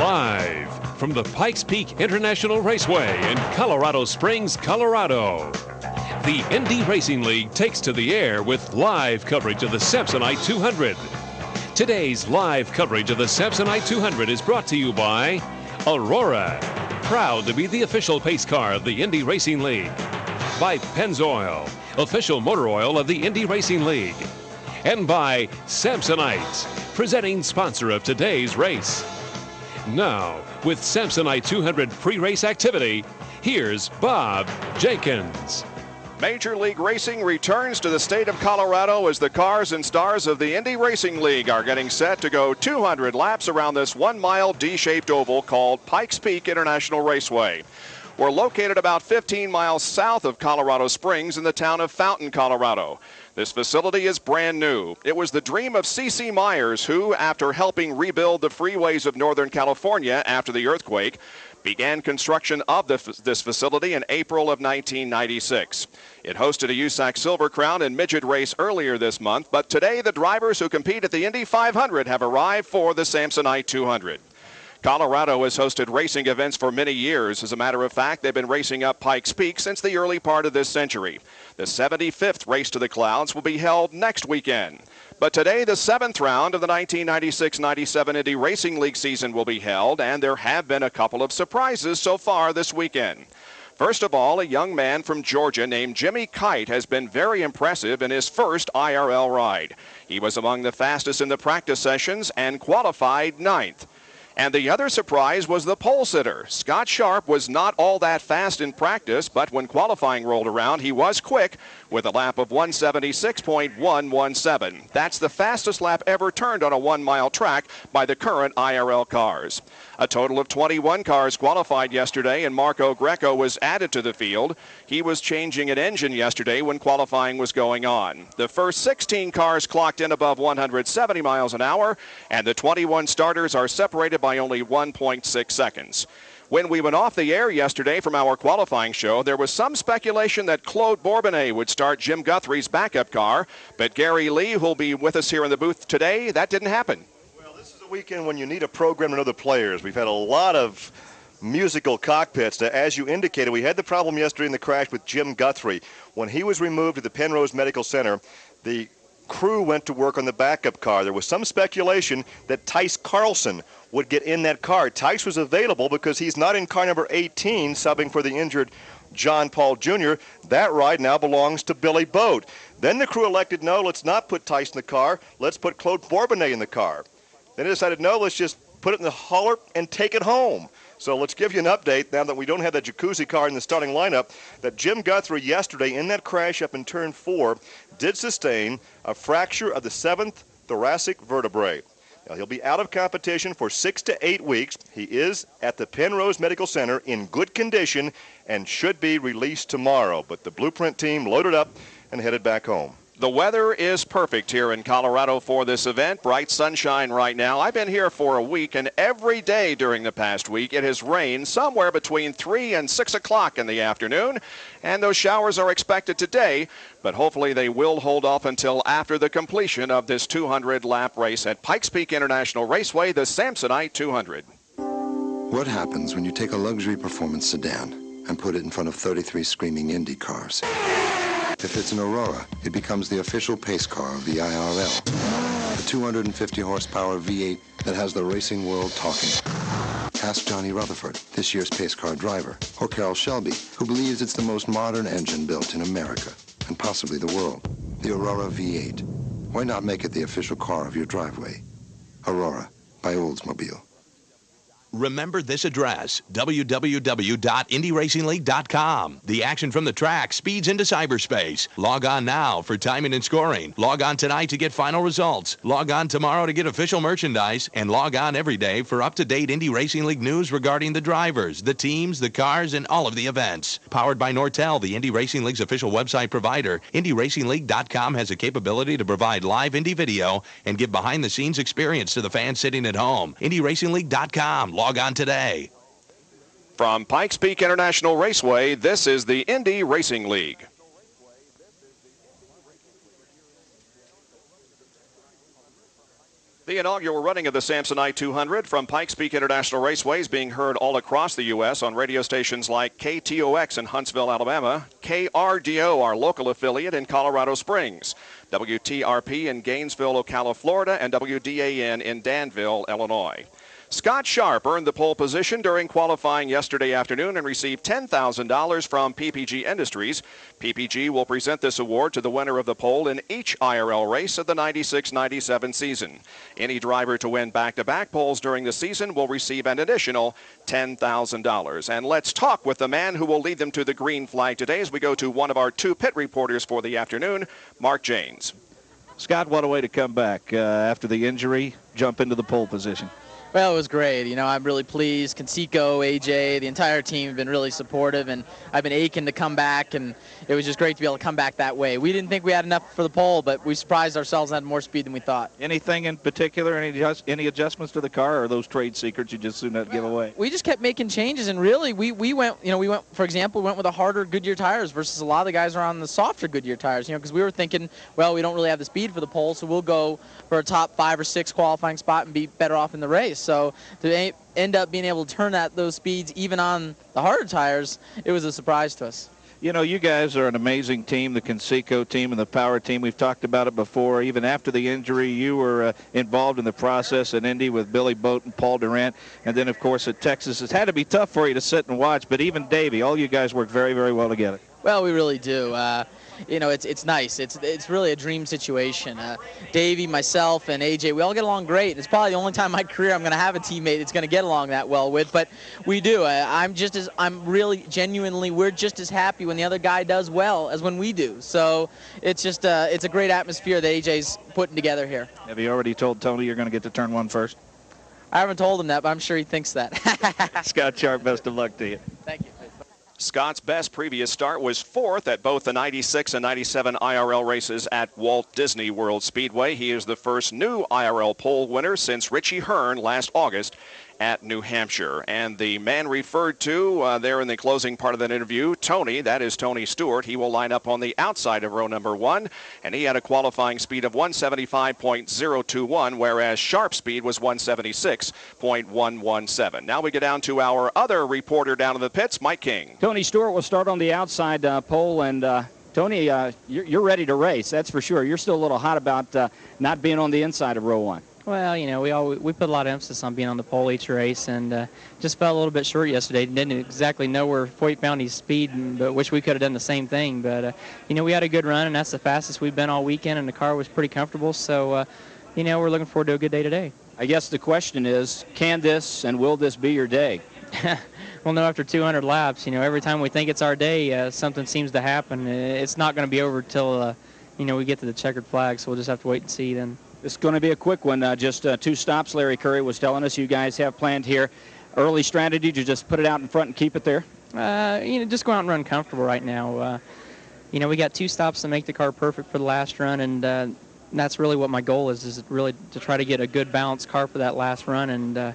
Live from the Pikes Peak International Raceway in Colorado Springs, Colorado, the Indy Racing League takes to the air with live coverage of the Samsonite 200. Today's live coverage of the Samsonite 200 is brought to you by Aurora, proud to be the official pace car of the Indy Racing League, by Pennzoil, official motor oil of the Indy Racing League, and by Samsonite, presenting sponsor of today's race. Now, with Samsonite 200 pre-race activity, here's Bob Jenkins. Major League Racing returns to the state of Colorado as the cars and stars of the Indy Racing League are getting set to go 200 laps around this 1-mile D-shaped oval called Pikes Peak International Raceway. We're located about 15 miles south of Colorado Springs in the town of Fountain, Colorado. This facility is brand new. It was the dream of C.C. Myers, who, after helping rebuild the freeways of Northern California after the earthquake, began construction of this facility in April of 1996. It hosted a USAC Silver Crown and midget race earlier this month, but today the drivers who compete at the Indy 500 have arrived for the Samsonite 200. Colorado has hosted racing events for many years. As a matter of fact, they've been racing up Pikes Peak since the early part of this century. The 75th Race to the Clouds will be held next weekend. But today, the 7th round of the 1996-97 Indy Racing League season will be held, and there have been a couple of surprises so far this weekend. First of all, a young man from Georgia named Jimmy Kite has been very impressive in his first IRL ride. He was among the fastest in the practice sessions and qualified 9th. And the other surprise was the pole sitter. Scott Sharp was not all that fast in practice, but when qualifying rolled around, he was quick with a lap of 176.117. That's the fastest lap ever turned on a 1-mile track by the current IRL cars. A total of 21 cars qualified yesterday, and Marco Greco was added to the field. He was changing an engine yesterday when qualifying was going on. The first 16 cars clocked in above 170 miles an hour, and the 21 starters are separated by only 1.6 seconds. When we went off the air yesterday from our qualifying show, there was some speculation that Claude Bourbonnais would start Jim Guthrie's backup car, but Gary Lee, who'll be with us here in the booth today, that didn't happen. Weekend when you need a program to know the players. We've had a lot of musical cockpits. As you indicated, we had the problem yesterday in the crash with Jim Guthrie. When he was removed to the Penrose Medical Center, the crew went to work on the backup car. There was some speculation that Tice Carlson would get in that car. Tice was available because he's not in car number 18, subbing for the injured John Paul Jr. That ride now belongs to Billy Boat. Then the crew elected, no, let's not put Tice in the car. Let's put Claude Bourbonnais in the car. Then they decided, no, let's just put it in the hauler and take it home. So let's give you an update now that we don't have that jacuzzi car in the starting lineup, that Jim Guthrie yesterday in that crash up in turn 4 did sustain a fracture of the 7th thoracic vertebrae. Now, he'll be out of competition for 6 to 8 weeks. He is at the Penrose Medical Center in good condition and should be released tomorrow. But the Blueprint team loaded up and headed back home. The weather is perfect here in Colorado for this event. Bright sunshine right now. I've been here for a week, and every day during the past week it has rained somewhere between 3 and 6 o'clock in the afternoon, and those showers are expected today, but hopefully they will hold off until after the completion of this 200-lap race at Pikes Peak International Raceway, the Samsonite 200. What happens when you take a luxury performance sedan and put it in front of 33 screaming Indy cars? If it's an Aurora, it becomes the official pace car of the IRL. The 250 horsepower V8 that has the racing world talking. Ask Johnny Rutherford, this year's pace car driver, or Carroll Shelby, who believes it's the most modern engine built in America, and possibly the world. The Aurora V8. Why not make it the official car of your driveway? Aurora, by Oldsmobile. Remember this address, www.indyracingleague.com. The action from the track speeds into cyberspace. Log on now for timing and scoring. Log on tonight to get final results. Log on tomorrow to get official merchandise. And log on every day for up-to-date Indy Racing League news regarding the drivers, the teams, the cars, and all of the events. Powered by Nortel, the Indy Racing League's official website provider, IndyRacingLeague.com has the capability to provide live Indy video and give behind-the-scenes experience to the fans sitting at home. IndyRacingLeague.com. Log on today. From Pikes Peak International Raceway, this is the Indy Racing League. The inaugural running of the Samsonite 200 from Pikes Peak International Raceway is being heard all across the U.S. on radio stations like KTOX in Huntsville, Alabama, KRDO, our local affiliate in Colorado Springs, WTRP in Gainesville, Ocala, Florida, and WDAN in Danville, Illinois. Scott Sharp earned the pole position during qualifying yesterday afternoon and received $10,000 from PPG Industries. PPG will present this award to the winner of the pole in each IRL race of the 96-97 season. Any driver to win back-to-back poles during the season will receive an additional $10,000. And let's talk with the man who will lead them to the green flag today as we go to one of our two pit reporters for the afternoon, Mark Janes. Scott, what a way to come back after the injury, jump into the pole position. Well, it was great. You know, I'm really pleased. Conseco, AJ, the entire team have been really supportive, and I've been aching to come back, and it was just great to be able to come back that way. We didn't think we had enough for the pole, but we surprised ourselves and had more speed than we thought. Anything in particular, any adjustments to the car, or are those trade secrets you just soon have to give away? We just kept making changes, and really, we went, for example, we went with the harder Goodyear tires versus a lot of the guys are on the softer Goodyear tires, because we were thinking, well, we don't really have the speed for the pole, so we'll go for a top 5 or 6 qualifying spot and be better off in the race. So to end up being able to turn those speeds even on the harder tires, it was a surprise to us. You know, you guys are an amazing team, the Conseco team and the Power team. We've talked about it before. Even after the injury, you were involved in the process at Indy with Billy Boat and Paul Durant. And then, of course, at Texas. It's had to be tough for you to sit and watch, but even Davey, all you guys work very, very well together. Well, we really do. It's nice. It's really a dream situation. Davey, myself, and AJ, we all get along great. It's probably the only time in my career I'm going to have a teammate that's going to get along that well with, but we do. We're just as happy when the other guy does well as when we do. So it's a great atmosphere that AJ's putting together here. Have you already told Tony you're going to get to turn 1 first? I haven't told him that, but I'm sure he thinks that. Scott Sharp, best of luck to you. Thank you. Scott's best previous start was 4th at both the 96 and 97 IRL races at Walt Disney World Speedway. He is the first new IRL pole winner since Richie Hearn last August at New Hampshire. And the man referred to there in the closing part of that interview, Tony, that is Tony Stewart. He will line up on the outside of row number 1, and he had a qualifying speed of 175.021, whereas sharp speed was 176.117. Now we get down to our other reporter down in the pits, Mike King. Tony Stewart will start on the outside pole, and Tony, you're ready to race, that's for sure. You're still a little hot about not being on the inside of row 1. Well, we put a lot of emphasis on being on the pole each race, and just fell a little bit short yesterday. Didn't exactly know where Foyt found his speed, but wish we could have done the same thing. But we had a good run, and that's the fastest we've been all weekend, and the car was pretty comfortable. So, we're looking forward to a good day today. I guess the question is, can this and will this be your day? Well, no, after 200 laps, every time we think it's our day, something seems to happen. It's not going to be over till we get to the checkered flag. So we'll just have to wait and see then. It's going to be a quick one. Just 2 stops, Larry Curry was telling us you guys have planned here. Early strategy to just put it out in front and keep it there? Just go out and run comfortable right now. We got 2 stops to make the car perfect for the last run, and that's really what my goal is really to try to get a good balanced car for that last run and,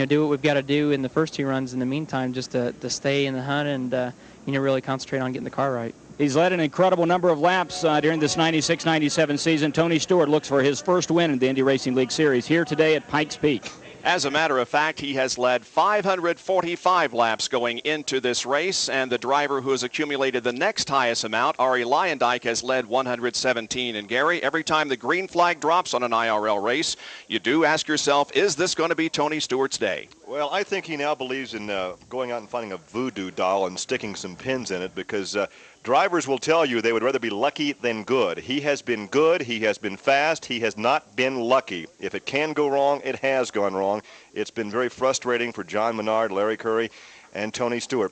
do what we've got to do in the first 2 runs in the meantime just to stay in the hunt and, really concentrate on getting the car right. He's led an incredible number of laps during this 96-97 season. Tony Stewart looks for his first win in the Indy Racing League Series here today at Pikes Peak. As a matter of fact, he has led 545 laps going into this race, and the driver who has accumulated the next highest amount, Ari Leyendijk, has led 117. And Gary, every time the green flag drops on an IRL race, you do ask yourself, is this going to be Tony Stewart's day? Well, I think he now believes in going out and finding a voodoo doll and sticking some pins in it, because drivers will tell you they would rather be lucky than good. He has been good. He has been fast. He has not been lucky. If it can go wrong, it has gone wrong. It's been very frustrating for John Menard, Larry Curry, and Tony Stewart.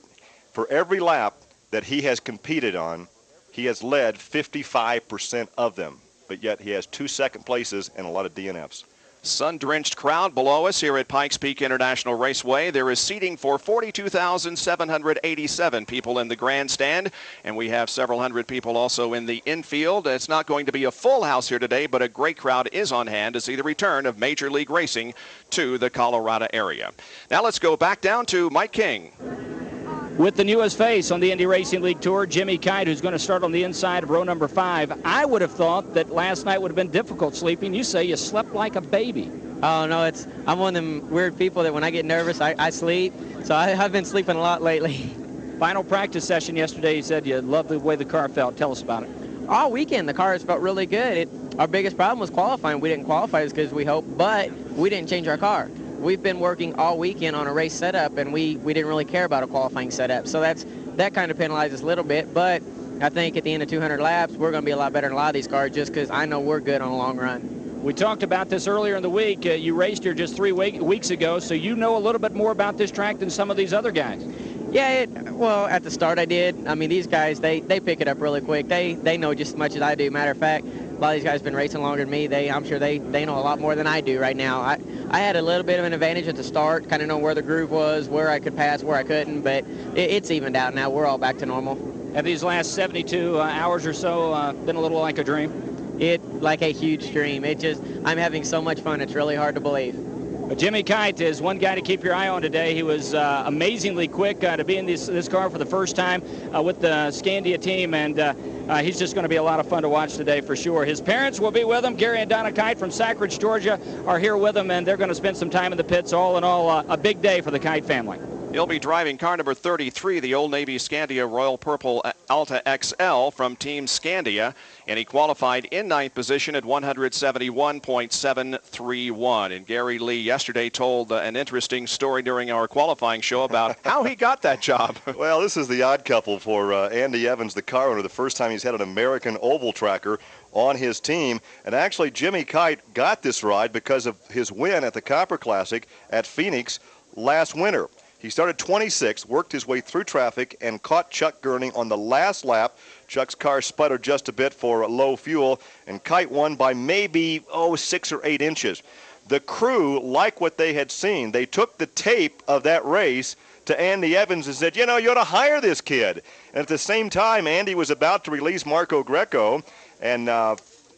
For every lap that he has competed on, he has led 55% of them, but yet he has 2 second places and a lot of DNFs. Sun-drenched crowd below us here at Pikes Peak International Raceway. There is seating for 42,787 people in the grandstand, and we have several hundred people also in the infield. It's not going to be a full house here today, but a great crowd is on hand to see the return of Major League Racing to the Colorado area. Now let's go back down to Mike King. with the newest face on the Indy Racing League Tour, Jimmy Kite, who's going to start on the inside of row number 5. I would have thought that last night would have been difficult sleeping. You say you slept like a baby. Oh, no, I'm one of them weird people that when I get nervous, I sleep. So I've been sleeping a lot lately. Final practice session yesterday, you said you loved the way the car felt. Tell us about it. All weekend, the car has felt really good. Our biggest problem was qualifying. We didn't qualify as good as we hoped, but we didn't change our car. We've been working all weekend on a race setup, and we didn't really care about a qualifying setup. So that kind of penalized us a little bit, but I think at the end of 200 laps, we're going to be a lot better than a lot of these cars just because I know we're good on a long run. We talked about this earlier in the week. You raced here just 3 weeks ago, so you know a little bit more about this track than some of these other guys. Yeah, well, at the start I did. I mean, these guys, they pick it up really quick. They know just as much as I do. Matter of fact, a lot of these guys have been racing longer than me. I'm sure they know a lot more than I do right now. I had a little bit of an advantage at the start, kind of know where the groove was, where I could pass, where I couldn't, but it's evened out now. We're all back to normal. Have these last 72 hours or so been a little like a dream? Like a huge dream. I'm having so much fun, it's really hard to believe. Jimmy Kite is one guy to keep your eye on today. He was amazingly quick to be in this car for the first time with the Scandia team, and he's just going to be a lot of fun to watch today for sure. His parents will be with him. Gary and Donna Kite from Sackridge, Georgia are here with him, and they're going to spend some time in the pits. All in all, a big day for the Kite family. He'll be driving car number 33, the Old Navy Scandia Royal Purple Alta XL from Team Scandia, and he qualified in 9th position at 171.731. And Gary Lee yesterday told an interesting story during our qualifying show about how he got that job. Well, this is the odd couple for Andy Evans, the car owner, the first time he's had an American oval tracker on his team. And actually, Jimmy Kite got this ride because of his win at the Copper Classic at Phoenix last winter. He started 26th, worked his way through traffic, and caught Chuck Gurney on the last lap. Chuck's car sputtered just a bit for low fuel, and Kite won by maybe, 6 or 8 inches. The crew liked what they had seen. They took the tape of that race to Andy Evans and said, you ought to hire this kid. And at the same time, Andy was about to release Marco Greco and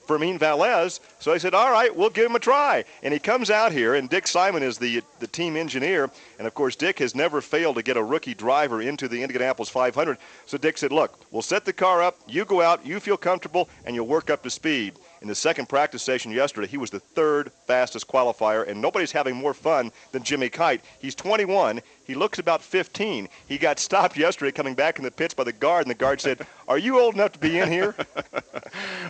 Fermin Valles, so I said, all right, we'll give him a try. And he comes out here, and Dick Simon is the team engineer, and of course Dick has never failed to get a rookie driver into the Indianapolis 500. So Dick said, look, we'll set the car up, you go out, you feel comfortable, and you'll work up to speed. In the second practice session yesterday, he was the 3rd fastest qualifier, and nobody's having more fun than Jimmy Kite. He's 21. He looks about 15. He got stopped yesterday coming back in the pits by the guard, and the guard said, are you old enough to be in here?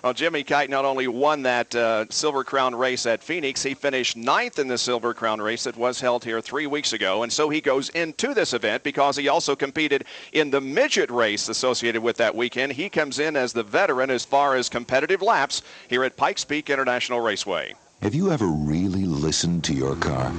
Well, Jimmy Kite not only won that Silver Crown race at Phoenix, he finished 9th in the Silver Crown race that was held here 3 weeks ago, and so he goes into this event because he also competed in the midget race associated with that weekend. He comes in as the veteran as far as competitive laps here at Pikes Peak International Raceway. Have you ever really listened to your car?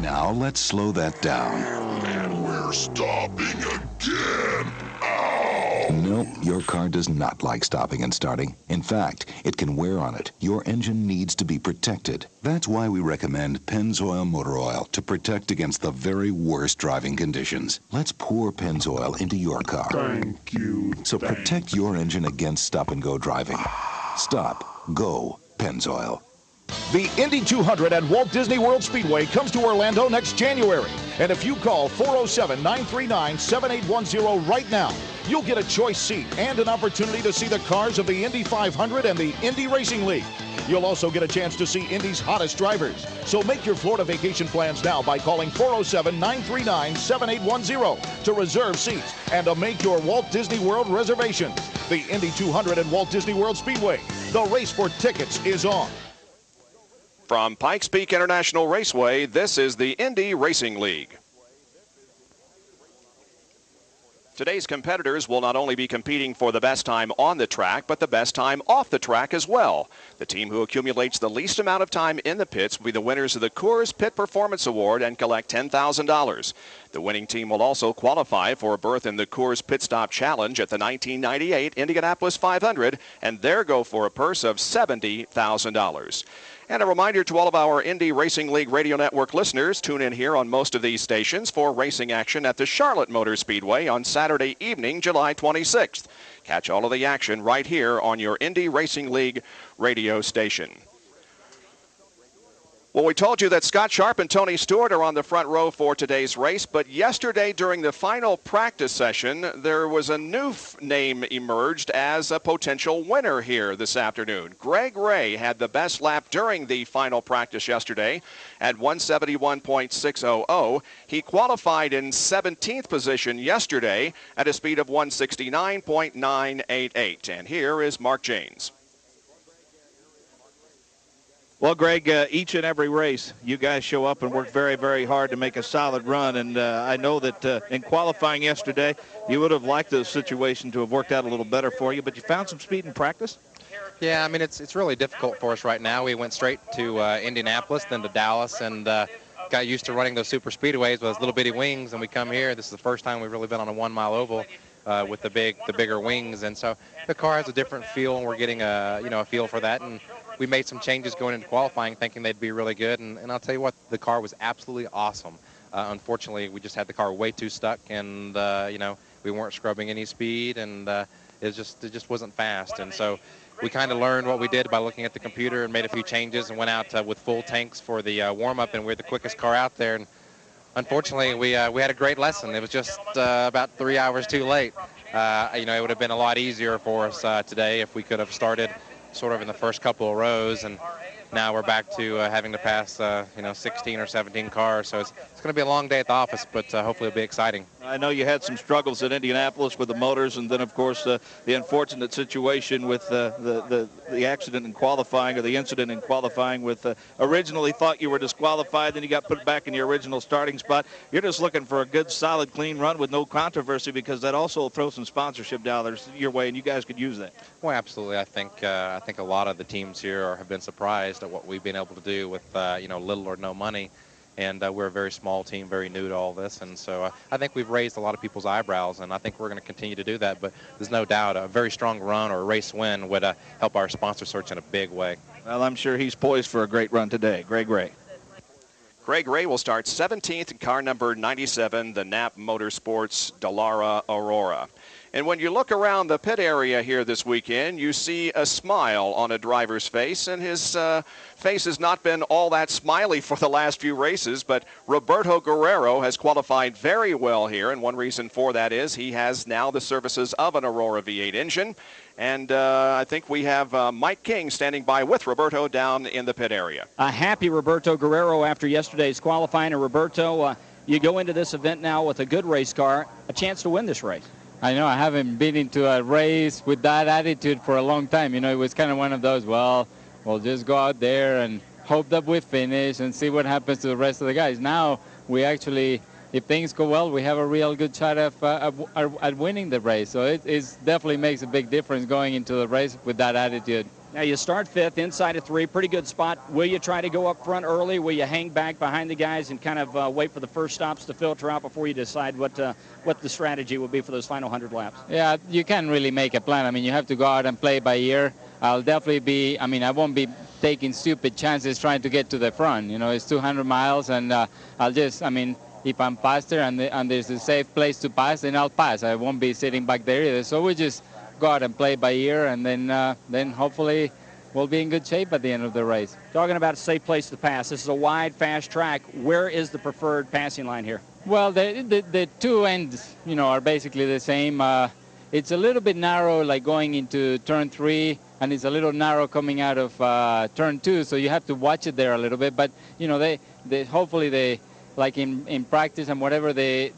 Now let's slow that down. And we're stopping again. Ow! No, your car does not like stopping and starting. In fact, it can wear on it. Your engine needs to be protected. That's why we recommend Pennzoil Motor Oil to protect against the very worst driving conditions. Let's pour Pennzoil into your car. Thank you. So protect your engine against stop-and-go driving. Stop. Go. Pennzoil. The Indy 200 at Walt Disney World Speedway comes to Orlando next January. And if you call 407-939-7810 right now, you'll get a choice seat and an opportunity to see the cars of the Indy 500 and the Indy Racing League. You'll also get a chance to see Indy's hottest drivers. So make your Florida vacation plans now by calling 407-939-7810 to reserve seats and to make your Walt Disney World reservations. The Indy 200 at Walt Disney World Speedway. The race for tickets is on. From Pikes Peak International Raceway, this is the Indy Racing League. Today's competitors will not only be competing for the best time on the track, but the best time off the track as well. The team who accumulates the least amount of time in the pits will be the winners of the Coors Pit Performance Award and collect $10,000. The winning team will also qualify for a berth in the Coors Pit Stop Challenge at the 1998 Indianapolis 500, and there go for a purse of $70,000. And a reminder to all of our Indy Racing League Radio Network listeners, tune in here on most of these stations for racing action at the Charlotte Motor Speedway on Saturday evening, July 26th. Catch all of the action right here on your Indy Racing League radio station. Well, we told you that Scott Sharp and Tony Stewart are on the front row for today's race, but yesterday during the final practice session, there was a new name emerged as a potential winner here this afternoon. Greg Ray had the best lap during the final practice yesterday at 171.600. He qualified in 17th position yesterday at a speed of 169.988. And here is Mark Janes. Well, Greg, each and every race, you guys show up and work very, very hard to make a solid run. And I know that in qualifying yesterday, you would have liked the situation to have worked out a little better for you, but you found some speed in practice? Yeah, I mean, it's really difficult for us right now. We went straight to Indianapolis, then to Dallas, and got used to running those super speedways with those little bitty wings. And we come here. This is the first time we've really been on a 1 mile oval with the bigger wings. And so the car has a different feel, and we're getting a feel for that. And we made some changes going into qualifying, thinking they'd be really good, and I'll tell you what, the car was absolutely awesome. Unfortunately, we just had the car way too stuck, and we weren't scrubbing any speed, and it just wasn't fast. And so we kind of learned what we did by looking at the computer and made a few changes and went out with full tanks for the warm-up, and we're the quickest car out there. And unfortunately, we had a great lesson. It was just about 3 hours too late. It would have been a lot easier for us today if we could have started sort of in the first couple of rows, and now we're back to having to pass 16 or 17 cars. So it's going to be a long day at the office, but hopefully it'll be exciting. I know you had some struggles at Indianapolis with the motors, and then of course the unfortunate situation with the accident in qualifying, or the incident in qualifying with originally thought you were disqualified, then you got put back in your original starting spot. You're just looking for a good, solid, clean run with no controversy, because that also will throw some sponsorship dollars your way, and you guys could use that. Well, absolutely. I think a lot of the teams here have been surprised at what we've been able to do with little or no money. And we're a very small team, very new to all this. And so I think we've raised a lot of people's eyebrows, and I think we're going to continue to do that. But there's no doubt a very strong run or a race win would help our sponsor search in a big way. Well, I'm sure he's poised for a great run today. Greg Ray. Greg Ray will start 17th in car number 97, the Knapp Motorsports Dallara Aurora. And when you look around the pit area here this weekend, you see a smile on a driver's face, and his face has not been all that smiley for the last few races, but Roberto Guerrero has qualified very well here, and one reason for that is he has now the services of an Aurora V8 engine. And I think we have Mike King standing by with Roberto down in the pit area. A happy Roberto Guerrero after yesterday's qualifying. And Roberto, you go into this event now with a good race car, a chance to win this race. I know I haven't been into a race with that attitude for a long time. It was kind of one of those, well, we'll just go out there and hope that we finish and see what happens to the rest of the guys. Now we actually, if things go well, we have a real good shot at winning the race. So it definitely makes a big difference going into the race with that attitude. Now you start fifth, inside of 3, pretty good spot. Will you try to go up front early? Will you hang back behind the guys and kind of wait for the first stops to filter out before you decide what the strategy will be for those final 100 laps? Yeah, you can't really make a plan. I mean, you have to go out and play by ear. I'll definitely be, I won't be taking stupid chances trying to get to the front. It's 200 miles, and I'll just, if I'm faster and there's a safe place to pass, then I'll pass. I won't be sitting back there either. So we just go out and play by ear, and then hopefully we'll be in good shape at the end of the race. Talking about a safe place to pass, this is a wide, fast track. Where is the preferred passing line here? Well, the two ends, are basically the same. It's a little bit narrow, like going into turn 3, and it's a little narrow coming out of turn 2, so you have to watch it there a little bit. But they hopefully like in practice and whatever, the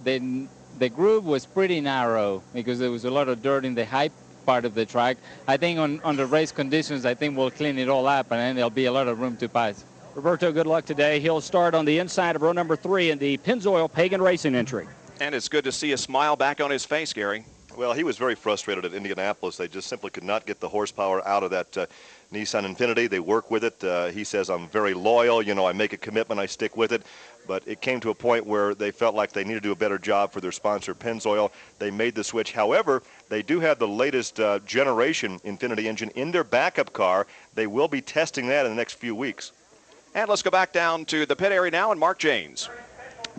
groove was pretty narrow because there was a lot of dirt in the high part of the track. I think on the race conditions, I think we'll clean it all up, and then there'll be a lot of room to pass. Roberto, good luck today. He'll start on the inside of row number 3 in the Pennzoil Pagan Racing entry. And it's good to see a smile back on his face, Gary. Well, he was very frustrated at Indianapolis. They just simply could not get the horsepower out of that Nissan Infiniti. They work with it. He says, I'm very loyal. I make a commitment. I stick with it. But it came to a point where they felt like they needed to do a better job for their sponsor, Pennzoil. They made the switch. However, they do have the latest generation Infiniti engine in their backup car. They will be testing that in the next few weeks. And let's go back down to the pit area now and Mark Janes.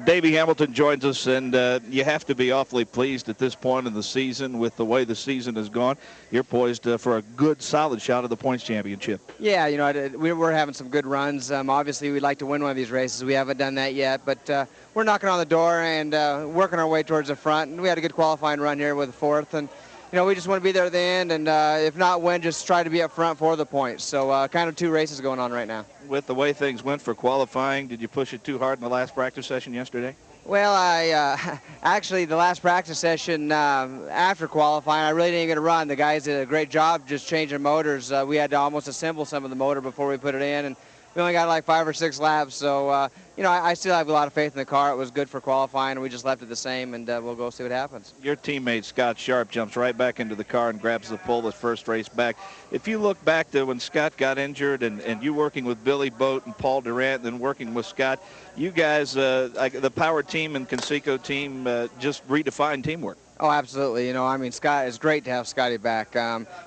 Davey Hamilton joins us, and you have to be awfully pleased at this point in the season with the way the season has gone. You're poised for a good, solid shot at the points championship. Yeah, you know, we're having some good runs. Obviously, we'd like to win one of these races. We haven't done that yet, but we're knocking on the door and working our way towards the front. And we had a good qualifying run here with the fourth, and you know, we just want to be there at the end, and if not win, just try to be up front for the points. So kind of two races going on right now. With the way things went for qualifying, did you push it too hard in the last practice session yesterday? Well, I actually, the last practice session after qualifying, I really didn't get a run. The guys did a great job just changing motors. We had to almost assemble some of the motor before we put it in, and we only got like 5 or 6 laps. So, you know, I still have a lot of faith in the car. It was good for qualifying, and we just left it the same, and we'll go see what happens. Your teammate, Scott Sharp, jumps right back into the car and grabs the pole his first race back. If you look back to when Scott got injured and you working with Billy Boat and Paul Durant and then working with Scott, you guys, the Power team and Conseco team, just redefined teamwork. Oh, absolutely. You know, I mean, Scott, it's great to have Scotty back.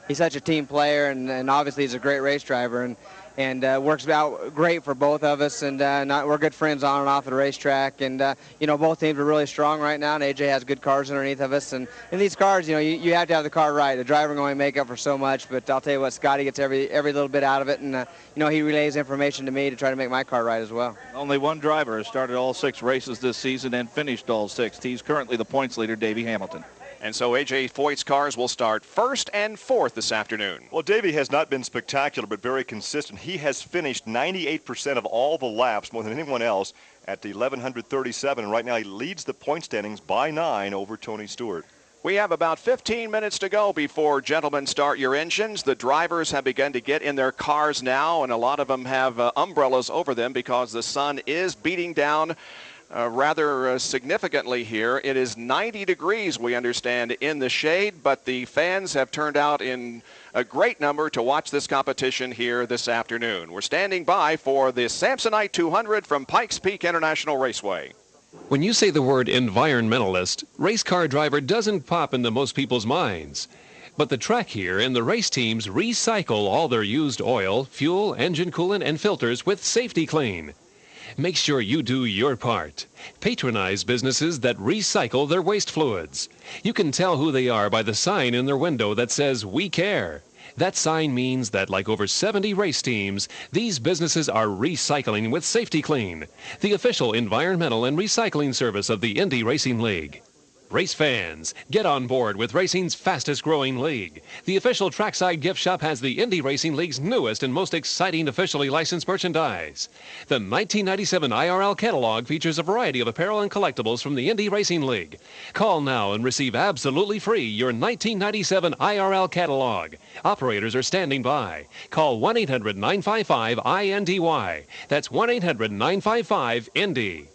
He's such a team player, and obviously he's a great race driver, and works out great for both of us, and we're good friends on and off the racetrack, and you know, both teams are really strong right now, and AJ has good cars underneath of us, and in these cars, you know, you have to have the car right. The driver can only make up for so much, but I'll tell you what, Scotty gets every little bit out of it, and you know, he relays information to me to try to make my car right as well. Only one driver has started all 6 races this season and finished all 6. He's currently the points leader, Davey Hamilton. And so A.J. Foyt's cars will start 1st and 4th this afternoon. Well, Davey has not been spectacular, but very consistent. He has finished 98% of all the laps, more than anyone else, at the 1137. And right now he leads the point standings by 9 over Tony Stewart. We have about 15 minutes to go before gentlemen start your engines. The drivers have begun to get in their cars now, and a lot of them have umbrellas over them because the sun is beating down rather significantly here. It is 90 degrees, we understand, in the shade, but the fans have turned out in a great number to watch this competition here this afternoon. We're standing by for the Samsonite 200 from Pikes Peak International Raceway. When you say the word environmentalist, race car driver doesn't pop into most people's minds. But the track here and the race teams recycle all their used oil, fuel, engine coolant, and filters with Safety Clean. Make sure you do your part. Patronize businesses that recycle their waste fluids. You can tell who they are by the sign in their window that says, "We care." That sign means that, like over 70 race teams, these businesses are recycling with Safety Clean, the official environmental and recycling service of the Indy Racing League. Race fans, get on board with racing's fastest growing league. The official trackside gift shop has the Indy Racing League's newest and most exciting officially licensed merchandise. The 1997 IRL catalog features a variety of apparel and collectibles from the Indy Racing League. Call now and receive absolutely free your 1997 IRL catalog. Operators are standing by. Call 1-800-955-INDY. That's 1-800-955-INDY.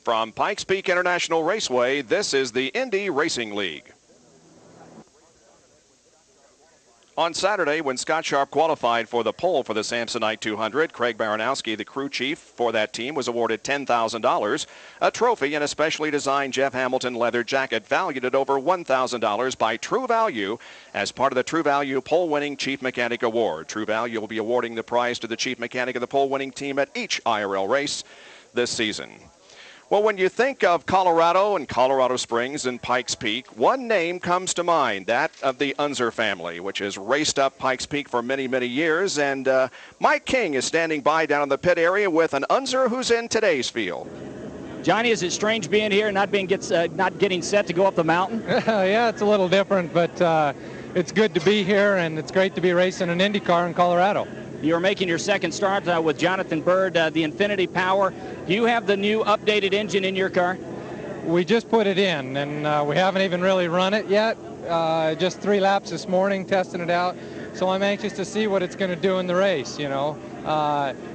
From Pikes Peak International Raceway, this is the Indy Racing League. On Saturday, when Scott Sharp qualified for the pole for the Samsonite 200, Craig Baranowski, the crew chief for that team, was awarded $10,000, a trophy, and a specially designed Jeff Hamilton leather jacket valued at over $1,000 by True Value as part of the True Value Pole-Winning Chief Mechanic Award. True Value will be awarding the prize to the chief mechanic of the pole-winning team at each IRL race this season. Well, when you think of Colorado and Colorado Springs and Pikes Peak, one name comes to mind, that of the Unser family, which has raced up Pikes Peak for many, many years. And Mike King is standing by down in the pit area with an Unser who's in today's field. Johnny, is it strange being here and not getting set to go up the mountain? Yeah, it's a little different, but it's good to be here, and it's great to be racing an Indy car in Colorado. You're making your second start with Jonathan Bird, the Infinity Power. Do you have the new updated engine in your car? We just put it in, and we haven't even really run it yet. Just 3 laps this morning, testing it out. So I'm anxious to see what it's going to do in the race, you know.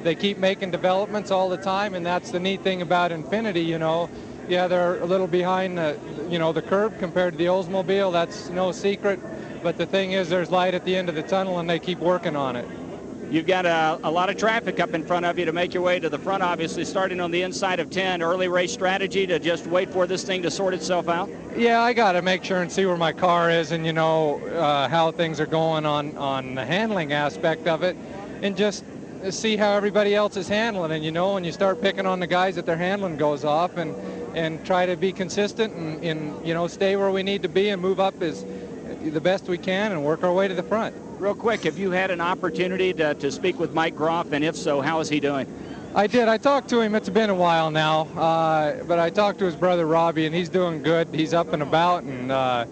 They keep making developments all the time, and that's the neat thing about Infinity, you know. Yeah, they're a little behind the, you know, the curve compared to the Oldsmobile. That's no secret. But the thing is, there's light at the end of the tunnel, and they keep working on it. You've got a lot of traffic up in front of you to make your way to the front, obviously, starting on the inside of 10. Early race strategy to just wait for this thing to sort itself out? Yeah, I got to make sure and see where my car is and, you know, how things are going on the handling aspect of it. And just see how everybody else is handling, and when you start picking on the guys that their handling goes off, and try to be consistent and stay where we need to be and move up as the best we can and work our way to the front. Real quick, have you had an opportunity to speak with Mike Groff, and if so, how is he doing? I did. I talked to him. It's been a while now, but I talked to his brother Robbie, and he's doing good. He's up and about and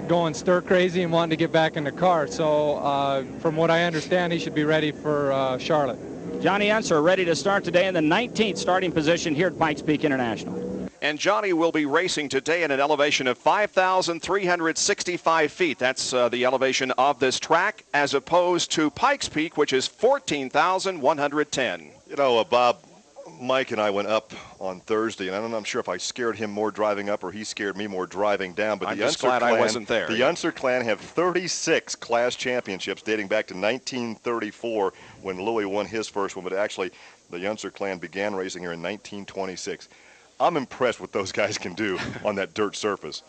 going stir crazy and wanting to get back in the car. So from what I understand, he should be ready for Charlotte. Johnny Unser ready to start today in the 19th starting position here at Pikes Peak International. And Johnny will be racing today at an elevation of 5,365 feet. That's the elevation of this track, as opposed to Pikes Peak, which is 14,110. Bob, Mike and I went up on Thursday, and I'm sure if I scared him more driving up or he scared me more driving down. But I'm just glad I wasn't there. The Unser clan have 36 class championships dating back to 1934 when Louis won his first one. But actually, the Unser clan began racing here in 1926. I'm impressed what those guys can do on that dirt surface.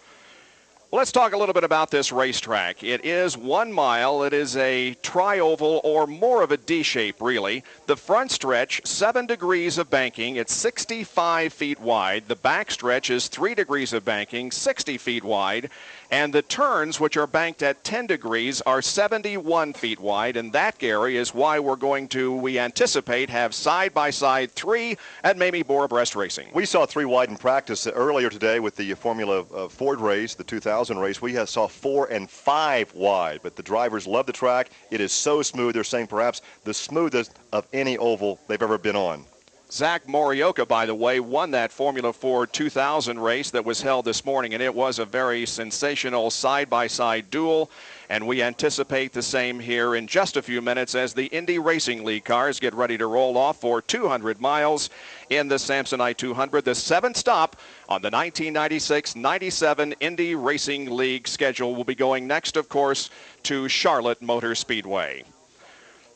Well, let's talk a little bit about this racetrack. It is 1 mile. It is a tri-oval, or more of a D shape, really. The front stretch, 7 degrees of banking. It's 65 feet wide. The back stretch is 3 degrees of banking, 60 feet wide. And the turns, which are banked at 10 degrees, are 71 feet wide. And that, Gary, is why we're going to, we anticipate, have side-by-side 3 at Mamie Boer Breast Racing. We saw 3 wide in practice earlier today with the Formula Ford race, the 2000 race. We saw 4 and 5 wide, but the drivers love the track. It is so smooth. They're saying perhaps the smoothest of any oval they've ever been on. Zach Morioka, by the way, won that Formula Ford 2000 race that was held this morning, and it was a very sensational side-by-side duel, and we anticipate the same here in just a few minutes as the Indy Racing League cars get ready to roll off for 200 miles in the Samsonite 200, the 7th stop on the 1996-97 Indy Racing League schedule. Will be going next, of course, to Charlotte Motor Speedway.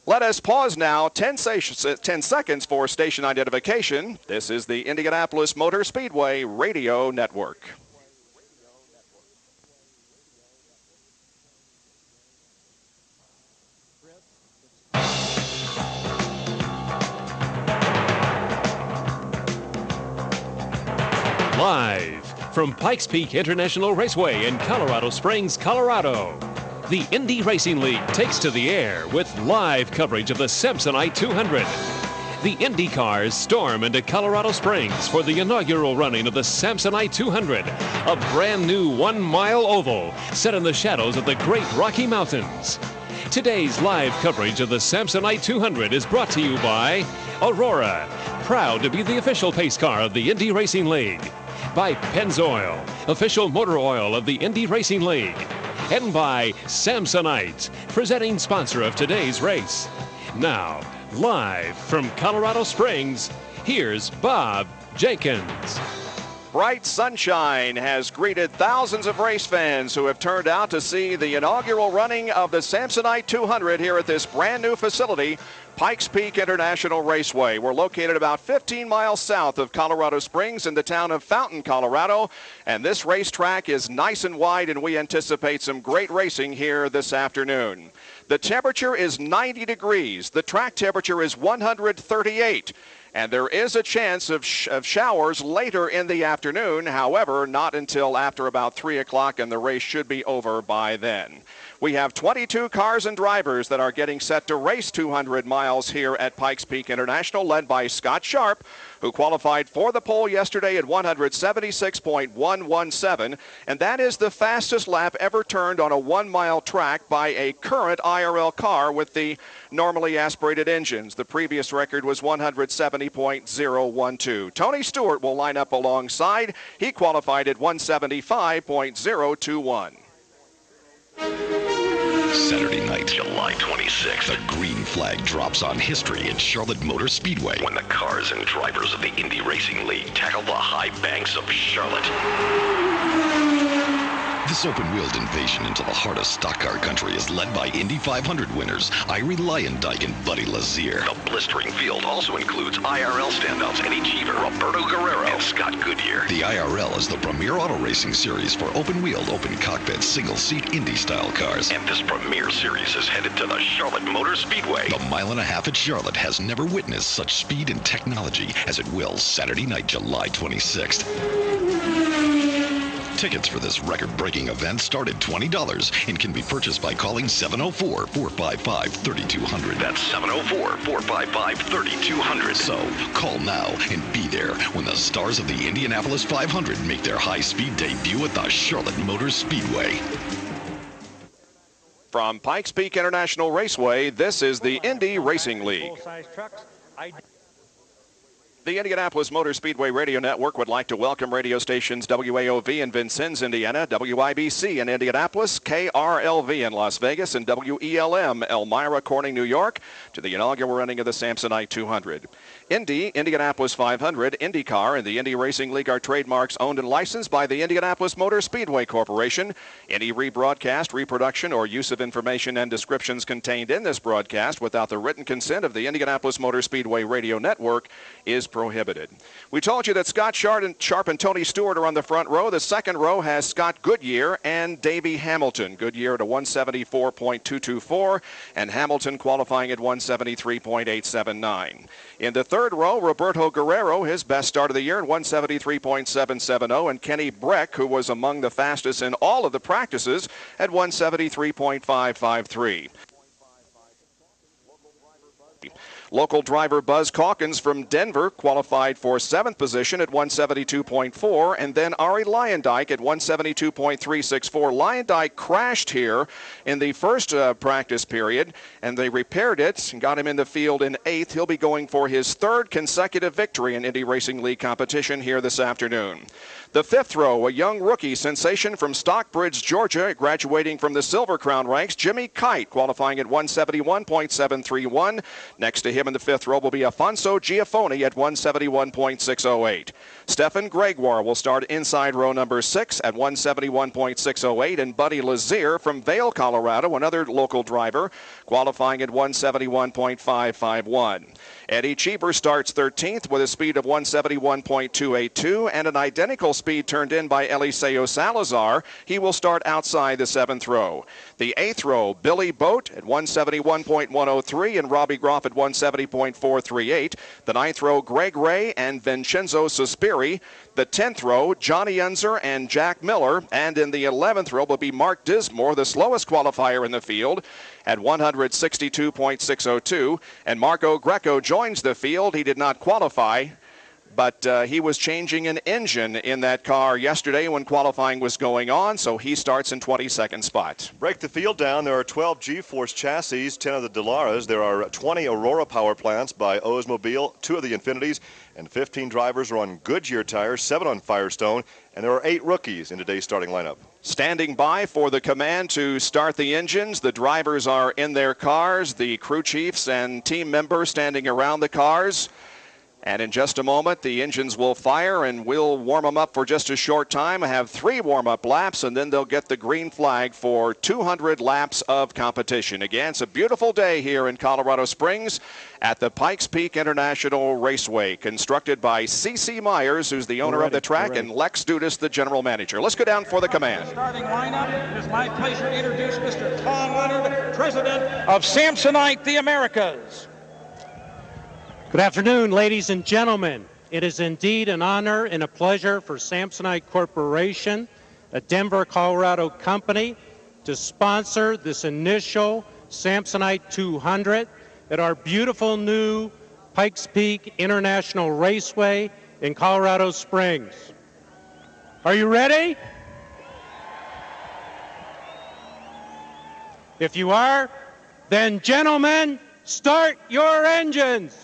Let us pause now, 10 seconds for station identification. This is the Indianapolis Motor Speedway Radio Network. Live from Pikes Peak International Raceway in Colorado Springs, Colorado. The Indy Racing League takes to the air with live coverage of the Samsonite 200. The Indy Cars storm into Colorado Springs for the inaugural running of the Samsonite 200, a brand new 1 mile oval set in the shadows of the Great Rocky Mountains. Today's live coverage of the Samsonite 200 is brought to you by Aurora, proud to be the official pace car of the Indy Racing League. By Pennzoil, official motor oil of the Indy Racing League. And by Samsonite, presenting sponsor of today's race. Now, live from Colorado Springs, here's Bob Jenkins. Bright sunshine has greeted thousands of race fans who have turned out to see the inaugural running of the Samsonite 200 here at this brand new facility, Pikes Peak International Raceway. We're located about 15 miles south of Colorado Springs in the town of Fountain, Colorado. And this racetrack is nice and wide, and we anticipate some great racing here this afternoon. The temperature is 90 degrees. The track temperature is 138. And there is a chance of showers later in the afternoon. However, not until after about 3 o'clock, and the race should be over by then. We have 22 cars and drivers that are getting set to race 200 miles here at Pikes Peak International, led by Scott Sharp, who qualified for the pole yesterday at 176.117, and that is the fastest lap ever turned on a 1 mile track by a current IRL car with the normally aspirated engines. The previous record was 170.012. Tony Stewart will line up alongside. He qualified at 175.021. Saturday night, July 26th, the green flag drops on history at Charlotte Motor Speedway when the cars and drivers of the Indy Racing League tackle the high banks of Charlotte. This open-wheeled invasion into the heart of stock car country is led by Indy 500 winners Irie Lyondike and Buddy Lazier. The blistering field also includes IRL standouts Eddie Cheever, Roberto Guerrero, and Scott Goodyear. The IRL is the premier auto racing series for open-wheeled, open-cockpit, single-seat Indy-style cars. And this premier series is headed to the Charlotte Motor Speedway. The mile-and-a-half at Charlotte has never witnessed such speed and technology as it will Saturday night, July 26th. Tickets for this record-breaking event start at $20 and can be purchased by calling 704-455-3200. That's 704-455-3200. So, call now and be there when the stars of the Indianapolis 500 make their high-speed debut at the Charlotte Motor Speedway. From Pikes Peak International Raceway, this is the Indy Racing League. The Indianapolis Motor Speedway Radio Network would like to welcome radio stations WAOV in Vincennes, Indiana, WIBC in Indianapolis, KRLV in Las Vegas, and WELM Elmira, Corning, New York, to the inaugural running of the Samsonite 200. Indy, Indianapolis 500, Indy Car, and the Indy Racing League are trademarks owned and licensed by the Indianapolis Motor Speedway Corporation. Any rebroadcast, reproduction, or use of information and descriptions contained in this broadcast without the written consent of the Indianapolis Motor Speedway Radio Network is prohibited. We told you that Scott Sharp and Tony Stewart are on the front row. The second row has Scott Goodyear and Davey Hamilton. Goodyear at a 174.224 and Hamilton qualifying at 173.879. In the third row, Roberto Guerrero, his best start of the year at 173.770, and Kenny Breck, who was among the fastest in all of the practices, at 173.553. Local driver Buzz Calkins from Denver qualified for 7th position at 172.4, and then Arie Lyondike at 172.364. Lyondike crashed here in the first practice period, and they repaired it and got him in the field in 8th. He'll be going for his 3rd consecutive victory in Indy Racing League competition here this afternoon. The 5th row, a young rookie sensation from Stockbridge, Georgia, graduating from the Silver Crown ranks, Jimmy Kite, qualifying at 171.731. Next to him in the 5th row will be Afonso Giafoni at 171.608. Stephen Gregoire will start inside row number 6 at 171.608, and Buddy Lazier from Vail, Colorado, another local driver, qualifying at 171.551. Eddie Cheever starts 13th with a speed of 171.282 and an identical speed turned in by Eliseo Salazar. He will start outside the 7th row. The 8th row, Billy Boat at 171.103 and Robbie Groff at 170.438. The 9th row, Greg Ray and Vincenzo Suspiri. The 10th row, Johnny Unser and Jack Miller. And in the 11th row will be Mark Dismore, the slowest qualifier in the field, at 162.602. And Marco Greco joins the field. He did not qualify, but he was changing an engine in that car yesterday when qualifying was going on, so he starts in 22nd spot. Break the field down. There are 12 G-Force chassis, 10 of the Delaras. There are 20 Aurora power plants by Oldsmobile, 2 of the Infinities, and 15 drivers are on Goodyear tires, 7 on Firestone, and there are 8 rookies in today's starting lineup. Standing by for the command to start the engines. The drivers are in their cars, the crew chiefs and team members standing around the cars. And in just a moment, the engines will fire, and we'll warm them up for just a short time. I have 3 warm-up laps, and then they'll get the green flag for 200 laps of competition. Again, it's a beautiful day here in Colorado Springs at the Pikes Peak International Raceway, constructed by C.C. Myers, who's the owner of the track, and Lex Dudas, the general manager. Let's go down for the command. Starting lineup, it is my pleasure to introduce Mr. Tom Leonard, president of Samsonite, the Americas. Good afternoon, ladies and gentlemen. It is indeed an honor and a pleasure for Samsonite Corporation, a Denver, Colorado company, to sponsor this initial Samsonite 200 at our beautiful new Pikes Peak International Raceway in Colorado Springs. Are you ready? If you are, then gentlemen, start your engines.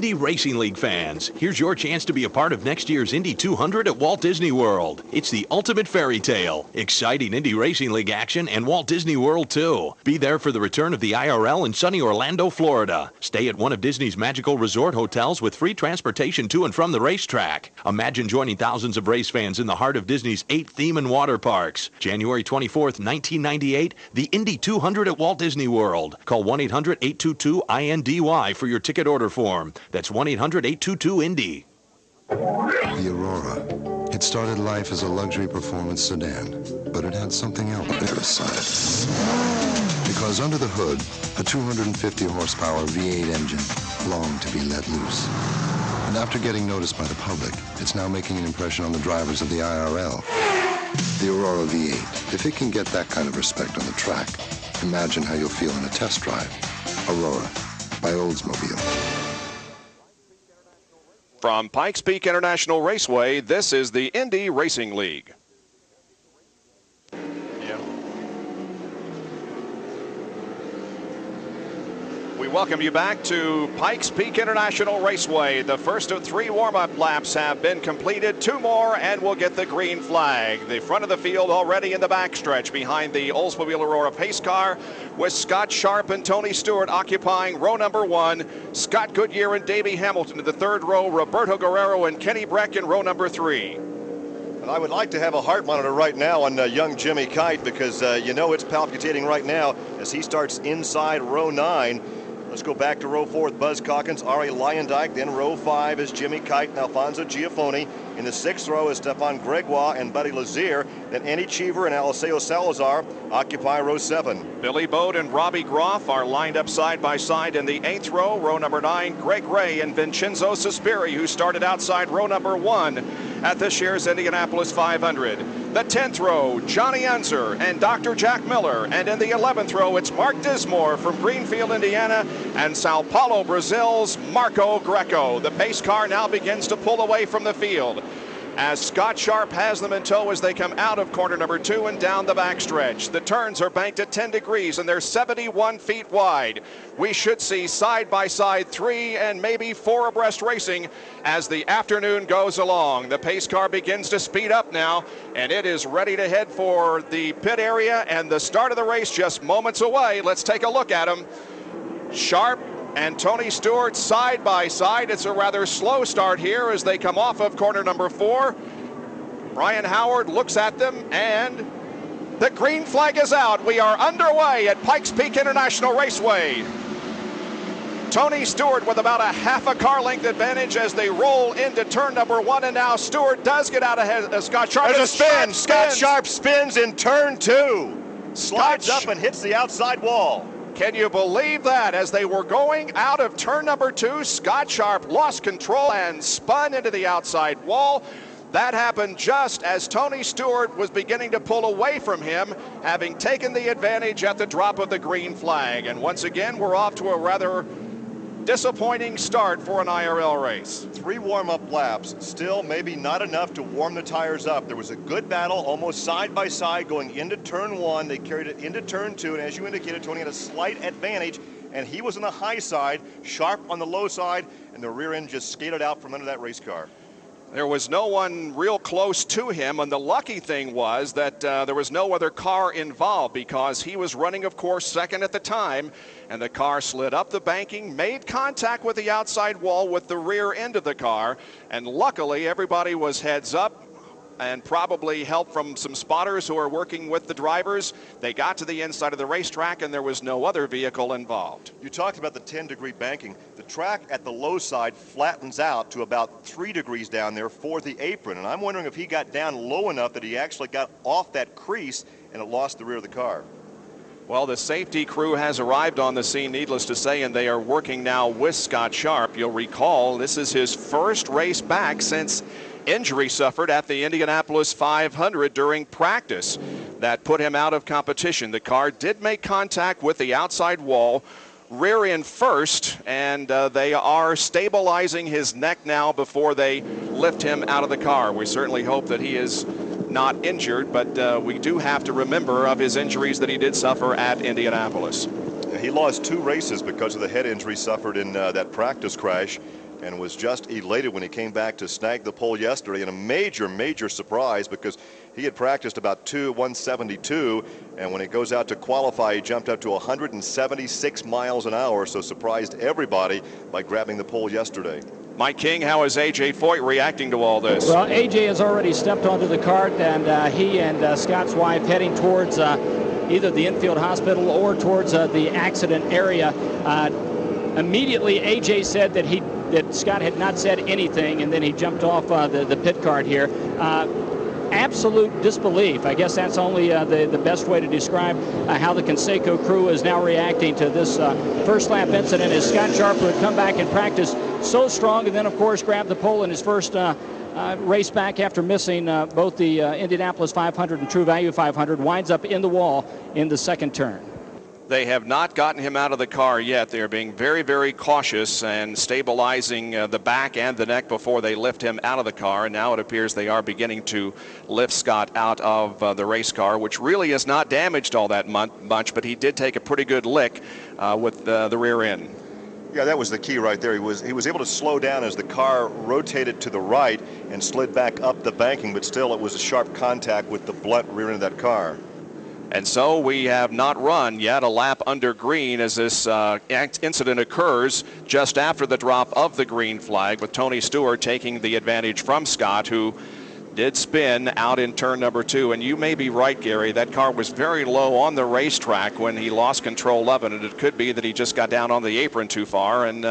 Indy Racing League fans, here's your chance to be a part of next year's Indy 200 at Walt Disney World. It's the ultimate fairy tale. Exciting Indy Racing League action and Walt Disney World, too. Be there for the return of the IRL in sunny Orlando, Florida. Stay at one of Disney's magical resort hotels with free transportation to and from the racetrack. Imagine joining thousands of race fans in the heart of Disney's 8 theme and water parks. January 24th, 1998, the Indy 200 at Walt Disney World. Call 1-800-822-INDY for your ticket order form. That's 1-800-822-INDY. The Aurora. It started life as a luxury performance sedan, but it had something else on the other side. Because under the hood, a 250 horsepower V8 engine longed to be let loose. And after getting noticed by the public, it's now making an impression on the drivers of the IRL. The Aurora V8. If it can get that kind of respect on the track, imagine how you'll feel in a test drive. Aurora by Oldsmobile. From Pikes Peak International Raceway, this is the Indy Racing League. We welcome you back to Pikes Peak International Raceway. The first of 3 warm-up laps have been completed. 2 more and we'll get the green flag. The front of the field already in the backstretch behind the Oldsmobile Aurora pace car, with Scott Sharp and Tony Stewart occupying row number 1. Scott Goodyear and Davey Hamilton in the 3rd row. Roberto Guerrero and Kenny Breck in row number 3. And I would like to have a heart monitor right now on young Jimmy Kite, because you know it's palpitating right now as he starts inside row 9. Let's go back to row 4 with Buzz Calkins, R.A. Lyondike. Then row 5 is Jimmy Kite and Alfonso Giafoni. In the 6th row is Stefan Gregoire and Buddy Lazier. Then Andy Cheever and Eliseo Salazar occupy row 7. Billy Bode and Robbie Groff are lined up side by side in the 8th row. Row number 9, Greg Ray and Vincenzo Sospiri, who started outside row number 1 at this year's Indianapolis 500. The 10th row, Johnny Unser and Dr. Jack Miller. And in the 11th row, it's Mark Dismore from Greenfield, Indiana, and Sao Paulo, Brazil's Marco Greco. The pace car now begins to pull away from the field as Scott Sharp has them in tow as they come out of corner number 2 and down the backstretch. The turns are banked at 10 degrees and they're 71 feet wide. We should see side-by-side 3 and maybe 4 abreast racing as the afternoon goes along. The pace car begins to speed up now, and it is ready to head for the pit area and the start of the race just moments away. Let's take a look at them. Sharp and Tony Stewart side by side. It's a rather slow start here as they come off of corner number 4. Brian Howard looks at them and the green flag is out. We are underway at Pikes Peak International Raceway. Tony Stewart with about a half a car length advantage as they roll into turn number 1, and now Stewart does get out ahead of Scott Sharp. There's a spin. Scott Sharp spins in turn 2. Slides up and hits the outside wall. Can you believe that? As they were going out of turn number 2, Scott Sharp lost control and spun into the outside wall. That happened just as Tony Stewart was beginning to pull away from him, having taken the advantage at the drop of the green flag. And once again, we're off to a rather disappointing start for an IRL race. 3 warm-up laps, still maybe not enough to warm the tires up. There was a good battle, almost side by side going into turn 1. They carried it into turn 2, and as you indicated, Tony had a slight advantage, and he was on the high side, Sharp on the low side, and the rear end just skated out from under that race car. There was no one real close to him, and the lucky thing was that there was no other car involved, because he was running, of course, second at the time, and the car slid up the banking, made contact with the outside wall with the rear end of the car, and luckily everybody was heads up and probably help from some spotters who are working with the drivers. They got to the inside of the racetrack and there was no other vehicle involved. You talked about the 10-degree banking. The track at the low side flattens out to about 3 degrees down there for the apron, and I'm wondering if he got down low enough that he actually got off that crease and it lost the rear of the car. Well, the safety crew has arrived on the scene, needless to say, and they are working now with Scott Sharp. You'll recall this is his first race back since injury suffered at the Indianapolis 500 during practice that put him out of competition. The car did make contact with the outside wall, rear end first, and they are stabilizing his neck now before they lift him out of the car. We certainly hope that he is not injured, but we do have to remember of his injuries that he did suffer at Indianapolis. He lost 2 races because of the head injury suffered in that practice crash. and was just elated when he came back to snag the pole yesterday, and a major surprise because he had practiced about 172, and when he goes out to qualify, he jumped up to 176 miles an hour, so surprised everybody by grabbing the pole yesterday. Mike King, how is A.J. Foyt reacting to all this? Well, A.J. has already stepped onto the cart, and he and Scott's wife heading towards either the infield hospital or towards the accident area. Immediately, A.J. said that Scott had not said anything, and then he jumped off the pit cart here. Absolute disbelief. I guess that's only the best way to describe how the Conseco crew is now reacting to this first lap incident, as Scott Sharp, who had come back and practiced so strong, and then of course grabbed the pole in his first race back after missing both the Indianapolis 500 and True Value 500, winds up in the wall in the second turn. They have not gotten him out of the car yet. They are being very cautious and stabilizing the back and the neck before they lift him out of the car. And now it appears they are beginning to lift Scott out of the race car, which really is not damaged all that much, but he did take a pretty good lick with the rear end. Yeah, that was the key right there. He was able to slow down as the car rotated to the right and slid back up the banking, but still it was a sharp contact with the blunt rear end of that car. And so we have not run yet a lap under green as this incident occurs just after the drop of the green flag, with Tony Stewart taking the advantage from Scott, who did spin out in turn number 2. And you may be right, Gary, that car was very low on the racetrack when he lost control of it, and it could be that he just got down on the apron too far and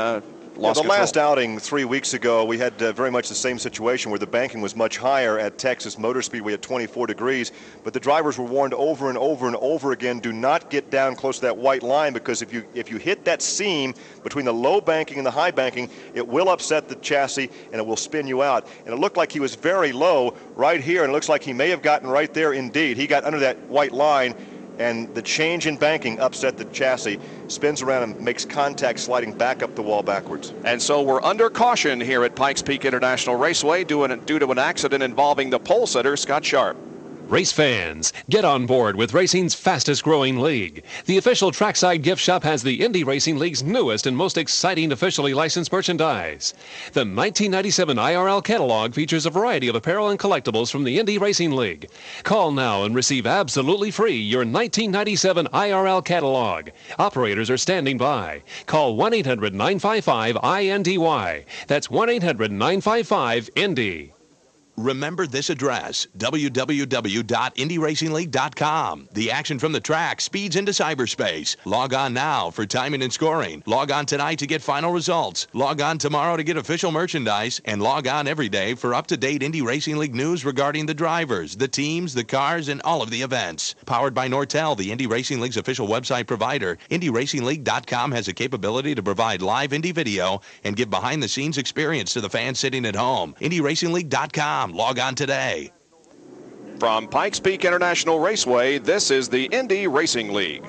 lost control. Last outing 3 weeks ago, we had very much the same situation where the banking was much higher at Texas Motor Speedway at 24 degrees, but the drivers were warned over and over again, do not get down close to that white line, because if you hit that seam between the low banking and the high banking, it will upset the chassis and it will spin you out. And it looked like he was very low right here, and it looks like he may have gotten right there indeed. He got under that white line, and the change in banking upset the chassis, spins around and makes contact sliding back up the wall backwards. And so we're under caution here at Pikes Peak International Raceway due to an accident involving the pole sitter, Scott Sharp. Race fans, get on board with racing's fastest growing league. The official trackside gift shop has the Indy Racing League's newest and most exciting officially licensed merchandise. The 1997 IRL catalog features a variety of apparel and collectibles from the Indy Racing League. Call now and receive absolutely free your 1997 IRL catalog. Operators are standing by. Call 1-800-955-INDY. That's 1-800-955-INDY. Remember this address, www.indyracingleague.com. The action from the track speeds into cyberspace. Log on now for timing and scoring. Log on tonight to get final results. Log on tomorrow to get official merchandise. And log on every day for up-to-date Indy Racing League news regarding the drivers, the teams, the cars, and all of the events. Powered by Nortel, the Indy Racing League's official website provider, IndyRacingLeague.com has a capability to provide live Indy video and give behind-the-scenes experience to the fans sitting at home. IndyRacingLeague.com. Log on today. From Pikes Peak International Raceway, this is the Indy Racing League.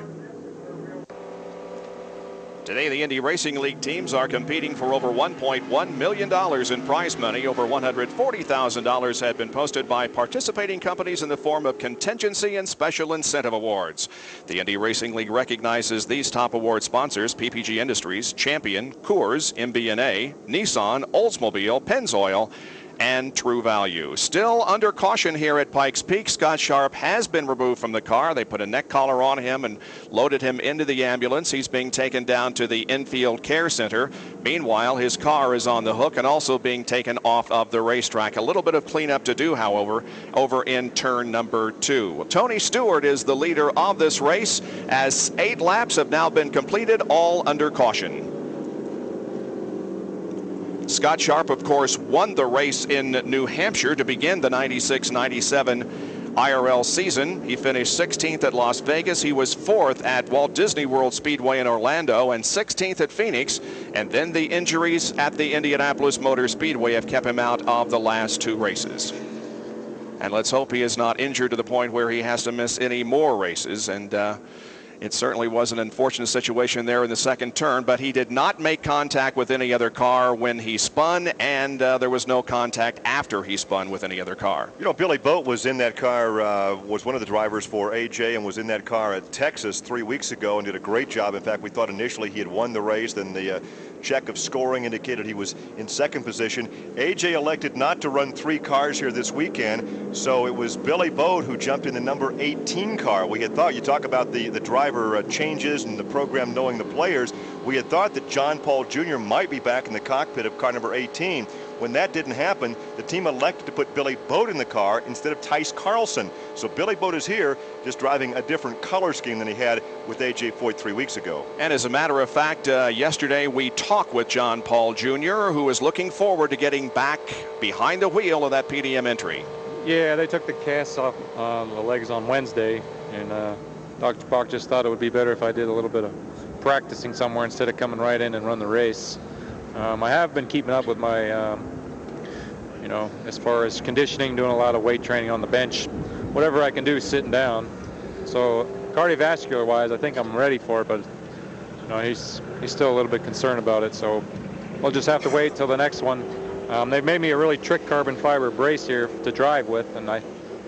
Today, the Indy Racing League teams are competing for over $1.1 million in prize money. Over $140,000 had been posted by participating companies in the form of contingency and special incentive awards. The Indy Racing League recognizes these top award sponsors: PPG Industries, Champion, Coors, MB&A, Nissan, Oldsmobile, Pennzoil, and True Value. Still under caution here at Pikes Peak. Scott Sharp has been removed from the car. They put a neck collar on him and loaded him into the ambulance. He's being taken down to the infield care center. Meanwhile, his car is on the hook and also being taken off of the racetrack. A little bit of cleanup to do, however, over in turn number 2. Tony Stewart is the leader of this race, as 8 laps have now been completed, all under caution. Scott Sharp, of course, won the race in New Hampshire to begin the 96-97 IRL season. He finished 16th at Las Vegas. He was 4th at Walt Disney World Speedway in Orlando and 16th at Phoenix. And then the injuries at the Indianapolis Motor Speedway have kept him out of the last 2 races. And let's hope he is not injured to the point where he has to miss any more races. And It certainly was an unfortunate situation there in the second turn, but he did not make contact with any other car when he spun, and there was no contact after he spun with any other car. You know, Billy Boat was in that car, was one of the drivers for AJ, and was in that car at Texas 3 weeks ago and did a great job. In fact, we thought initially he had won the race, then the check of scoring indicated he was in second position. AJ elected not to run 3 cars here this weekend, so it was Billy Boat who jumped in the number 18 car. We had thought, you talk about the driver changes and the program knowing the players, we had thought that John Paul Jr. might be back in the cockpit of car number 18. When that didn't happen, the team elected to put Billy Boat in the car instead of Tice Carlson. So Billy Boat is here, just driving a different color scheme than he had with AJ Foyt 3 weeks ago. And as a matter of fact, yesterday we talked with John Paul Jr., who is looking forward to getting back behind the wheel of that PDM entry. Yeah, they took the casts off the legs on Wednesday, and Dr. Bach just thought it would be better if I did a little bit of practicing somewhere instead of coming right in and run the race. I have been keeping up with my, you know, as far as conditioning, doing a lot of weight training on the bench, whatever I can do sitting down. So cardiovascular-wise, I think I'm ready for it, but you know, he's still a little bit concerned about it. So we'll just have to wait till the next one. They've made me a really trick carbon fiber brace here to drive with, and I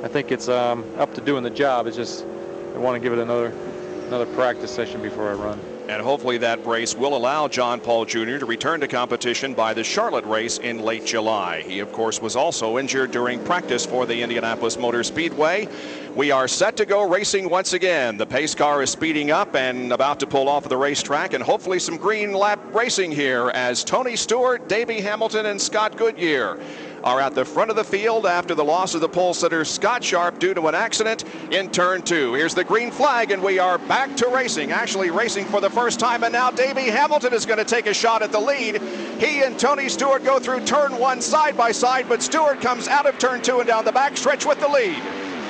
think it's up to doing the job. It's just I want to give it another practice session before I run. And hopefully that brace will allow John Paul Jr. to return to competition by the Charlotte race in late July. He, of course, was also injured during practice for the Indianapolis Motor Speedway. We are set to go racing once again. The pace car is speeding up and about to pull off of the racetrack, and hopefully some green lap racing here as Tony Stewart, Davey Hamilton, and Scott Goodyear are at the front of the field after the loss of the pole sitter Scott Sharp due to an accident in turn 2. Here's the green flag, and we are back to racing, actually racing for the first time, and now Davey Hamilton is going to take a shot at the lead. He and Tony Stewart go through turn 1 side by side, but Stewart comes out of turn 2 and down the back stretch with the lead.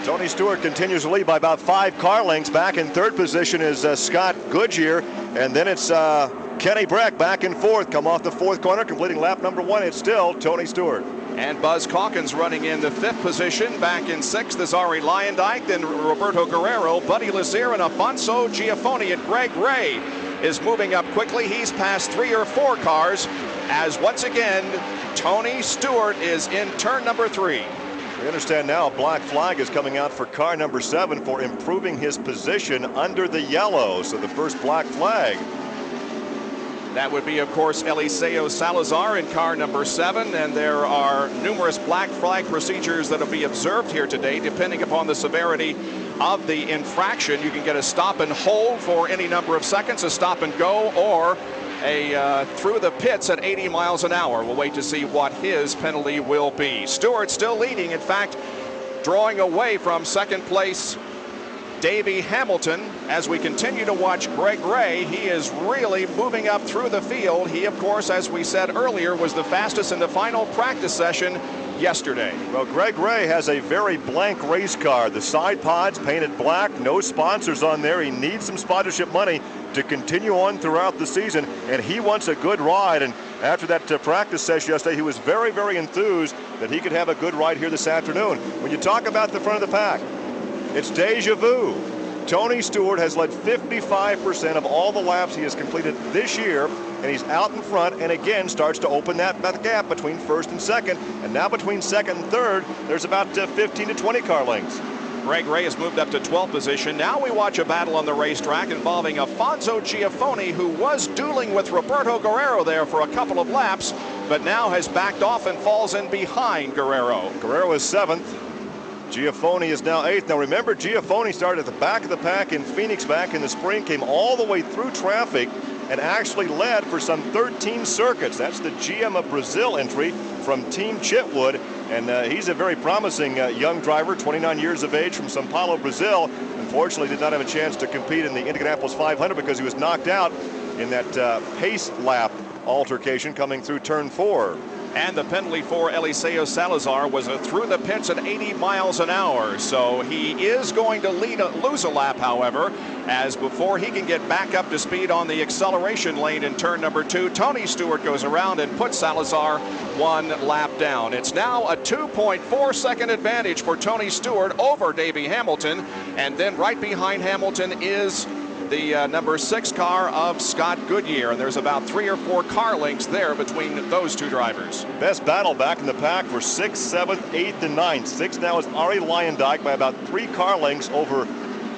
Tony Stewart continues to lead by about 5 car lengths. Back in third position is Scott Goodyear, and then it's Kenny Breck back in fourth. Come off the fourth corner, completing lap number 1. It's still Tony Stewart. And Buzz Calkins running in the 5th position. Back in 6th is Ari Lyondike, then Roberto Guerrero, Buddy Lazier, and Alfonso Giafoni. And Greg Ray is moving up quickly. He's passed 3 or 4 cars as once again Tony Stewart is in turn number 3. We understand now a black flag is coming out for car number 7 for improving his position under the yellow. So the first black flag. That would be, of course, Eliseo Salazar in car number 7, and there are numerous black flag procedures that will be observed here today, depending upon the severity of the infraction. You can get a stop and hold for any number of seconds, a stop and go, or a through the pits at 80 miles an hour. We'll wait to see what his penalty will be. Stewart still leading, in fact, drawing away from second place Davey Hamilton. As we continue to watch Greg Ray, he is really moving up through the field. He, of course, as we said earlier, was the fastest in the final practice session yesterday. Well, Greg Ray has a very blank race car. The side pods painted black, no sponsors on there. He needs some sponsorship money to continue on throughout the season, and he wants a good ride. And after that practice session yesterday, he was very, very enthused that he could have a good ride here this afternoon. When you talk about the front of the pack, it's deja vu. Tony Stewart has led 55% of all the laps he has completed this year, and he's out in front and again starts to open that gap between first and second. And now between second and third, there's about 15 to 20 car lengths. Greg Ray has moved up to 12th position. Now we watch a battle on the racetrack involving Alfonso Giafoni, who was dueling with Roberto Guerrero there for a couple of laps, but now has backed off and falls in behind Guerrero. Guerrero is 7th. Giafoni is now 8th. Now remember, Giafoni started at the back of the pack in Phoenix back in the spring, came all the way through traffic, and actually led for some 13 circuits. That's the GM of Brazil entry from Team Chitwood, and he's a very promising young driver, 29 years of age, from São Paulo, Brazil. Unfortunately, did not have a chance to compete in the Indianapolis 500 because he was knocked out in that pace lap altercation coming through turn 4. And the penalty for Eliseo Salazar was a through the pits at 80 miles an hour. So he is going to lose a lap, however, as before he can get back up to speed on the acceleration lane in turn number 2, Tony Stewart goes around and puts Salazar 1 lap down. It's now a 2.4 second advantage for Tony Stewart over Davey Hamilton. And then right behind Hamilton is the number 6 car of Scott Goodyear. And there's about 3 or 4 car lengths there between those two drivers. Best battle back in the pack for 6th, 7th, 8th, and 9th. 6th now is Arie Luyendyk by about 3 car lengths over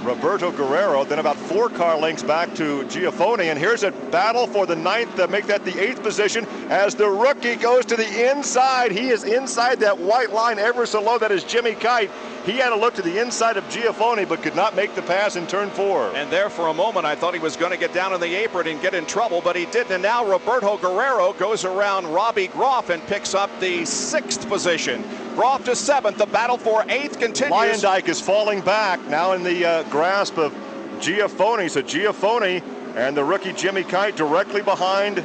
Roberto Guerrero, then about 4 car lengths back to Giafone. And here's a battle for the 9th to make that the 8th position as the rookie goes to the inside. He is inside that white line ever so low. That is Jimmy Kite. He had a look to the inside of Giafone, but could not make the pass in turn 4. And there for a moment, I thought he was going to get down in the apron and get in trouble, but he didn't. And now Roberto Guerrero goes around Robbie Groff and picks up the 6th position. Groff to 7th. The battle for 8th continues. Luyendyk is falling back, now in the grasp of Giafone. So Giafone and the rookie Jimmy Kite directly behind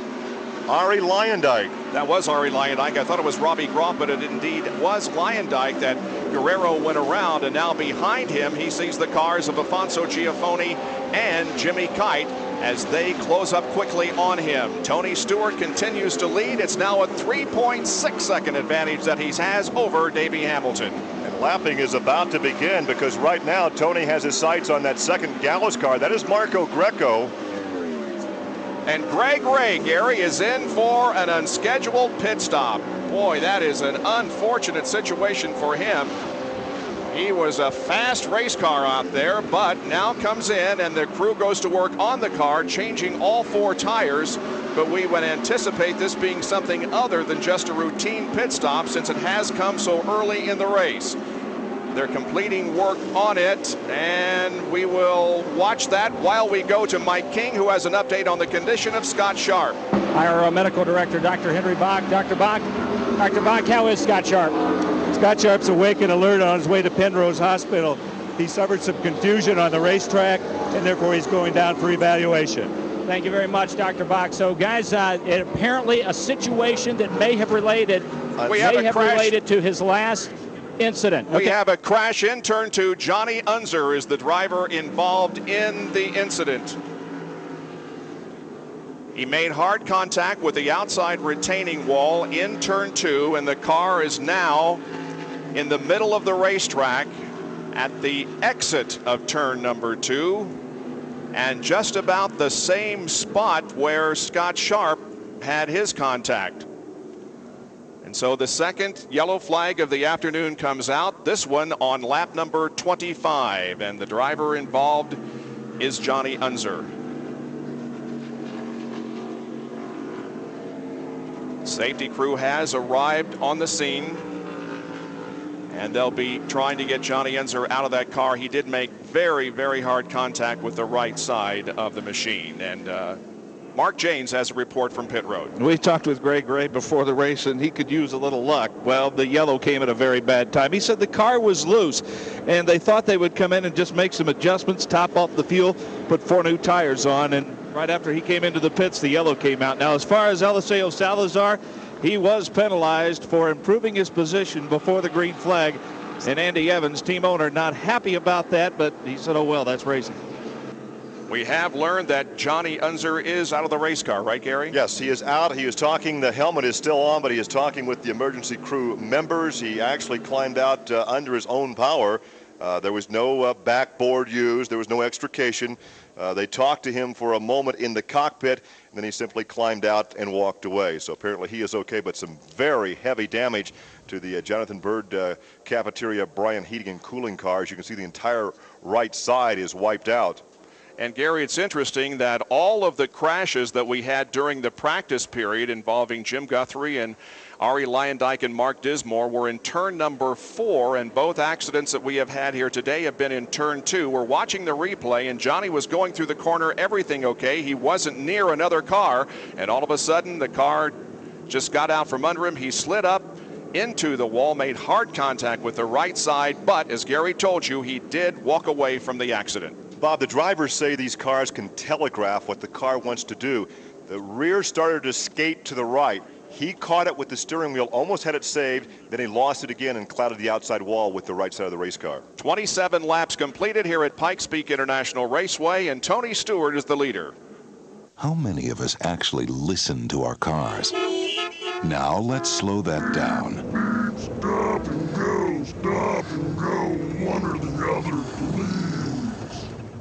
Arie Luyendyk. That was Arie Luyendyk. I thought it was Robbie Groff, but it indeed was Luyendyk that Guerrero went around. And now behind him, he sees the cars of Afonso Giafone and Jimmy Kite as they close up quickly on him. Tony Stewart continues to lead. It's now a 3.6 second advantage that he has over Davey Hamilton. And lapping is about to begin because right now Tony has his sights on that second Gallows car. That is Marco Greco. And Greg Ray, Gary, is in for an unscheduled pit stop. Boy, that is an unfortunate situation for him. He was a fast race car out there, but now comes in and the crew goes to work on the car, changing all 4 tires. But we would anticipate this being something other than just a routine pit stop since it has come so early in the race. They're completing work on it, and we will watch that while we go to Mike King, who has an update on the condition of Scott Sharp. IRL Medical Director Dr. Henry Bach. Dr. Bach, how is Scott Sharp? Scott Sharp's awake and alert on his way to Penrose Hospital. He suffered some confusion on the racetrack, and therefore he's going down for evaluation. Thank you very much, Dr. Bach. So, guys, apparently a situation that may have related to his last incident. We have a crash in turn 2. Johnny Unser is the driver involved in the incident. He made hard contact with the outside retaining wall in turn 2, and the car is now in the middle of the racetrack at the exit of turn number 2, and just about the same spot where Scott Sharp had his contact. And so the second yellow flag of the afternoon comes out, this one on lap number 25, and the driver involved is Johnny Unser. Safety crew has arrived on the scene, and they'll be trying to get Johnny Unser out of that car. He did make very, very hard contact with the right side of the machine. And Mark Janes has a report from pit road. We talked with Greg Ray before the race, and he could use a little luck. Well, the yellow came at a very bad time. He said the car was loose, and they thought they would come in and just make some adjustments, top off the fuel, put 4 new tires on, and right after he came into the pits, the yellow came out. Now, as far as Eliseo Salazar, he was penalized for improving his position before the green flag, and Andy Evans, team owner, not happy about that, but he said, oh well, that's racing. We have learned that Johnny Unser is out of the race car, right, Gary? Yes, he is out. He is talking. The helmet is still on, but he is talking with the emergency crew members. He actually climbed out under his own power. There was no backboard used. There was no extrication. They talked to him for a moment in the cockpit, and then he simply climbed out and walked away. So apparently he is okay, but some very heavy damage to the Jonathan Bird cafeteria Bryan heating and cooling cars. You can see the entire right side is wiped out. And Gary, it's interesting that all of the crashes that we had during the practice period involving Jim Guthrie and Arie Luyendyk and Mark Dismore were in turn number 4, and both accidents that we have had here today have been in turn 2. We're watching the replay, and Johnny was going through the corner, everything okay. He wasn't near another car, and all of a sudden the car just got out from under him. He slid up into the wall, made hard contact with the right side, but as Gary told you, he did walk away from the accident. Bob, the drivers say these cars can telegraph what the car wants to do. The rear started to skate to the right. He caught it with the steering wheel, almost had it saved, then he lost it again and clouded the outside wall with the right side of the race car. 27 laps completed here at Pikes Peak International Raceway, and Tony Stewart is the leader. How many of us actually listen to our cars? Now let's slow that down. Stop and go, one or the other, please.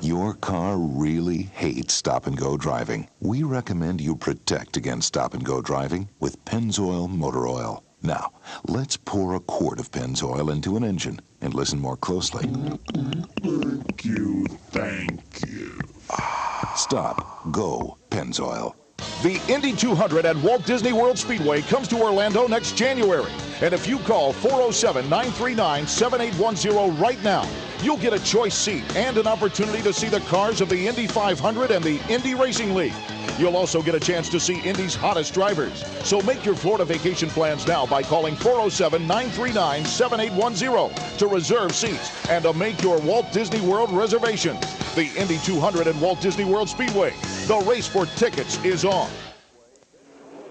Your car really hates stop-and-go driving. We recommend you protect against stop-and-go driving with Pennzoil Motor Oil. Now, let's pour a quart of Pennzoil into an engine and listen more closely. Thank you, thank you. Stop. Go. Pennzoil. The Indy 200 at Walt Disney World Speedway comes to Orlando next January. And if you call 407-939-7810 right now, you'll get a choice seat and an opportunity to see the cars of the Indy 500 and the Indy Racing League. You'll also get a chance to see Indy's hottest drivers. So make your Florida vacation plans now by calling 407-939-7810 to reserve seats and to make your Walt Disney World reservations. The Indy 200 at Walt Disney World Speedway. The race for tickets is on.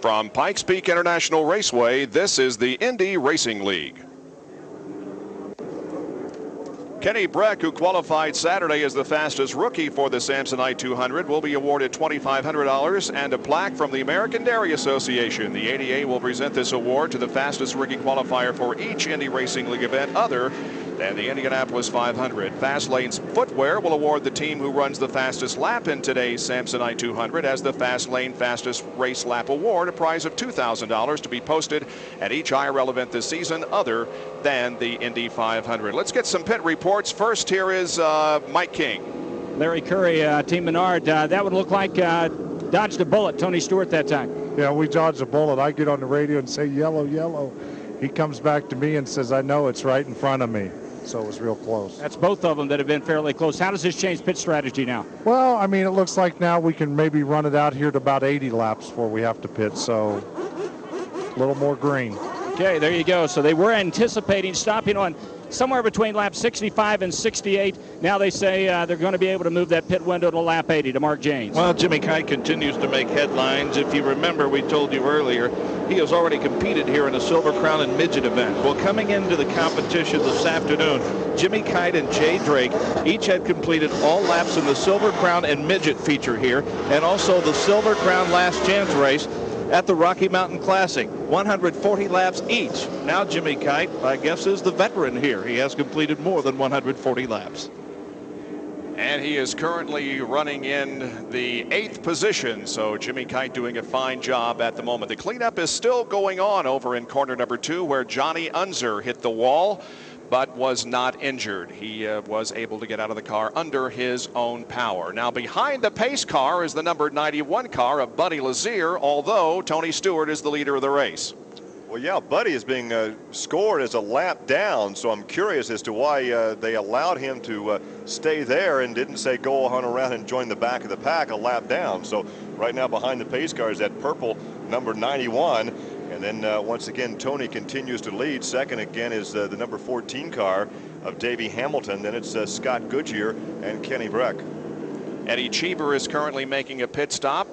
From Pikes Peak International Raceway, this is the Indy Racing League. Kenny Breck, who qualified Saturday as the fastest rookie for the Samsonite 200, will be awarded $2,500 and a plaque from the American Dairy Association. The ADA will present this award to the fastest rookie qualifier for each Indy Racing League event other than the Indianapolis 500. Fastlane's Footwear will award the team who runs the fastest lap in today's Samsonite 200 as the Fastlane Fastest Race Lap Award, a prize of $2,000 to be posted at each IRL event this season other than the Indy 500. Let's get some pit reports. First, here is Mike King. Larry Curry, Team Menard, that would look like dodged a bullet, Tony Stewart, that time. Yeah, we dodged a bullet. I get on the radio and say, yellow, yellow. He comes back to me and says, I know it's right in front of me. So it was real close. That's both of them that have been fairly close. How does this change pit strategy now? Well, I mean, it looks like now we can maybe run it out here to about 80 laps before we have to pit, so a little more green. Okay, there you go. So they were anticipating stopping on somewhere between lap 65 and 68. Now they say they're going to be able to move that pit window to lap 80 to Mark Janes. Well, Jimmy Kite continues to make headlines. If you remember, we told you earlier, he has already competed here in a Silver Crown and Midget event. Well, coming into the competition this afternoon, Jimmy Kite and Jay Drake each had completed all laps in the Silver Crown and Midget feature here, and also the Silver Crown Last Chance race at the Rocky Mountain Classic. 140 laps each. Now Jimmy Kite, I guess, is the veteran here. He has completed more than 140 laps. And he is currently running in the 8th position, so Jimmy Kite doing a fine job at the moment. The cleanup is still going on over in corner number 2 where Johnny Unser hit the wall but was not injured. He was able to get out of the car under his own power. Now behind the pace car is the number 91 car of Buddy Lazier, although Tony Stewart is the leader of the race. Well, yeah, Buddy is being scored as a lap down, so I'm curious as to why they allowed him to stay there and didn't say go on around and join the back of the pack a lap down. So right now behind the pace car is that purple number 91. And then once again, Tony continues to lead. Second again is the number 14 car of Davey Hamilton. Then it's Scott Goodyear and Kenny Breck. Eddie Cheever is currently making a pit stop.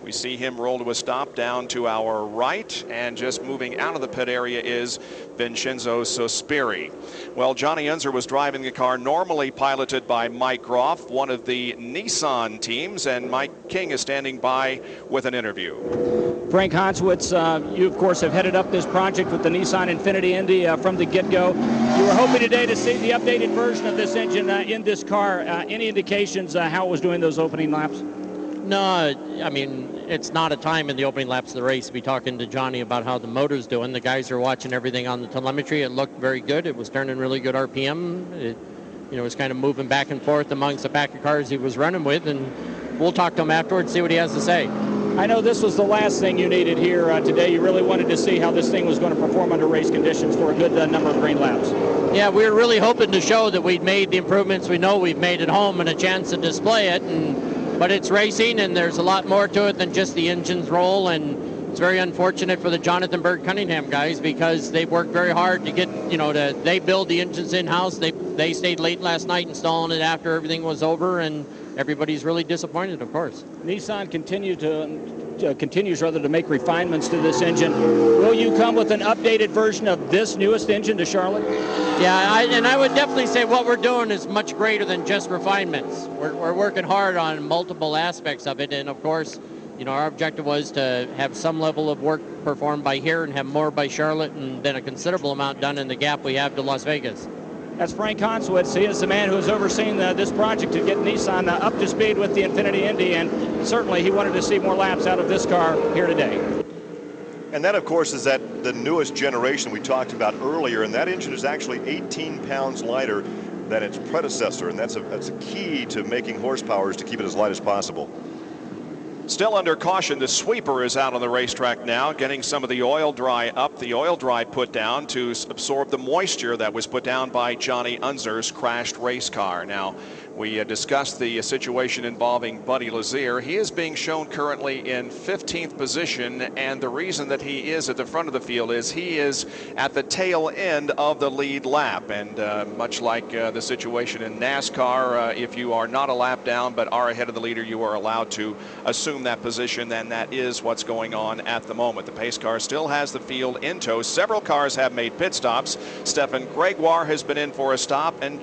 We see him roll to a stop down to our right, and just moving out of the pit area is Vincenzo Sospiri. Well, Johnny Unser was driving the car normally piloted by Mike Groff, one of the Nissan teams, and Mike King is standing by with an interview. Frank Hanswitz, you of course have headed up this project with the Nissan Infiniti Indy from the get-go. You were hoping today to see the updated version of this engine in this car. Any indications how it was doing those opening laps? No, I mean, it's not a time in the opening laps of the race to be talking to Johnny about how the motor's doing. The guys are watching everything on the telemetry. It looked very good. It was turning really good RPM. It, was kind of moving back and forth amongst the pack of cars he was running with, and we'll talk to him afterwards, see what he has to say. I know this was the last thing you needed here today. You really wanted to see how this thing was going to perform under race conditions for a good number of green laps. Yeah, we were really hoping to show that we'd made the improvements we know we've made at home and a chance to display it. But it's racing, and there's a lot more to it than just the engine's role, and it's very unfortunate for the Jonathan Bird Cunningham guys because they've worked very hard to get, they build the engines in-house. They stayed late last night installing it after everything was over, and everybody's really disappointed, of course. Nissan continues to make refinements to this engine. Will you come with an updated version of this newest engine to Charlotte? Yeah, and I would definitely say what we're doing is much greater than just refinements. We're working hard on multiple aspects of it, and of course, our objective was to have some level of work performed by here and have more by Charlotte, and then a considerable amount done in the gap we have to Las Vegas. That's Frank Hanswitz. He is the man who has overseen this project to get Nissan up to speed with the Infiniti Indy, and certainly he wanted to see more laps out of this car here today. And that, of course, is the newest generation we talked about earlier, and that engine is actually 18 pounds lighter than its predecessor, and that's a key to making horsepower, is to keep it as light as possible. Still under caution, the sweeper is out on the racetrack now, getting some of the oil dry up, the oil dry put down to absorb the moisture that was put down by Johnny Unser's crashed race car. Now, we discussed the situation involving Buddy Lazier. He is being shown currently in 15th position, and the reason that he is at the front of the field is he is at the tail end of the lead lap. And much like the situation in NASCAR, if you are not a lap down but are ahead of the leader, you are allowed to assume that position, and that is what's going on at the moment. The pace car still has the field in tow. Several cars have made pit stops. Stefan Gregoire has been in for a stop, and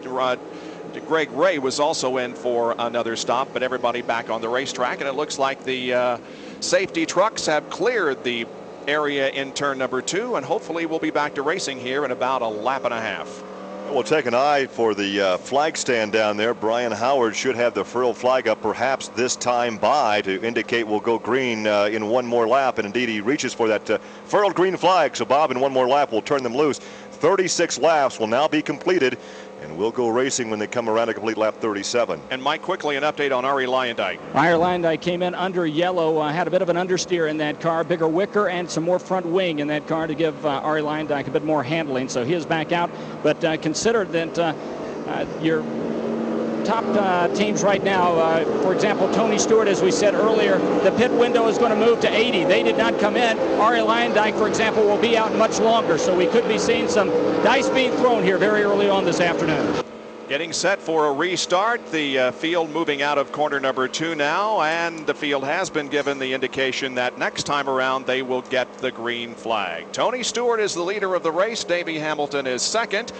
Greg Ray was also in for another stop, but everybody back on the racetrack, and it looks like the safety trucks have cleared the area in turn number 2, and hopefully we'll be back to racing here in about a lap and a half. We'll take an eye for the flag stand down there. Brian Howard should have the furled flag up perhaps this time by to indicate we'll go green in one more lap, and indeed he reaches for that furled green flag. So Bob, in one more lap will turn them loose. 36 laps will now be completed, and we'll go racing when they come around to complete lap 37. And Mike, quickly an update on Arie Luyendyk. Arie Luyendyk came in under yellow, had a bit of an understeer in that car, bigger wicker and some more front wing in that car to give Arie Luyendyk a bit more handling, so he is back out. But consider that your top teams right now, for example, Tony Stewart, as we said earlier, the pit window is going to move to 80. They did not come in. Arie Luyendyk, for example, will be out much longer, so we could be seeing some dice being thrown here very early on this afternoon. Getting set for a restart. The field moving out of corner number 2 now, and the field has been given the indication that next time around they will get the green flag. Tony Stewart is the leader of the race. Davey Hamilton is second.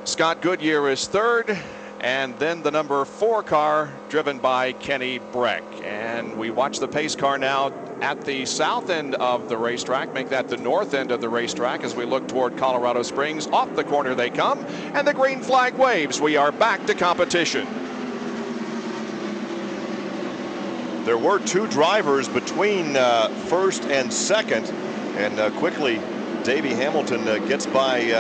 Scott Goodyear is third. And then the number 4 car driven by Kenny Breck. And we watch the pace car now at the south end of the racetrack, make that the north end of the racetrack as we look toward Colorado Springs. Off the corner they come, and the green flag waves. We are back to competition. There were 2 drivers between first and second, and quickly Davey Hamilton gets by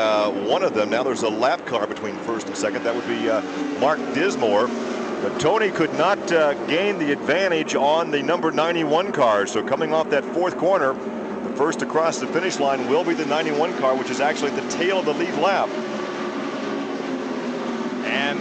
one of them. Now there's a lap car between first and second. That would be Mark Dismore. But Tony could not gain the advantage on the number 91 car. So coming off that 4th corner, the first to cross the finish line will be the 91 car, which is actually at the tail of the lead lap. And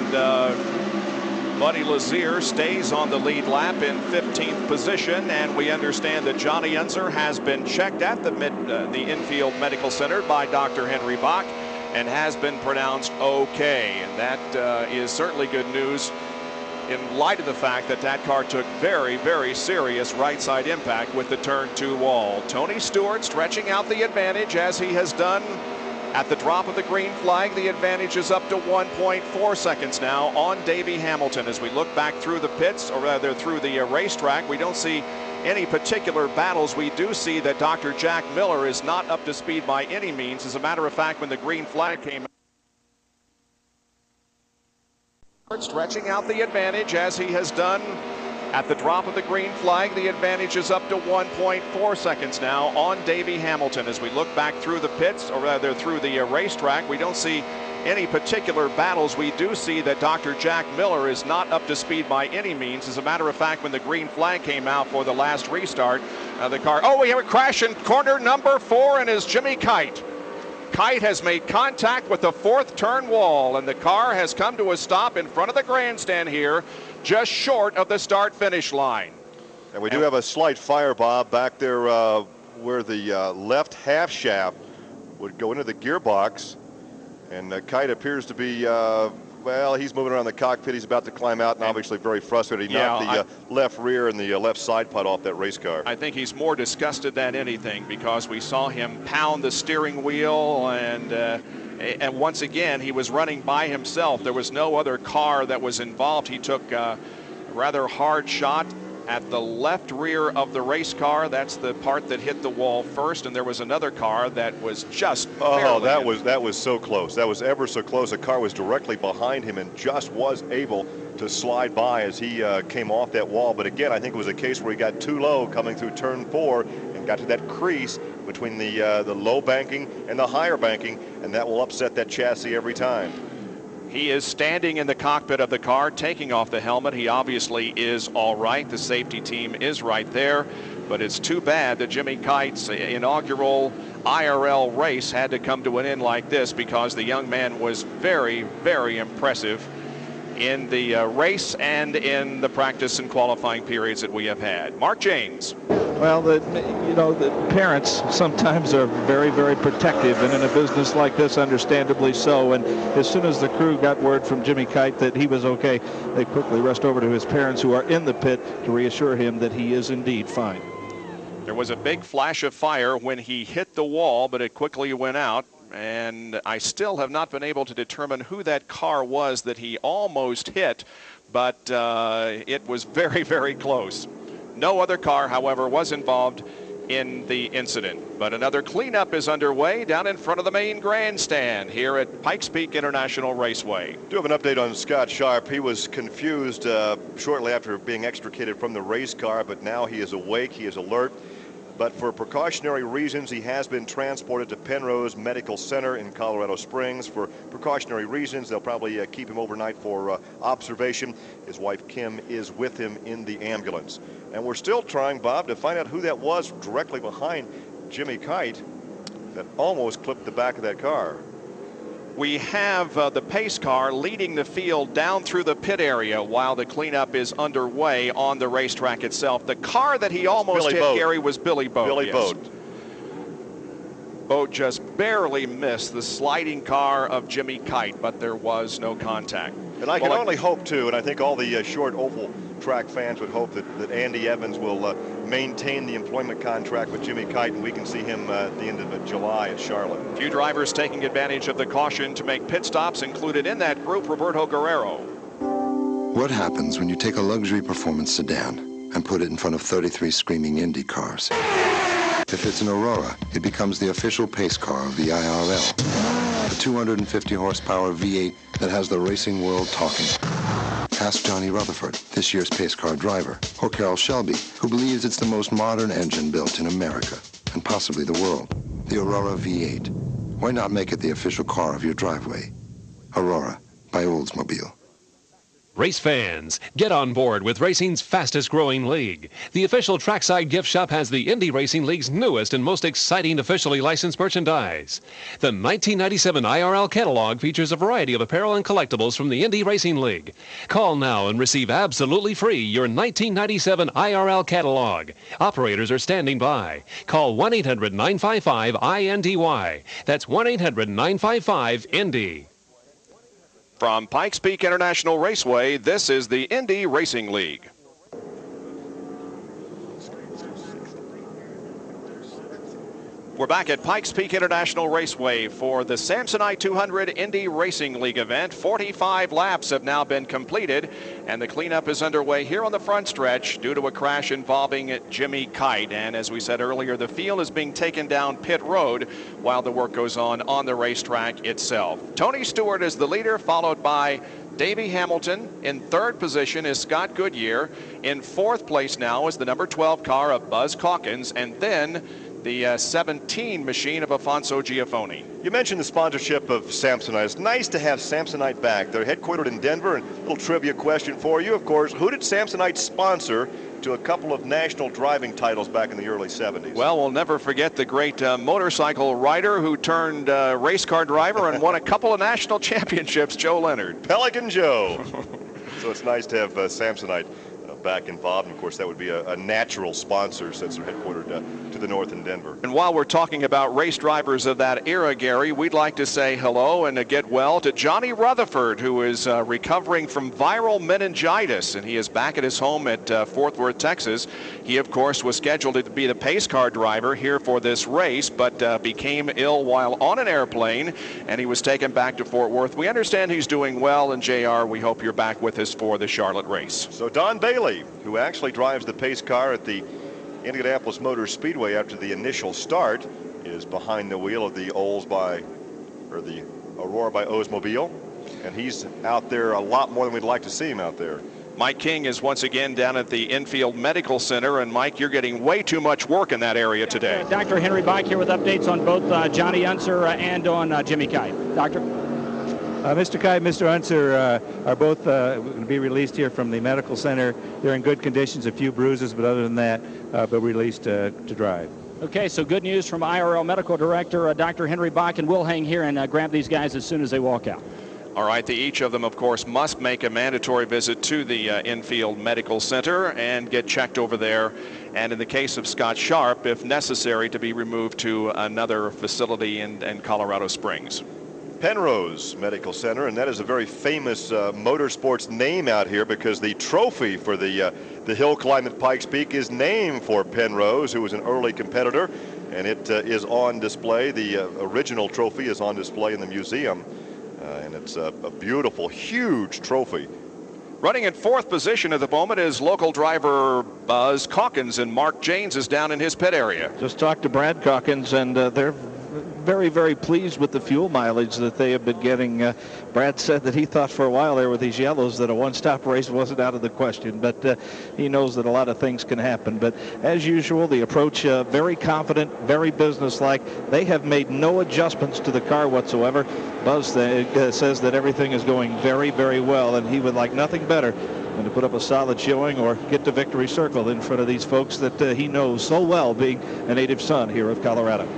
Buddy Lazier stays on the lead lap in 15th position, and we understand that Johnny Unser has been checked at the infield medical center by Dr. Henry Bach and has been pronounced okay, and that is certainly good news in light of the fact that that car took very, very serious right side impact with the turn 2 wall. Tony Stewart stretching out the advantage as he has done at the drop of the green flag. The advantage is up to 1.4 seconds now on Davey Hamilton. As we look back through the pits, or rather through the racetrack, we don't see any particular battles. We do see that Dr. Jack Miller is not up to speed by any means. As a matter of fact, when the green flag came out, stretching out the advantage as he has done at the drop of the green flag, the advantage is up to 1.4 seconds now on Davey Hamilton. As we look back through the pits, or rather through the racetrack, we don't see any particular battles. We do see that Dr. Jack Miller is not up to speed by any means. As a matter of fact, when the green flag came out for the last restart, the car, we have a crash in corner number 4, and is Jimmy Kite. Kite has made contact with the 4th turn wall, and the car has come to a stop in front of the grandstand here, just short of the start-finish line. And we do have a slight fire, Bob, back there where the left half shaft would go into the gearbox. And Kite appears to be, well, he's moving around the cockpit. He's about to climb out and obviously very frustrated. He knocked the left rear and the left side pod off that race car. I think he's more disgusted than anything, because we saw him pound the steering wheel, and once again, he was running by himself. There was no other car that was involved. He took a rather hard shot at the left rear of the race car. That's the part that hit the wall first, and there was another car that was just that was so close. That was ever so close. The car was directly behind him and just was able to slide by as he came off that wall. But again, I think it was a case where he got too low coming through turn 4 and got to that crease between the low banking and the higher banking, and that will upset that chassis every time. He is standing in the cockpit of the car, taking off the helmet. He obviously is all right. The safety team is right there, but it's too bad that Jimmy Kite's inaugural IRL race had to come to an end like this, because the young man was very, very impressive in the race and in the practice and qualifying periods that we have had. Mark James. Well, the parents sometimes are very, very protective, and in a business like this, understandably so. And as soon as the crew got word from Jimmy Kite that he was okay, they quickly rushed over to his parents, who are in the pit, to reassure him that he is indeed fine. There was a big flash of fire when he hit the wall, but it quickly went out. And I still have not been able to determine who that car was that he almost hit, but it was very, very close. No other car, however, was involved in the incident. But another cleanup is underway down in front of the main grandstand here at Pikes Peak International Raceway. Do have an update on Scott Sharp. He was confused shortly after being extricated from the race car, but now he is awake, he is alert. But for precautionary reasons, he has been transported to Penrose Medical Center in Colorado Springs. For precautionary reasons, they'll probably keep him overnight for observation. His wife, Kim, is with him in the ambulance. And we're still trying, Bob, to find out who that was directly behind Jimmy Kite that almost clipped the back of that car. We have the pace car leading the field down through the pit area while the cleanup is underway on the racetrack itself. The car that he almost hit, Gary, was Billy Boat. Billy Boat. Boat just barely missed the sliding car of Jimmy Kite, but there was no contact. And I can only hope, too, and I think all the short oval track fans would hope that Andy Evans will maintain the employment contract with Jimmy Kite, and we can see him at the end of July at Charlotte. A few drivers taking advantage of the caution to make pit stops, included in that group Roberto Guerrero. What happens when you take a luxury performance sedan and put it in front of 33 screaming Indy cars? If it's an Aurora, it becomes the official pace car of the IRL. A 250 horsepower V8 that has the racing world talking. Ask Johnny Rutherford, this year's pace car driver, or Carroll Shelby, who believes it's the most modern engine built in America, and possibly the world. The Aurora V8. Why not make it the official car of your driveway? Aurora by Oldsmobile. Race fans, get on board with racing's fastest growing league. The official trackside gift shop has the Indy Racing League's newest and most exciting officially licensed merchandise. The 1997 IRL catalog features a variety of apparel and collectibles from the Indy Racing League. Call now and receive absolutely free your 1997 IRL catalog. Operators are standing by. Call 1-800-955-INDY. That's 1-800-955-INDY. From Pikes Peak International Raceway, this is the Indy Racing League. We're back at Pikes Peak International Raceway for the Samsonite 200 Indy Racing League event. 45 laps have now been completed, and the cleanup is underway here on the front stretch due to a crash involving Jimmy Kite. And as we said earlier, the field is being taken down pit road while the work goes on the racetrack itself. Tony Stewart is the leader, followed by Davey Hamilton. In third position is Scott Goodyear. In fourth place now is the number 12 car of Buzz Calkins, and then the 17 machine of Afonso Giafoni. You mentioned the sponsorship of Samsonite. It's nice to have Samsonite back. They're headquartered in Denver. And a little trivia question for you, of course. Who did Samsonite sponsor to a couple of national driving titles back in the early 70s? Well, we'll never forget the great motorcycle rider who turned race car driver and won a couple of national championships, Joe Leonard. Pelican Joe. So it's nice to have Samsonite back involved, and of course that would be a natural sponsor since they're headquartered to the north in Denver. And while we're talking about race drivers of that era, Gary, we'd like to say hello and get well to Johnny Rutherford, who is recovering from viral meningitis, and he is back at his home at Fort Worth, Texas. He, of course, was scheduled to be the pace car driver here for this race, but became ill while on an airplane, and he was taken back to Fort Worth. We understand he's doing well, and JR, we hope you're back with us for the Charlotte race. So Don Bailey Billy, who actually drives the pace car at the Indianapolis Motor Speedway after the initial start, is behind the wheel of the the Aurora by Oldsmobile, and he's out there a lot more than we'd like to see him out there. Mike King is once again down at the Infield Medical Center, and Mike, you're getting way too much work in that area today. Dr. Henry Bach here with updates on both Johnny Unser and on Jimmy Kite. Doctor? Mr. Kite, Mr. Unser are both going to be released here from the medical center. They're in good conditions, a few bruises, but other than that, but released to drive. Okay, so good news from IRL Medical Director Dr. Henry Bach, and we'll hang here and grab these guys as soon as they walk out. All right, each of them, of course, must make a mandatory visit to the Infield Medical Center and get checked over there. And in the case of Scott Sharp, if necessary, to be removed to another facility in Colorado Springs. Penrose Medical Center, and that is a very famous motorsports name out here because the trophy for the hill climb at Pikes Peak is named for Penrose, who was an early competitor, and it is on display. The original trophy is on display in the museum, and it's a beautiful, huge trophy. Running in fourth position at the moment is local driver Buzz Calkins, and Mark Janes is down in his pit area. Just talked to Brad Calkins, and they're very, very pleased with the fuel mileage that they have been getting. Brad said that he thought for a while there with these yellows that a one-stop race wasn't out of the question, but he knows that a lot of things can happen. But as usual, the approach very confident, very businesslike. They have made no adjustments to the car whatsoever. Buzz says that everything is going very, very well, and he would like nothing better than to put up a solid showing or get to victory circle in front of these folks that he knows so well, being a native son here of Colorado.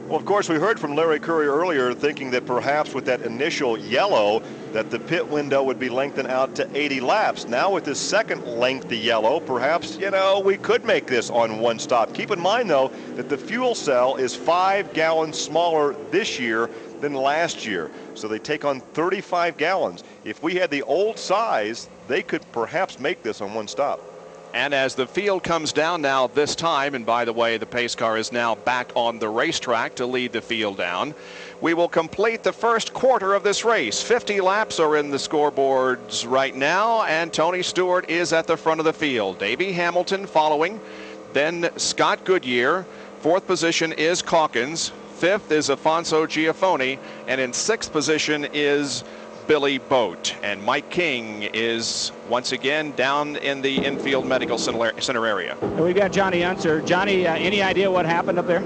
Well, of course, we heard from Larry Curry earlier thinking that perhaps with that initial yellow that the pit window would be lengthened out to 80 laps. Now with this second lengthy yellow, perhaps, we could make this on one stop. Keep in mind, though, that the fuel cell is 5 gallons smaller this year than last year. So they take on 35 gallons. If we had the old size, they could perhaps make this on one stop. And as the field comes down now this time, and by the way, the pace car is now back on the racetrack to lead the field down, we will complete the first quarter of this race. 50 laps are in the scoreboards right now, and Tony Stewart is at the front of the field. Davey Hamilton following, then Scott Goodyear. Fourth position is Calkins. Fifth is Afonso Giafoni, and in sixth position is Billy Boat, and Mike King is once again down in the Infield Medical Center area. And we've got Johnny Unser. Johnny, any idea what happened up there?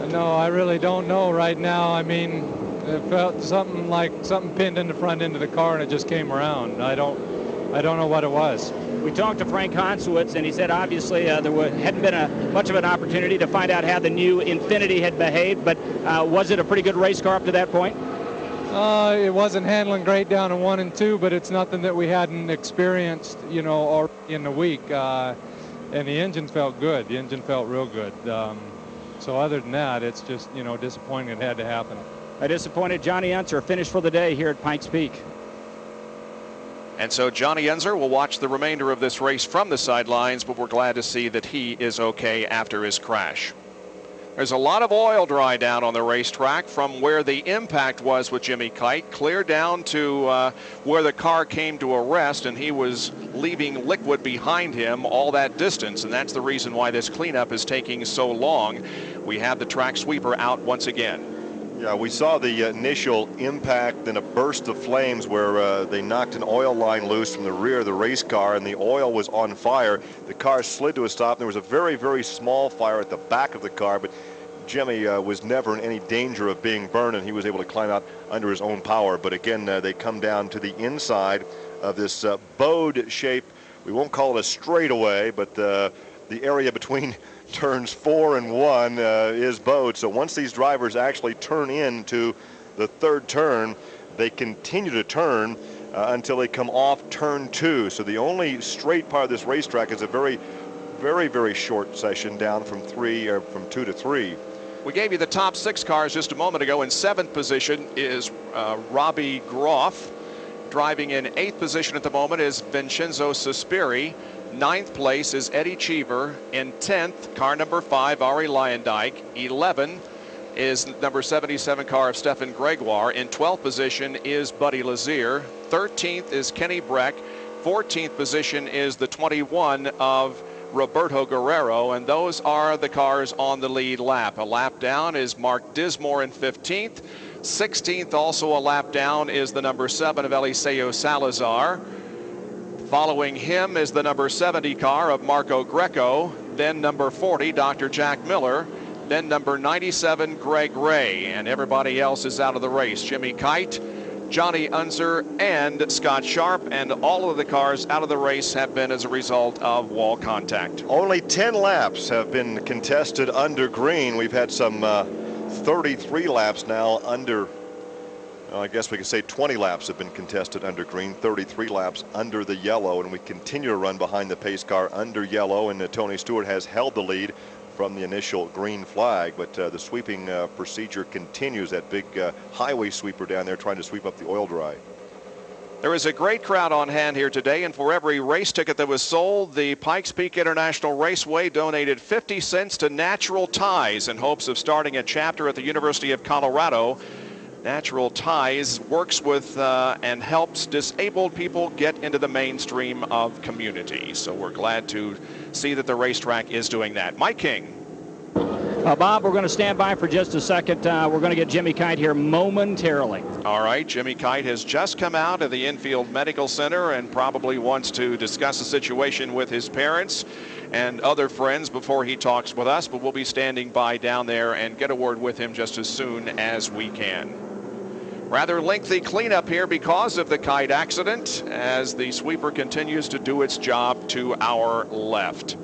No, I really don't know right now. I mean, it felt something like something pinned in the front end of the car, and it just came around. I don't know what it was. We talked to Frank Hansowitz, and he said obviously there hadn't been much of an opportunity to find out how the new Infinity had behaved, but was it a pretty good race car up to that point? It wasn't handling great down in 1 and 2, but it's nothing that we hadn't experienced, already in the week. And the engine felt good. The engine felt real good. So other than that, it's just, disappointing it had to happen. A disappointed Johnny Unser finished for the day here at Pikes Peak. And so Johnny Unser will watch the remainder of this race from the sidelines, but we're glad to see that he is okay after his crash. There's a lot of oil dry down on the racetrack from where the impact was with Jimmy Kite, clear down to where the car came to a rest, and he was leaving liquid behind him all that distance, and that's the reason why this cleanup is taking so long. We have the track sweeper out once again. Yeah, we saw the initial impact and a burst of flames where they knocked an oil line loose from the rear of the race car, and the oil was on fire. The car slid to a stop, and there was a very, very small fire at the back of the car, but Jimmy was never in any danger of being burned, and he was able to climb out under his own power. But again, they come down to the inside of this bowed shape. We won't call it a straightaway, but the area between turns 4 and 1 is bowed. So once these drivers actually turn into the third turn, they continue to turn until they come off turn 2. So the only straight part of this racetrack is a very, very, very short session down from 2 to 3. We gave you the top 6 cars just a moment ago. In 7th position is Robbie Groff. Driving in 8th position at the moment is Vincenzo Sospiri. 9th place is Eddie Cheever. In 10th, car number 5, Ari Leyendijk. 11 is number 77 car of Stefan Gregoire. In 12th position is Buddy Lazier. 13th is Kenny Breck. 14th position is the 21 of Roberto Guerrero, and those are the cars on the lead lap. A lap down is Mark Dismore in 15th. 16th, also a lap down, is the number 7 of Eliseo Salazar. Following him is the number 70 car of Marco Greco, then number 40, Dr. Jack Miller, then number 97, Greg Ray, and everybody else is out of the race. Jimmy Kite, Johnny Unser, and Scott Sharp, and all of the cars out of the race have been as a result of wall contact. Only 10 laps have been contested under green. We've had some 33 laps now under, I guess we could say 20 laps have been contested under green, 33 laps under the yellow, and we continue to run behind the pace car under yellow, and Tony Stewart has held the lead from the initial green flag, but the sweeping procedure continues. That big highway sweeper down there trying to sweep up the oil dry. There is a great crowd on hand here today, and for every race ticket that was sold, the Pikes Peak International Raceway donated 50 cents to Natural Ties in hopes of starting a chapter at the University of Colorado. Natural Ties works with and helps disabled people get into the mainstream of community. So we're glad to see that the racetrack is doing that. Mike King. Bob, we're going to stand by for just a second. We're going to get Jimmy Kite here momentarily. All right, Jimmy Kite has just come out of the Infield Medical Center and probably wants to discuss the situation with his parents and other friends before he talks with us, but we'll be standing by down there and get a word with him just as soon as we can. Rather lengthy cleanup here because of the Kite accident as the sweeper continues to do its job to our left.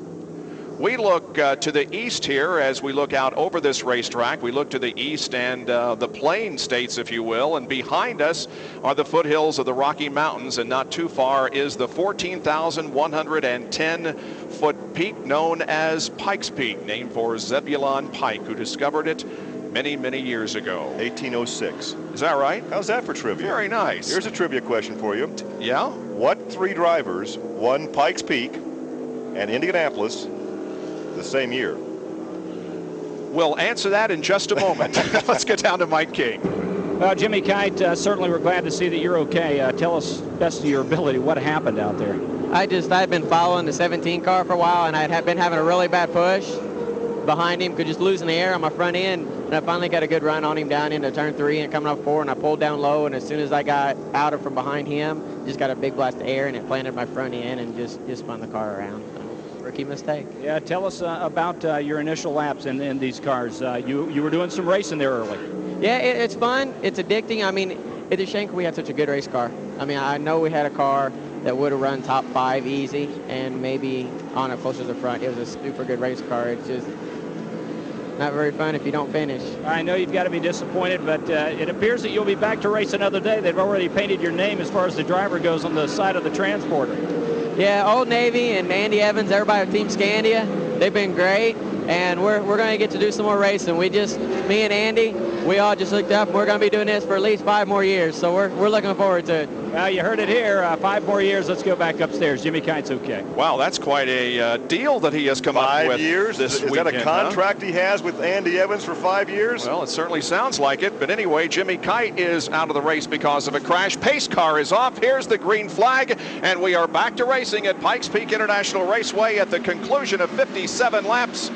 We look to the east here as we look out over this racetrack. We look to the east and the plain states, if you will, and behind us are the foothills of the Rocky Mountains, and not too far is the 14,110-foot peak known as Pikes Peak, named for Zebulon Pike, who discovered it many, many years ago. 1806. Is that right? How's that for trivia? Very nice. Here's a trivia question for you. Yeah? What 3 drivers won Pikes Peak and Indianapolis the same year? We'll answer that in just a moment. Let's get down to Mike King. Well, Jimmy Kite, certainly we're glad to see that you're okay. Tell us, best of your ability, what happened out there. I'd been following the 17 car for a while, and I'd been having a really bad push behind him, could just lose in the air on my front end, and I finally got a good run on him down into turn 3 and coming off 4, and I pulled down low, and as soon as I got out of from behind him, just got a big blast of air, and it planted my front end and just spun the car around. So, rookie mistake. Yeah, tell us about your initial laps in these cars. You were doing some racing there early. Yeah, it's fun. It's addicting. I mean, it's a shame we had such a good race car. I mean, I know we had a car that would have run top 5 easy and maybe on it closer to the front. It was a super good race car. It's just not very fun if you don't finish. I know you've got to be disappointed, but it appears that you'll be back to race another day. They've already painted your name as far as the driver goes on the side of the transporter. Yeah, Old Navy and Andy Evans, everybody at Team Scandia, they've been great, and we're going to get to do some more racing. Me and Andy, we all just looked up, and we're going to be doing this for at least 5 more years, so we're looking forward to it. Well, you heard it here, 5 more years. Let's go back upstairs. Jimmy Kite's okay. Wow, that's quite a deal that he has come up with. 5 years? This Is weekend, that a contract he has with Andy Evans for 5 years? Well, it certainly sounds like it. But anyway, Jimmy Kite is out of the race because of a crash. Pace car is off. Here's the green flag. And we are back to racing at Pikes Peak International Raceway at the conclusion of 57 laps.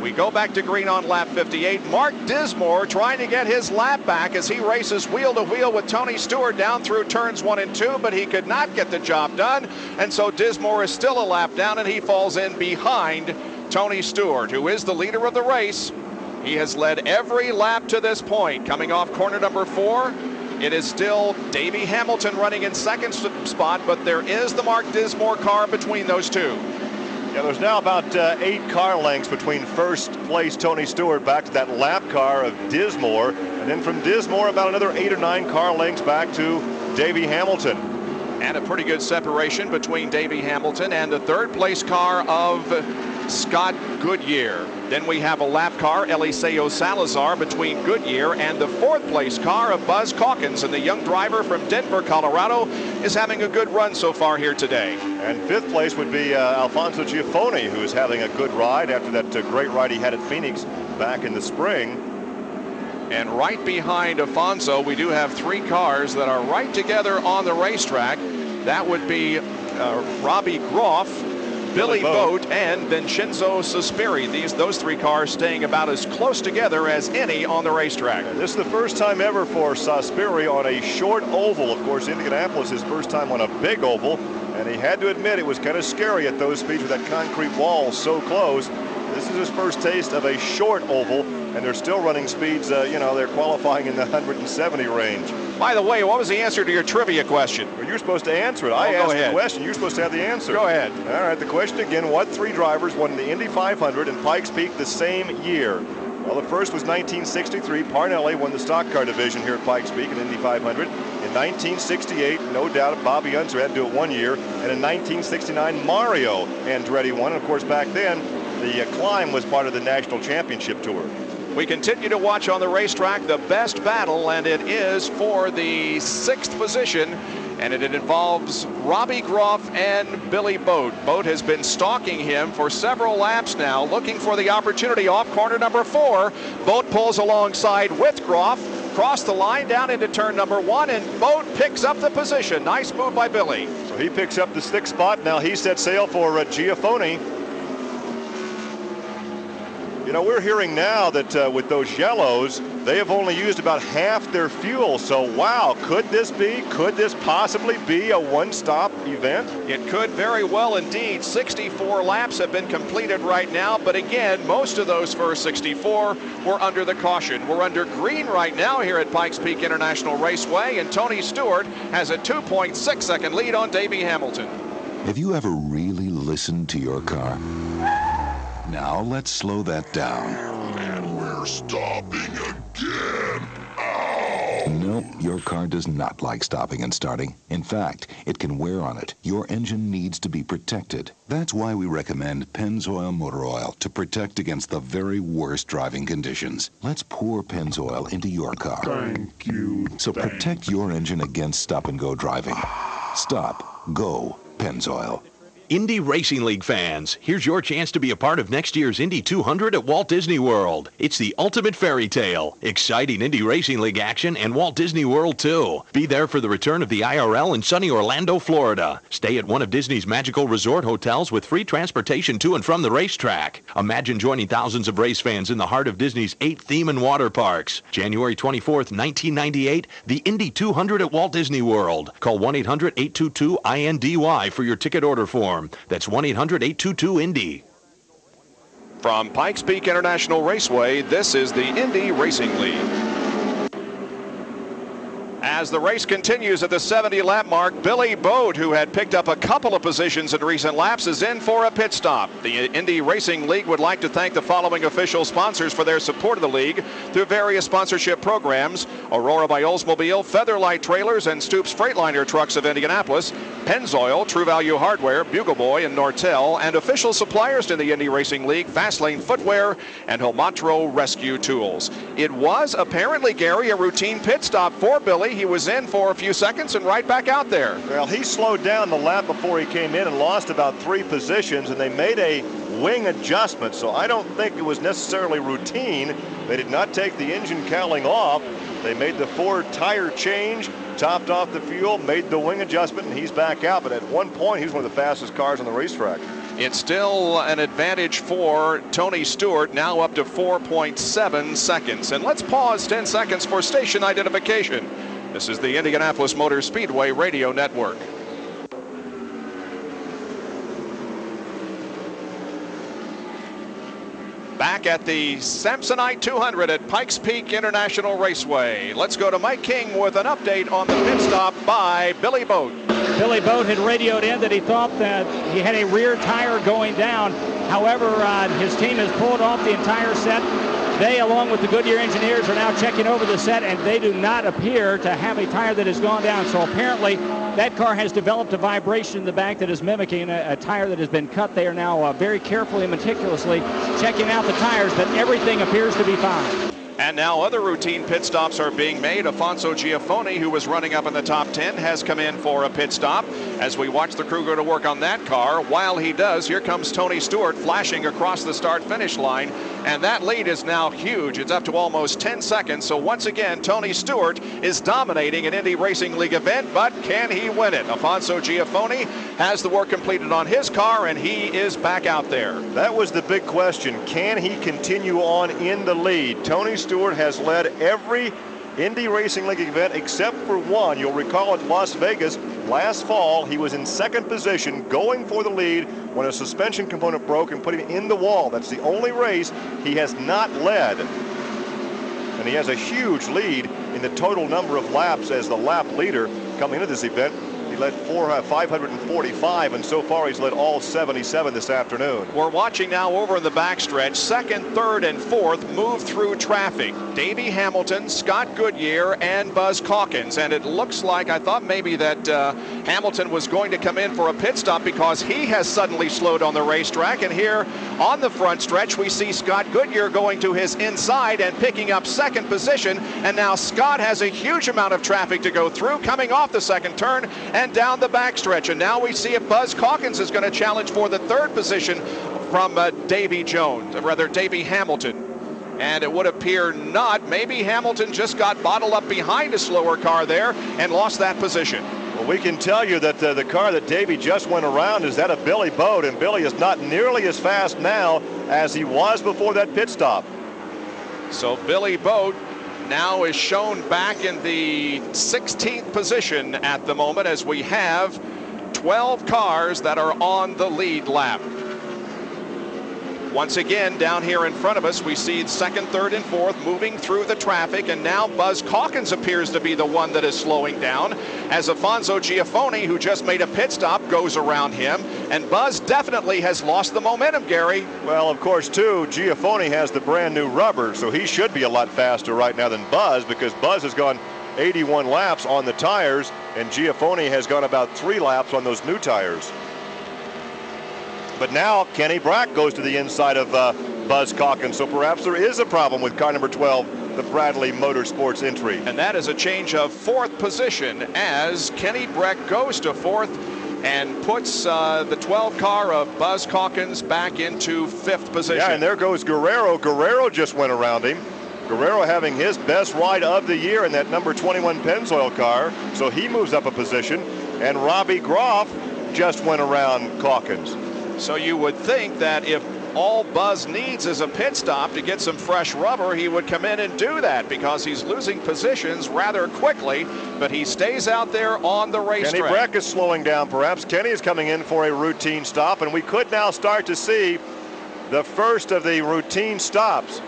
We go back to green on lap 58. Mark Dismore trying to get his lap back as he races wheel to wheel with Tony Stewart down through turns 1 and 2, but he could not get the job done. And so Dismore is still a lap down, and he falls in behind Tony Stewart, who is the leader of the race. He has led every lap to this point. Coming off corner number 4, it is still Davey Hamilton running in second spot, but there is the Mark Dismore car between those two. Yeah, there's now about 8 car lengths between first place Tony Stewart back to that lap car of Dismore, and then from Dismore about another 8 or 9 car lengths back to Davey Hamilton. And a pretty good separation between Davey Hamilton and the third place car of Scott Goodyear. Then we have a lap car, Eliseo Salazar, between Goodyear and the fourth place car of Buzz Calkins. And the young driver from Denver, Colorado, is having a good run so far here today. And fifth place would be Alfonso Giaffoni, who is having a good ride after that great ride he had at Phoenix back in the spring. And right behind Alfonso, we do have 3 cars that are right together on the racetrack. That would be Robbie Groff, Billy Boat, and Vincenzo Sospiri. Those three cars staying about as close together as any on the racetrack. And this is the first time ever for Sospiri on a short oval. Of course, Indianapolis, his first time on a big oval, and he had to admit it was kind of scary at those speeds with that concrete wall so close. This is his first taste of a short oval, and they're still running speeds, they're qualifying in the 170 range. By the way, what was the answer to your trivia question? Well, you're supposed to answer it. I asked the question. You're supposed to have the answer. Go ahead. All right, the question again, what three drivers won the Indy 500 and Pikes Peak the same year? Well, the first was 1963. Parnelli won the stock car division here at Pikes Peak in Indy 500. In 1968, no doubt, Bobby Unser had to do it 1 year. And in 1969, Mario Andretti won. And of course, back then, the climb was part of the National Championship Tour. We continue to watch on the racetrack the best battle, and it is for the 6th position, and it involves Robbie Groff and Billy Boat. Boat has been stalking him for several laps now, looking for the opportunity off corner number 4. Boat pulls alongside with Groff, cross the line down into turn number 1, and Boat picks up the position. Nice move by Billy. So he picks up the 6th spot. Now he set sail for Giafone. You know, we're hearing now that with those yellows, they have only used about half their fuel. So, wow, could this possibly be a one-stop event? It could very well indeed. 64 laps have been completed right now, but again, most of those first 64 were under the caution. We're under green right now here at Pikes Peak International Raceway, and Tony Stewart has a 2.6 second lead on Davey Hamilton. Have you ever really listened to your car? Now let's slow that down. And we're stopping again. Ow! Nope, your car does not like stopping and starting. In fact, it can wear on it. Your engine needs to be protected. That's why we recommend Pennzoil Motor Oil to protect against the very worst driving conditions. Let's pour Pennzoil into your car. Thank you. So protect your engine against stop-and-go driving. Stop. Go. Pennzoil. Indy Racing League fans, here's your chance to be a part of next year's Indy 200 at Walt Disney World. It's the ultimate fairy tale. Exciting Indy Racing League action and Walt Disney World, too. Be there for the return of the IRL in sunny Orlando, Florida. Stay at one of Disney's magical resort hotels with free transportation to and from the racetrack. Imagine joining thousands of race fans in the heart of Disney's 8 theme and water parks. January 24th, 1998, the Indy 200 at Walt Disney World. Call 1-800-822-INDY for your ticket order form. That's 1-800-822-INDY. From Pikes Peak International Raceway, this is the Indy Racing League. As the race continues at the 70-lap mark, Billy Boat, who had picked up a couple of positions in recent laps, is in for a pit stop. The Indy Racing League would like to thank the following official sponsors for their support of the league through various sponsorship programs: Aurora by Oldsmobile, Featherlight Trailers, and Stoops Freightliner Trucks of Indianapolis, Pennzoil, True Value Hardware, Bugle Boy, and Nortel, and official suppliers to the Indy Racing League, Fastlane Footwear, and Homatro Rescue Tools. It was apparently, Gary, a routine pit stop for Billy. He was in for a few seconds and right back out there. Well, he slowed down the lap before he came in and lost about 3 positions, and they made a wing adjustment, so I don't think it was necessarily routine. They did not take the engine cowling off. They made the Ford tire change, topped off the fuel, made the wing adjustment, and he's back out. But at one point, he was one of the fastest cars on the racetrack. It's still an advantage for Tony Stewart, now up to 4.7 seconds. And let's pause 10 seconds for station identification. This is the Indianapolis Motor Speedway Radio Network. Back at the Samsonite 200 at Pikes Peak International Raceway. Let's go to Mike King with an update on the pit stop by Billy Boat. Billy Boat had radioed in that he thought that he had a rear tire going down. However, his team has pulled off the entire set. They, along with the Goodyear engineers, are now checking over the set, and they do not appear to have a tire that has gone down. So apparently that car has developed a vibration in the back that is mimicking a tire that has been cut. They are now very carefully and meticulously checking out the tires, but everything appears to be fine. And now other routine pit stops are being made. Afonso Giafone, who was running up in the top 10, has come in for a pit stop. As we watch the crew go to work on that car, while he does, here comes Tony Stewart flashing across the start-finish line and that lead is now huge. It's up to almost 10 seconds. So once again, Tony Stewart is dominating an Indy Racing League event, but can he win it? Alfonso Giafoni has the work completed on his car, and he is back out there. That was the big question. Can he continue on in the lead? Tony Stewart has led every Indy Racing League event except for one. You'll recall at Las Vegas last fall, he was in second position going for the lead when a suspension component broke and put him in the wall. That's the only race he has not led. And he has a huge lead in the total number of laps as the lap leader coming into this event. He led 545, and so far he's led all 77 this afternoon. We're watching now over in the backstretch. Second, third, and fourth move through traffic. Davey Hamilton, Scott Goodyear, and Buzz Calkins. And it looks like, I thought maybe that Hamilton was going to come in for a pit stop because he has suddenly slowed on the racetrack. And here on the front stretch, we see Scott Goodyear going to his inside and picking up second position. And now Scott has a huge amount of traffic to go through, coming off the second turn and down the backstretch. And now we see if Buzz Calkins is going to challenge for the third position from Davey Hamilton. And it would appear not. Maybe Hamilton just got bottled up behind a slower car there and lost that position. Well, we can tell you that the car that Davey just went around is that of Billy Boat, and Billy is not nearly as fast now as he was before that pit stop. So Billy Boat now is shown back in the 16th position at the moment as we have 12 cars that are on the lead lap. Once again, down here in front of us, we see second, third, and fourth moving through the traffic, and now Buzz Calkins appears to be the one that is slowing down as Alfonso Giafoni, who just made a pit stop, goes around him, and Buzz definitely has lost the momentum, Gary. Well, of course, too, Giafoni has the brand new rubber, so he should be a lot faster right now than Buzz, because Buzz has gone 81 laps on the tires, and Giafoni has gone about 3 laps on those new tires. But now Kenny Brack goes to the inside of Buzz Calkins, so perhaps there is a problem with car number 12, the Bradley Motorsports entry. And that is a change of fourth position as Kenny Brack goes to fourth and puts the 12 car of Buzz Calkins back into fifth position. Yeah, and there goes Guerrero. Guerrero just went around him. Guerrero having his best ride of the year in that number 21 Pennzoil car, so he moves up a position. And Robbie Groff just went around Calkins. So you would think that if all Buzz needs is a pit stop to get some fresh rubber, he would come in and do that because he's losing positions rather quickly, but he stays out there on the racetrack. Kenny Brack is slowing down. Perhaps Kenny is coming in for a routine stop, and we could now start to see the first of the routine stops.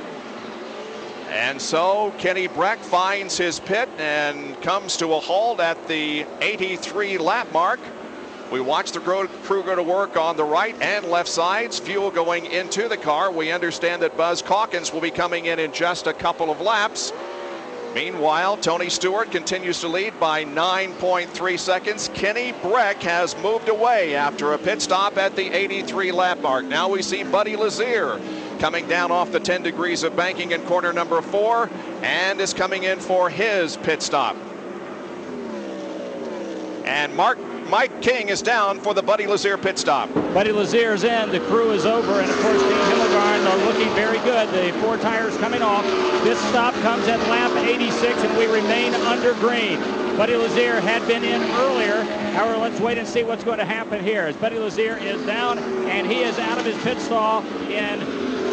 And so Kenny Brack finds his pit and comes to a halt at the 83 lap mark. We watch the crew go to work on the right and left sides, fuel going into the car. We understand that Buzz Calkins will be coming in just a couple of laps. Meanwhile, Tony Stewart continues to lead by 9.3 seconds. Kenny Brack has moved away after a pit stop at the 83 lap mark. Now we see Buddy Lazier coming down off the 10 degrees of banking in corner number 4 and is coming in for his pit stop. And Mike King is down for the Buddy Lazier pit stop. Buddy Lazier's in, the crew is over, and of course Team Hillegarn are looking very good. The 4 tires coming off. This stop comes at lap 86 and we remain under green. Buddy Lazier had been in earlier. However, let's wait and see what's going to happen here as Buddy Lazier is down and he is out of his pit stall in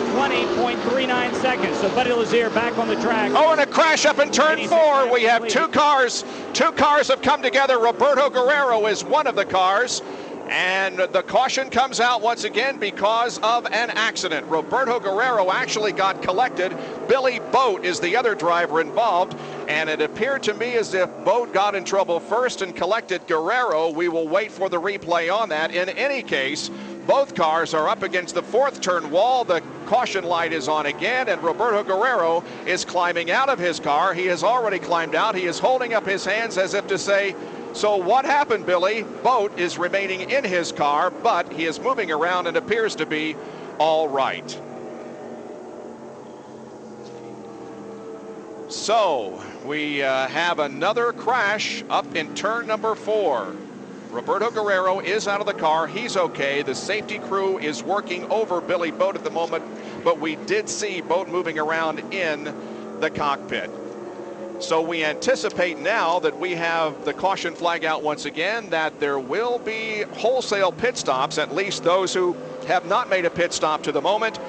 20.39 seconds. So Buddy Lazier back on the track. Oh, and a crash up in turn 4. We have two cars. Two cars have come together. Roberto Guerrero is one of the cars. And the caution comes out once again because of an accident. Roberto Guerrero actually got collected. Billy Boat is the other driver involved. And it appeared to me as if Boat got in trouble first and collected Guerrero. We will wait for the replay on that. In any case, both cars are up against the 4th turn wall. The caution light is on again, and Roberto Guerrero is climbing out of his car. He has already climbed out. He is holding up his hands as if to say, so what happened, Billy? Boat is remaining in his car, but he is moving around and appears to be all right. So we have another crash up in turn number 4. Roberto Guerrero is out of the car. He's okay. The safety crew is working over Billy Boat at the moment, but we did see Boat moving around in the cockpit. So we anticipate now that we have the caution flag out once again, that there will be wholesale pit stops. At least those who have not made a pit stop to the moment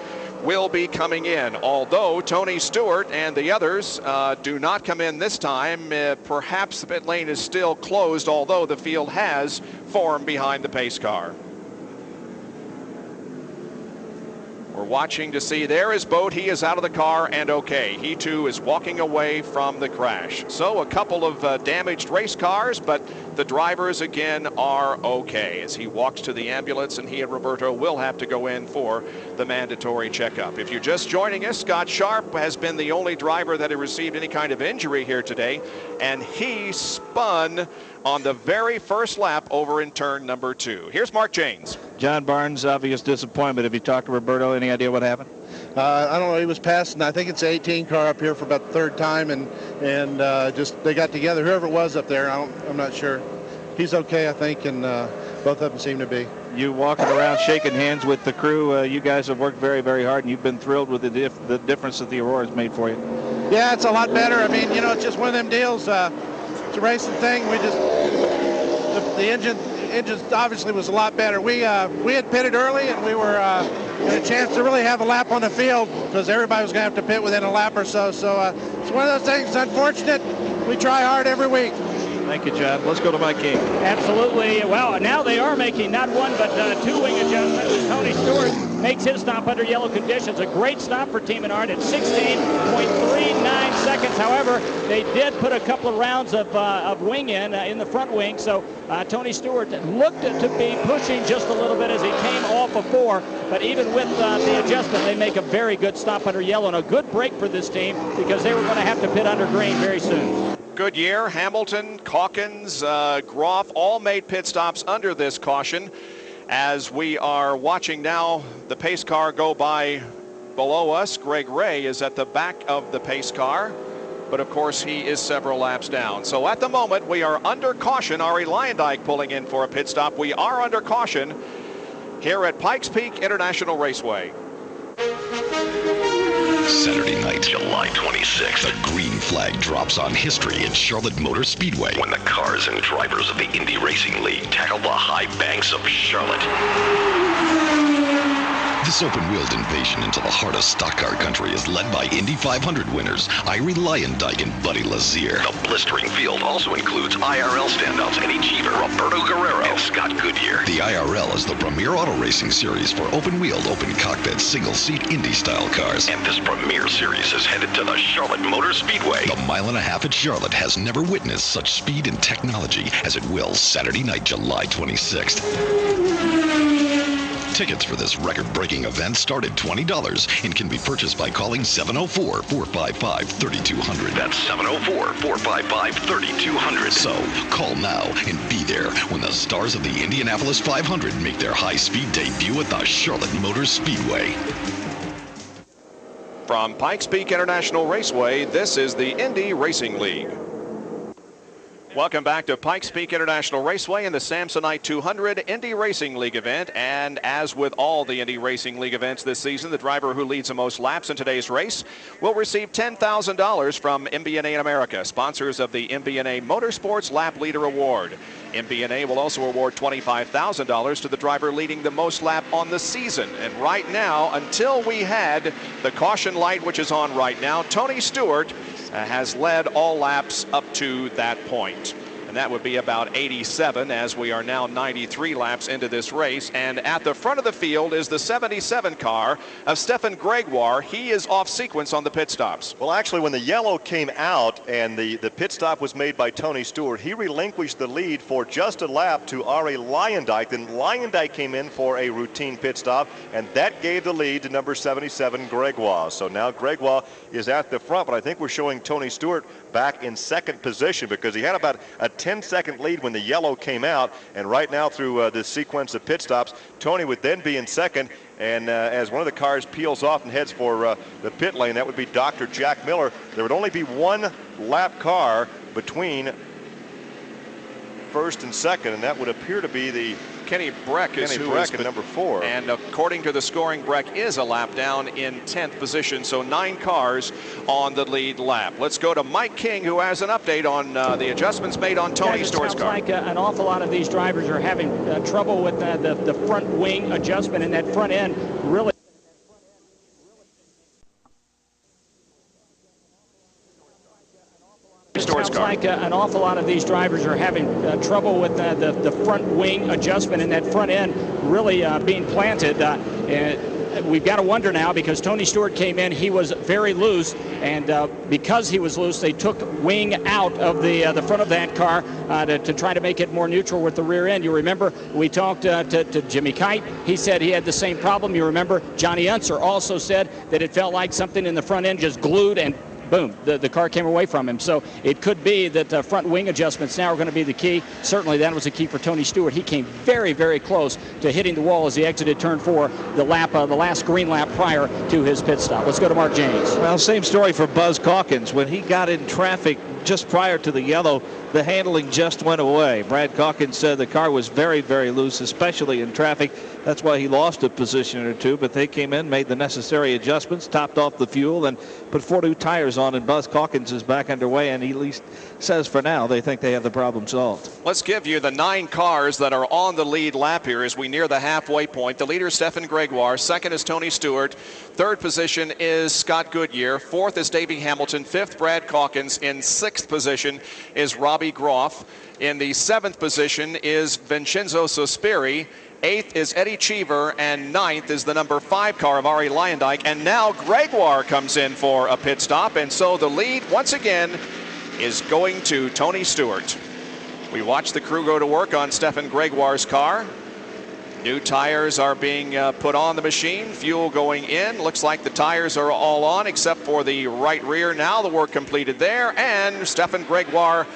will be coming in, although Tony Stewart and the others do not come in this time. Perhaps the pit lane is still closed, although the field has formed behind the pace car. We're watching to see, there is Boat. He is out of the car and okay. He too is walking away from the crash. So a couple of damaged race cars, but the drivers again are okay as he walks to the ambulance, and he and Roberto will have to go in for the mandatory checkup. If you're just joining us, Scott Sharp has been the only driver that has received any kind of injury here today, and he spun on the very first lap over in turn number 2. Here's Mark Janes. John Barnes, obvious disappointment. Have you talked to Roberto? Any idea what happened? I don't know. He was passing. I think it's the 18 car up here for about the third time, and just they got together. Whoever it was up there, I'm not sure. He's okay, I think, and both of them seem to be. You walking around shaking hands with the crew. You guys have worked very, very hard, and you've been thrilled with the difference that the Aurora's made for you. Yeah, it's a lot better. I mean, you know, it's just one of them deals. It's a racing thing. We just the engine obviously was a lot better. We had pitted early, and we were had a chance to really have a lap on the field because everybody was going to have to pit within a lap or so. So it's one of those things. It's unfortunate. We try hard every week. Thank you, John. Let's go to Mike King. Absolutely. Well, now they are making not one but two wing adjustments as Tony Stewart makes his stop under yellow conditions. A great stop for Team Menard at 16.39 seconds. However, they did put a couple of rounds of wing in the front wing. So Tony Stewart looked to be pushing just a little bit as he came off of 4. But even with the adjustment, they make a very good stop under yellow and a good break for this team because they were going to have to pit under green very soon. Goodyear, Hamilton, Calkins, Groff all made pit stops under this caution. As we are watching now the pace car go by below us, Greg Ray is at the back of the pace car, but of course he is several laps down. So at the moment we are under caution. Ari Leyendijk pulling in for a pit stop. We are under caution here at Pikes Peak International Raceway. Saturday night, July 26th, the green flag drops on history in Charlotte Motor Speedway when the cars and drivers of the Indy Racing League tackle the high banks of Charlotte. This open-wheeled invasion into the heart of stock car country is led by Indy 500 winners Iri Leyendijk and Buddy Lazier. The blistering field also includes IRL standouts Eddie Cheever, Roberto Guerrero, and Scott Goodyear. The IRL is the premier auto racing series for open-wheeled, open-cockpit, single-seat Indy-style cars. And this premier series is headed to the Charlotte Motor Speedway. The mile-and-a-half at Charlotte has never witnessed such speed and technology as it will Saturday night, July 26th. Tickets for this record-breaking event start at $20 and can be purchased by calling 704-455-3200. That's 704-455-3200. So, call now and be there when the stars of the Indianapolis 500 make their high-speed debut at the Charlotte Motor Speedway. From Pikes Peak International Raceway, this is the Indy Racing League. Welcome back to Pikes Peak International Raceway in the Samsonite 200 Indy Racing League event. And as with all the Indy Racing League events this season, the driver who leads the most laps in today's race will receive $10,000 from MBNA America, sponsors of the MBNA Motorsports Lap Leader Award. MBNA will also award $25,000 to the driver leading the most lap on the season. And right now, until we had the caution light, which is on right now, Tony Stewart has led all laps up to that point. And that would be about 87 as we are now 93 laps into this race. And at the front of the field is the 77 car of Stefan Gregoire. He is off sequence on the pit stops. Well, actually, when the yellow came out and the pit stop was made by Tony Stewart, he relinquished the lead for just a lap to Ari Leyendijk. Then Leyendijk came in for a routine pit stop, and that gave the lead to number 77, Gregoire. So now Gregoire is at the front, but I think we're showing Tony Stewart back in second position because he had about a 10-second lead when the yellow came out, and right now through this sequence of pit stops, Tony would then be in second, and as one of the cars peels off and heads for the pit lane, that would be Dr. Jack Miller. There would only be one lap car between first and second, and that would appear to be the Kenny Breck is in number 4. And according to the scoring, Breck is a lap down in 10th position, so 9 cars on the lead lap. Let's go to Mike King, who has an update on the adjustments made on Tony Stewart's car. It sounds like an awful lot of these drivers are having trouble with the front wing adjustment, and that front end really. It sounds like an awful lot of these drivers are having trouble with the front wing adjustment, and that front end really being planted. We've got to wonder now, because Tony Stewart came in, he was very loose, and because he was loose, they took wing out of the front of that car to try to make it more neutral with the rear end. You remember we talked to Jimmy Kite. He said he had the same problem. You remember Johnny Unser also said that it felt like something in the front end just glued, and boom, the car came away from him. So it could be that front wing adjustments now are going to be the key. Certainly that was the key for Tony Stewart. He came very, very close to hitting the wall as he exited turn 4, the last green lap prior to his pit stop. Let's go to Mark James. Well, same story for Buzz Calkins. When he got in traffic just prior to the yellow, the handling just went away. Brad Calkins said the car was very, very loose, especially in traffic. That's why he lost a position or 2, but they came in, made the necessary adjustments, topped off the fuel, and put 4 new tires on, and Buzz Calkins is back underway, and he at least says for now they think they have the problem solved. Let's give you the 9 cars that are on the lead lap here as we near the halfway point. The leader is Stefan Gregoire. Second is Tony Stewart. Third position is Scott Goodyear. Fourth is Davey Hamilton. Fifth, Brad Calkins. In 6th position is Robbie Groff. In the 7th position is Vincenzo Sospiri. 8th is Eddie Cheever, and 9th is the number 5 car of Ari Leyendijk. And now Gregoire comes in for a pit stop, and so the lead once again is going to Tony Stewart. We watch the crew go to work on Stefan Gregoire's car. New tires are being put on the machine, fuel going in. Looks like the tires are all on except for the right rear. Now the work completed there, and Stefan Gregoire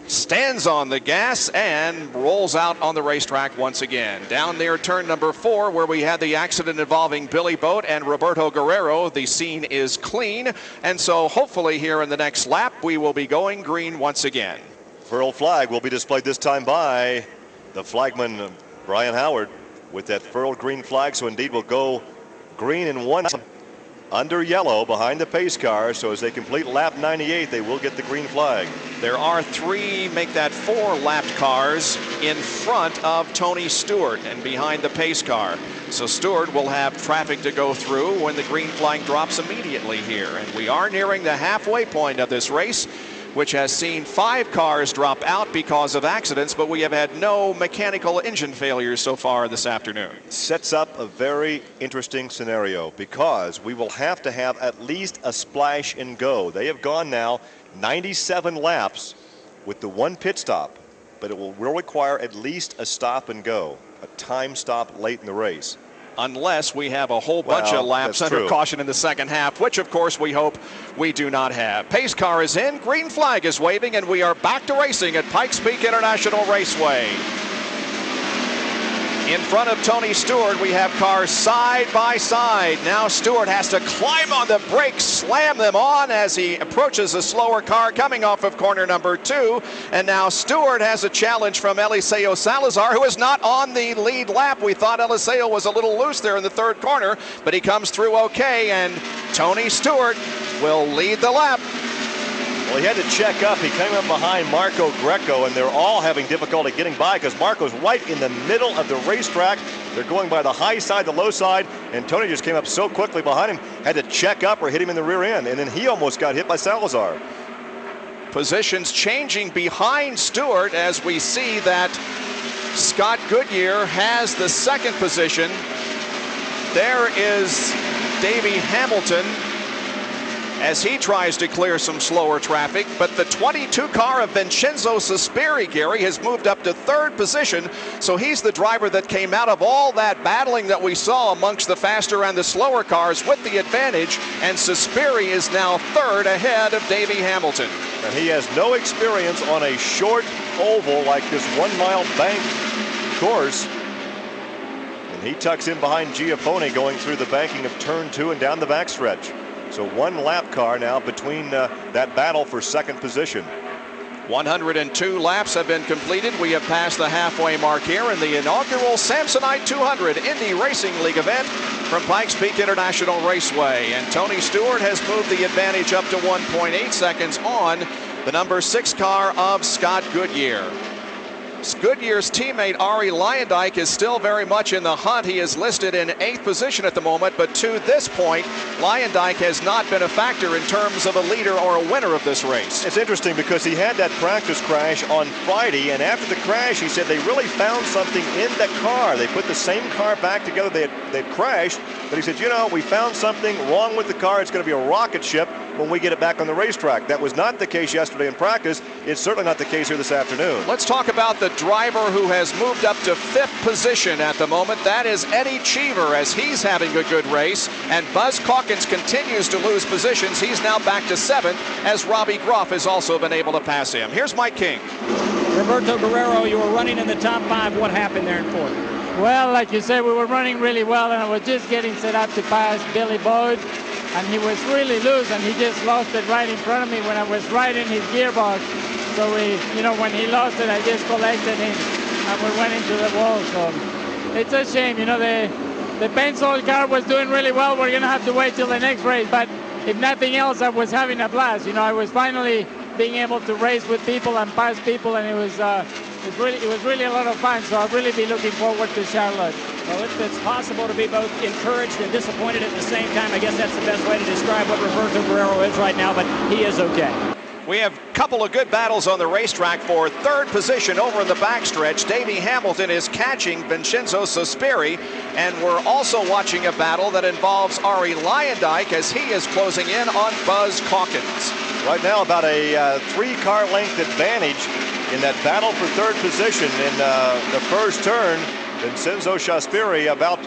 stands on the gas and rolls out on the racetrack once again. Down near turn number 4, where we had the accident involving Billy Boat and Roberto Guerrero, the scene is clean, and so hopefully here in the next lap we will be going green once again. Furled flag will be displayed this time by the flagman Brian Howard with that furled green flag, so indeed we'll go green in 1 under yellow behind the pace car, so as they complete lap 98 they will get the green flag. There are 3, make that 4 lapped cars in front of Tony Stewart and behind the pace car. So Stewart will have traffic to go through when the green flag drops immediately here. And we are nearing the halfway point of this race, which has seen 5 cars drop out because of accidents, but we have had no mechanical engine failures so far this afternoon. Sets up a very interesting scenario, because we will have to have at least a splash and go. They have gone now 97 laps with the 1 pit stop, but it will require at least a stop and go, a time stop late in the race. Unless we have a whole bunch of laps under caution in the second half, which of course we hope we do not have. Pace car is in, green flag is waving, and we are back to racing at Pikes Peak International Raceway. In front of Tony Stewart, we have cars side by side. Now Stewart has to climb on the brakes, slam them on as he approaches a slower car coming off of corner number 2. And now Stewart has a challenge from Eliseo Salazar, who is not on the lead lap. We thought Eliseo was a little loose there in the 3rd corner, but he comes through okay, and Tony Stewart will lead the lap. Well, he had to check up. He came up behind Marco Greco, and they're all having difficulty getting by because Marco's right in the middle of the racetrack. They're going by the high side, the low side, and Tony just came up so quickly behind him, had to check up or hit him in the rear end, and then he almost got hit by Salazar. Positions changing behind Stewart as we see that Scott Goodyear has the 2nd position. There is Davey Hamilton as he tries to clear some slower traffic, but the 22 car of Vincenzo Sospiri, Gary, has moved up to 3rd position, so he's the driver that came out of all that battling that we saw amongst the faster and the slower cars with the advantage, and Sospiri is now 3rd ahead of Davey Hamilton. And he has no experience on a short oval like this 1-mile bank course, and he tucks in behind Giappone going through the banking of turn 2 and down the backstretch. So 1 lap car now between that battle for 2nd position. 102 laps have been completed. We have passed the halfway mark here in the inaugural Samsonite 200 Indy Racing League event from Pikes Peak International Raceway. And Tony Stewart has moved the advantage up to 1.8 seconds on the number 6 car of Scott Goodyear. Goodyear's teammate Arie Luyendyk is still very much in the hunt. He is listed in 8th position at the moment, but to this point, Luyendyk has not been a factor in terms of a leader or a winner of this race. It's interesting because he had that practice crash on Friday, and after the crash, he said they really found something in the car. They put the same car back together. They'd crashed, but he said, you know, we found something wrong with the car. It's going to be a rocket ship when we get it back on the racetrack. That was not the case yesterday in practice. It's certainly not the case here this afternoon. Let's talk about the driver who has moved up to 5th position at the moment. That is Eddie Cheever, as he's having a good race. And Buzz Calkins continues to lose positions. He's now back to 7th, as Robbie Groff has also been able to pass him. Here's Mike King. Roberto Guerrero, you were running in the top 5. What happened there in 4th? Well, like you said, we were running really well, and I was just getting set up to pass Billy Bode. And he was really loose, and he just lost it right in front of me when I was right in his gearbox. So when he lost it, I just collected him, and we went into the wall. So it's a shame, the Pennzoil car was doing really well. We're gonna have to wait till the next race, but if nothing else, I was having a blast. I was finally being able to race with people and pass people, and it was really a lot of fun. So I'll really be looking forward to Charlotte. Well, it's possible to be both encouraged and disappointed at the same time. I guess that's the best way to describe what Roberto Guerrero is right now, but he is okay. We have a couple of good battles on the racetrack for 3rd position over in the backstretch. Davey Hamilton is catching Vincenzo Sospiri, and we're also watching a battle that involves Arie Luyendyk as he is closing in on Buzz Calkins. Right now, about a 3-car length advantage in that battle for 3rd position in the first turn. Vincenzo Sospiri about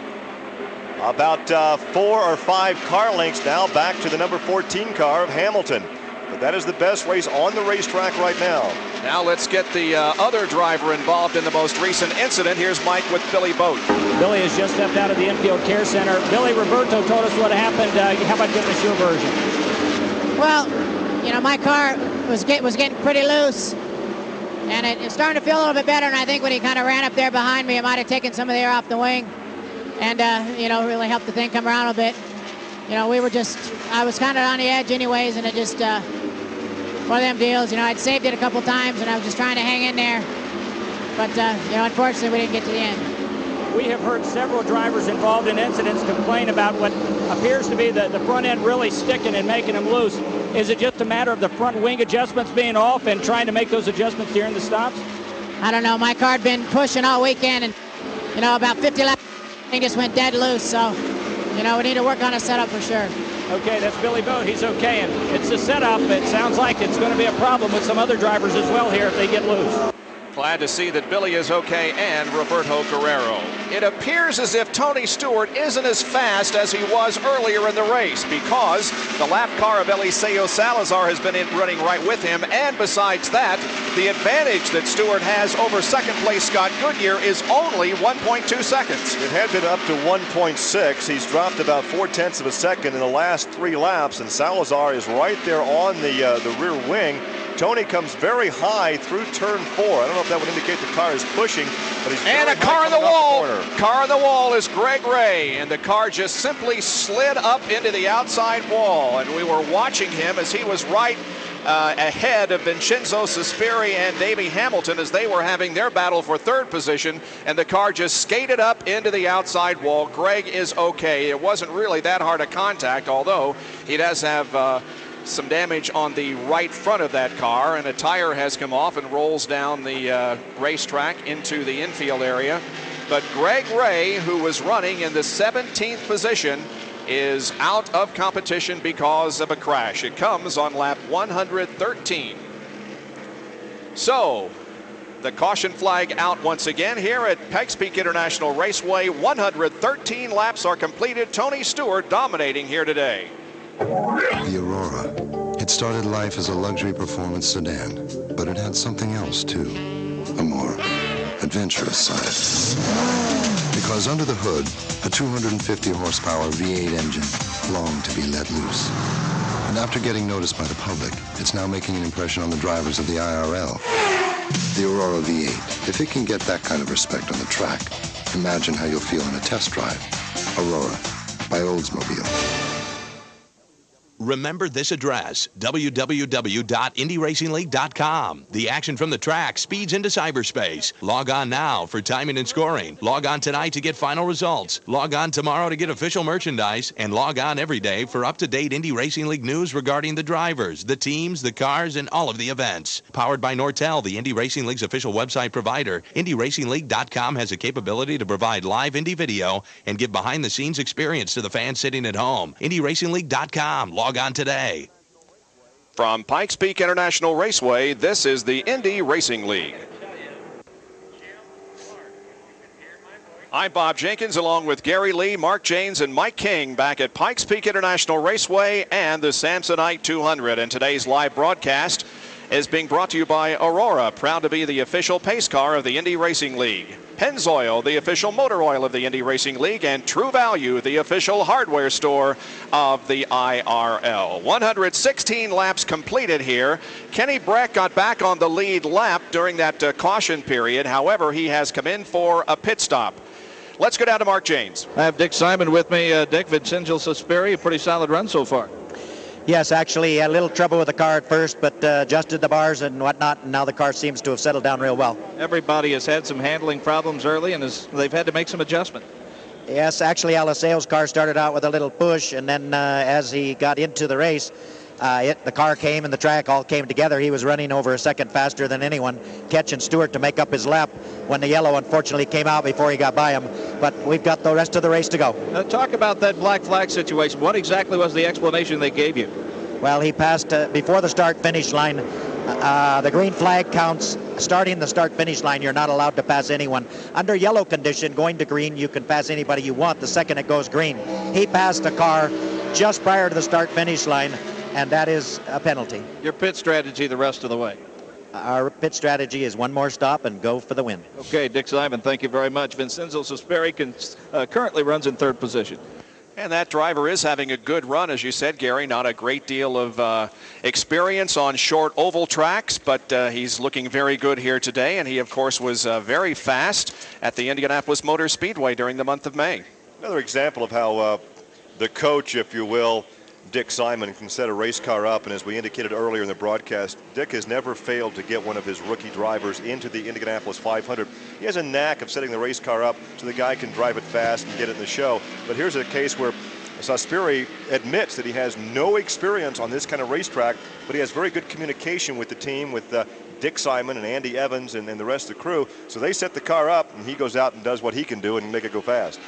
4 or 5 car lengths now back to the number 14 car of Hamilton. But that is the best race on the racetrack right now. Now let's get the other driver involved in the most recent incident. Here's Mike with Billy Boat. Billy has just stepped out of the infield care center. Billy, Roberto told us what happened. How about giving us your version? Well, my car was getting pretty loose. And it's starting to feel a little bit better, and I think when he kind of ran up there behind me, it might have taken some of the air off the wing and, really helped the thing come around a bit. I was kind of on the edge anyways, and it just, one of them deals. I'd saved it a couple times, and I was just trying to hang in there. But, unfortunately, we didn't get to the end. We have heard several drivers involved in incidents complain about what appears to be the front end really sticking and making them loose. Is it just a matter of the front wing adjustments being off and trying to make those adjustments during the stops? I don't know. My car had been pushing all weekend, and, about 50 laps, it just went dead loose. So, we need to work on a setup for sure. Okay, that's Billy Boat. He's okay, and it's a setup. It sounds like it's going to be a problem with some other drivers as well here if they get loose. Glad to see that Billy is okay and Roberto Guerrero. It appears as if Tony Stewart isn't as fast as he was earlier in the race because the lap car of Eliseo Salazar has been running right with him, and besides that, the advantage that Stewart has over 2nd place Scott Goodyear is only 1.2 seconds. It had been up to 1.6. He's dropped about 0.4 of a second in the last 3 laps, and Salazar is right there on the rear wing. Tony comes very high through turn 4. I don't know if that would indicate the car is pushing, but he's and a car in the wall. Car in the wall is Greg Ray, and the car just simply slid up into the outside wall, and we were watching him as he was right ahead of Vincenzo Sospiri and Davey Hamilton as they were having their battle for 3rd position, and the car just skated up into the outside wall. Greg is okay. It wasn't really that hard a contact, although he does have some damage on the right front of that car, and a tire has come off and rolls down the racetrack into the infield area. But Greg Ray, who was running in the 17th position, is out of competition because of a crash. It comes on lap 113. So the caution flag out once again here at Pikes Peak International Raceway. 113 laps are completed. Tony Stewart dominating here today. The Aurora. It started life as a luxury performance sedan, but it had something else too, a more adventurous side. Because under the hood, a 250 horsepower V8 engine longed to be let loose. And after getting noticed by the public, it's now making an impression on the drivers of the IRL. The Aurora V8. If it can get that kind of respect on the track, imagine how you'll feel in a test drive. Aurora by Oldsmobile. Remember this address, www.indyracingleague.com. The action from the track speeds into cyberspace. Log on now for timing and scoring. Log on tonight to get final results. Log on tomorrow to get official merchandise. And log on every day for up-to-date Indy Racing League news regarding the drivers, the teams, the cars, and all of the events. Powered by Nortel, the Indy Racing League's official website provider, IndyRacingLeague.com has a capability to provide live Indy video and give behind-the-scenes experience to the fans sitting at home. IndyRacingLeague.com. Log on today. From Pikes Peak International Raceway, this is the Indy Racing League. I'm Bob Jenkins, along with Gary Lee, Mark Janes, and Mike King, back at Pikes Peak International Raceway and the Samsonite 200. And today's live broadcast is being brought to you by Aurora, proud to be the official pace car of the Indy Racing League. Pennzoil, the official motor oil of the Indy Racing League, and True Value, the official hardware store of the IRL. 116 laps completed here. Kenny Breck got back on the lead lap during that caution period. However, he has come in for a pit stop. Let's go down to Mark Janes. I have Dick Simon with me. Dick, Vincenzo Sospiri, a pretty solid run so far. Yes, actually, a little trouble with the car at first, but adjusted the bars and whatnot, and now the car seems to have settled down real well. Everybody has had some handling problems early, and they've had to make some adjustment. Yes, actually, Aliceo's car started out with a little push, and then as he got into the race, the car came and the track all came together. He was running over a second faster than anyone, catching Stewart to make up his lap when the yellow unfortunately came out before he got by him. But we've got the rest of the race to go. Talk about that black flag situation. What exactly was the explanation they gave you? Well, he passed before the start-finish line. The green flag counts starting the start-finish line. You're not allowed to pass anyone. Under yellow condition, going to green, you can pass anybody you want the second it goes green. He passed a car just prior to the start-finish line, and that is a penalty. Your pit strategy the rest of the way? Our pit strategy is one more stop and go for the win. Okay, Dick Simon, thank you very much. Vincenzo Sospiri currently runs in third position. And that driver is having a good run, as you said, Gary. Not a great deal of experience on short oval tracks, but he's looking very good here today. And he, of course, was very fast at the Indianapolis Motor Speedway during the month of May. Another example of how the coach, if you will, Dick Simon, can set a race car up. And as we indicated earlier in the broadcast, Dick has never failed to get one of his rookie drivers into the Indianapolis 500. He has a knack of setting the race car up so the guy can drive it fast and get it in the show. But here's a case where Sospiri admits that he has no experience on this kind of racetrack, but he has very good communication with the team, with Dick Simon and Andy Evans and the rest of the crew. So they set the car up, and he goes out and does what he can do and make it go fast.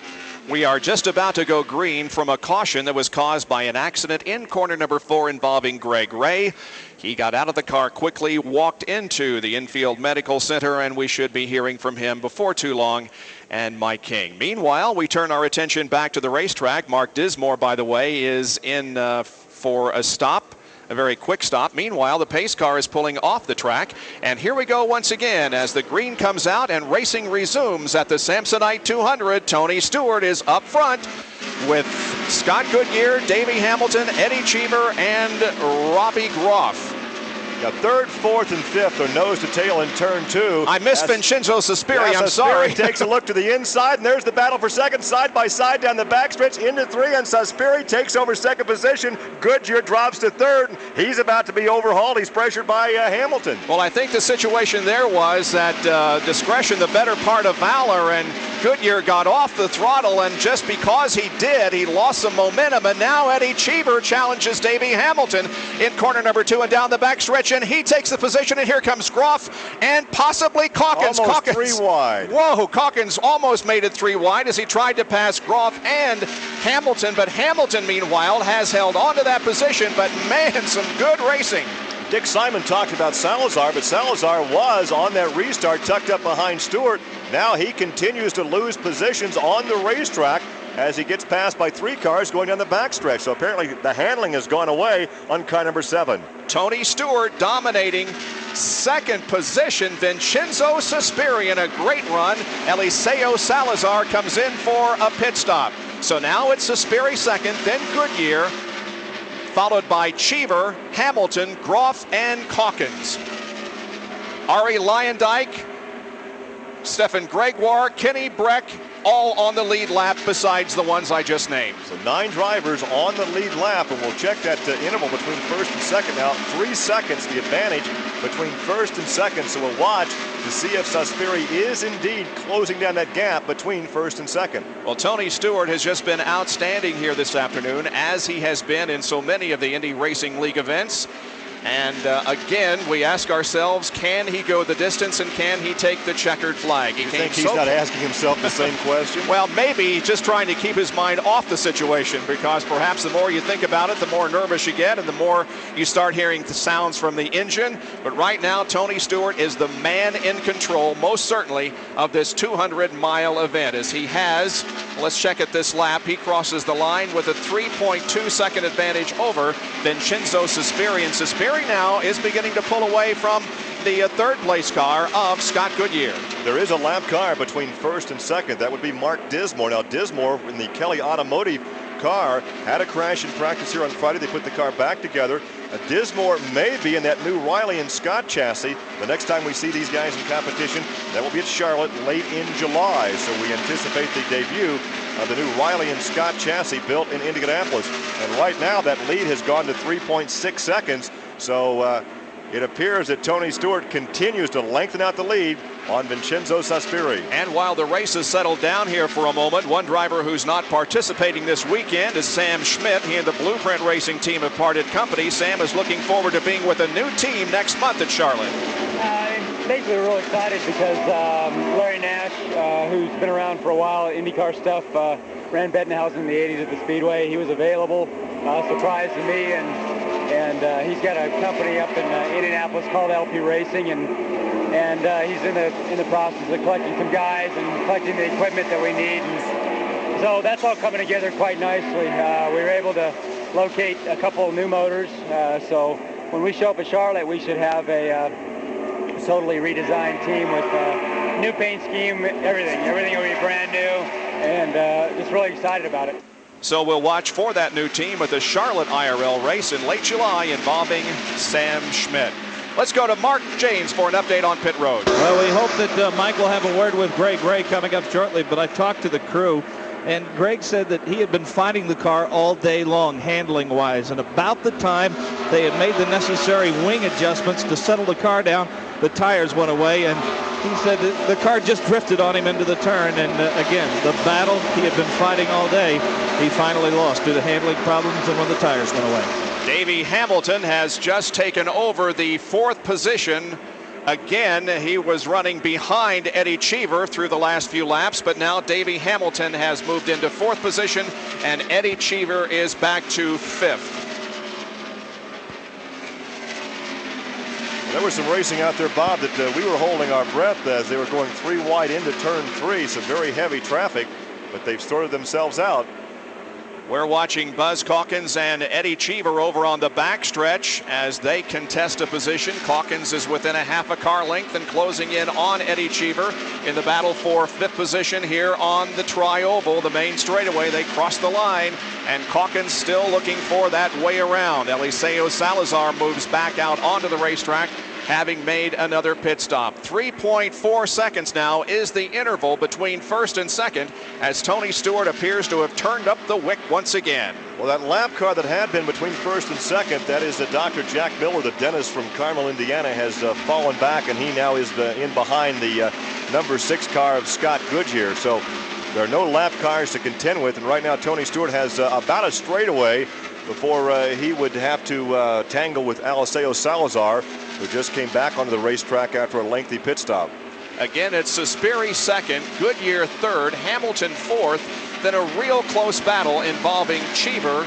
We are just about to go green from a caution that was caused by an accident in corner number 4 involving Greg Ray. He got out of the car quickly, walked into the infield medical center, and we should be hearing from him before too long, and Mike King. Meanwhile, we turn our attention back to the racetrack. Mark Dismore, by the way, is in for a stop. A very quick stop. Meanwhile, the pace car is pulling off the track. And here we go once again as the green comes out and racing resumes at the Samsonite 200. Tony Stewart is up front with Scott Goodyear, Davey Hamilton, Eddie Cheever, and Robbie Groff. Got third, fourth, and fifth are nose to tail in turn 2. I missed Vincenzo Sospiri. I'm sorry. Takes a look to the inside, and there's the battle for second, side by side down the backstretch into 3, and Sospiri takes over second position. Goodyear drops to third. He's about to be overhauled. He's pressured by Hamilton. Well, I think the situation there was that discretion, the better part of valor, and Goodyear got off the throttle, and just because he did, he lost some momentum, and now Eddie Cheever challenges Davey Hamilton in corner number 2 and down the backstretch. And he takes the position, and here comes Groff and possibly Calkins. Almost 3 wide. Whoa, Calkins almost made it 3 wide as he tried to pass Groff and Hamilton, but Hamilton, meanwhile, has held on to that position, but man, some good racing. Dick Simon talked about Salazar, but Salazar was on that restart tucked up behind Stewart. Now he continues to lose positions on the racetrack as he gets passed by 3 cars going down the backstretch. So apparently the handling has gone away on car number 7. Tony Stewart dominating second position. Vincenzo Sospiri in a great run. Eliseo Salazar comes in for a pit stop. So now it's Sospiri second, then Goodyear. followed by Cheever, Hamilton, Groff, and Calkins. Ari Leyendijk, Stefan Gregoire, Kenny Breck, all on the lead lap besides the ones I just named. So 9 drivers on the lead lap, and we'll check that interval between first and second now. 3 seconds the advantage between first and second, so we'll watch to see if Saspiri is indeed closing down that gap between first and second. Well, Tony Stewart has just been outstanding here this afternoon, as he has been in so many of the Indy Racing League events. And again, we ask ourselves, can he go the distance and can he take the checkered flag? You think he's not asking himself the same question? Well, maybe he's just trying to keep his mind off the situation, because perhaps the more you think about it, the more nervous you get and the more you start hearing the sounds from the engine. But right now, Tony Stewart is the man in control, most certainly, of this 200-mile event, as he has, let's check at this lap, he crosses the line with a 3.2-second advantage over Vincenzo Saspiri, and Saspiri now is beginning to pull away from the third place car of Scott Goodyear. There is a lap car between first and second. That would be Mark Dismore. Now Dismore in the Kelly Automotive car had a crash in practice here on Friday. They put the car back together. Dismore may be in that new Riley and Scott chassis. The next time we see these guys in competition, that will be at Charlotte late in July. So we anticipate the debut of the new Riley and Scott chassis built in Indianapolis. And right now that lead has gone to 3.6 seconds. So it appears that Tony Stewart continues to lengthen out the lead on Vincenzo Saspiri. And while the race has settled down here for a moment, one driver who's not participating this weekend is Sam Schmidt. He and the Blueprint Racing team have parted company. Sam is looking forward to being with a new team next month at Charlotte. Basically, we're real excited because Larry Nash, who's been around for a while, IndyCar stuff, ran Bettenhausen in the 80s at the Speedway. He was available, surprised to me, and he's got a company up in Indianapolis called LP Racing, and he's in the process of collecting some guys and collecting the equipment that we need. And so that's all coming together quite nicely. We were able to locate a couple of new motors, so when we show up at Charlotte, we should have a totally redesigned team with new paint scheme, everything will be brand new, and just really excited about it. So we'll watch for that new team at the Charlotte IRL race in late July involving Sam Schmidt. Let's go to Mark James for an update on pit road. Well, we hope that Mike will have a word with Greg Ray coming up shortly, but I talked to the crew, and Greg said that he had been fighting the car all day long, handling-wise, and about the time they had made the necessary wing adjustments to settle the car down, the tires went away, and he said that the car just drifted on him into the turn, and again, the battle he had been fighting all day, he finally lost due to handling problems and when the tires went away. Davey Hamilton has just taken over the 4th position. Again, he was running behind Eddie Cheever through the last few laps, but now Davey Hamilton has moved into 4th position, and Eddie Cheever is back to 5th. There was some racing out there, Bob, that we were holding our breath as they were going 3 wide into turn 3, some very heavy traffic, but they've sorted themselves out. We're watching Buzz Calkins and Eddie Cheever over on the backstretch as they contest a position. Calkins is within a half a car length and closing in on Eddie Cheever in the battle for 5th position here on the tri-oval, the main straightaway. They cross the line, and Calkins still looking for that way around. Eliseo Salazar moves back out onto the racetrack, having made another pit stop. 3.4 seconds now is the interval between first and second, as Tony Stewart appears to have turned up the wick once again. Well, that lap car that had been between first and second, that is Dr. Jack Miller, the dentist from Carmel, Indiana, has fallen back, and he now is in behind the number 6 car of Scott Goodyear. So there are no lap cars to contend with, and right now Tony Stewart has about a straightaway before he would have to tangle with Eliseo Salazar, who just came back onto the racetrack after a lengthy pit stop. Again, it's Saspiri 2nd, Goodyear 3rd, Hamilton 4th, then a real close battle involving Cheever,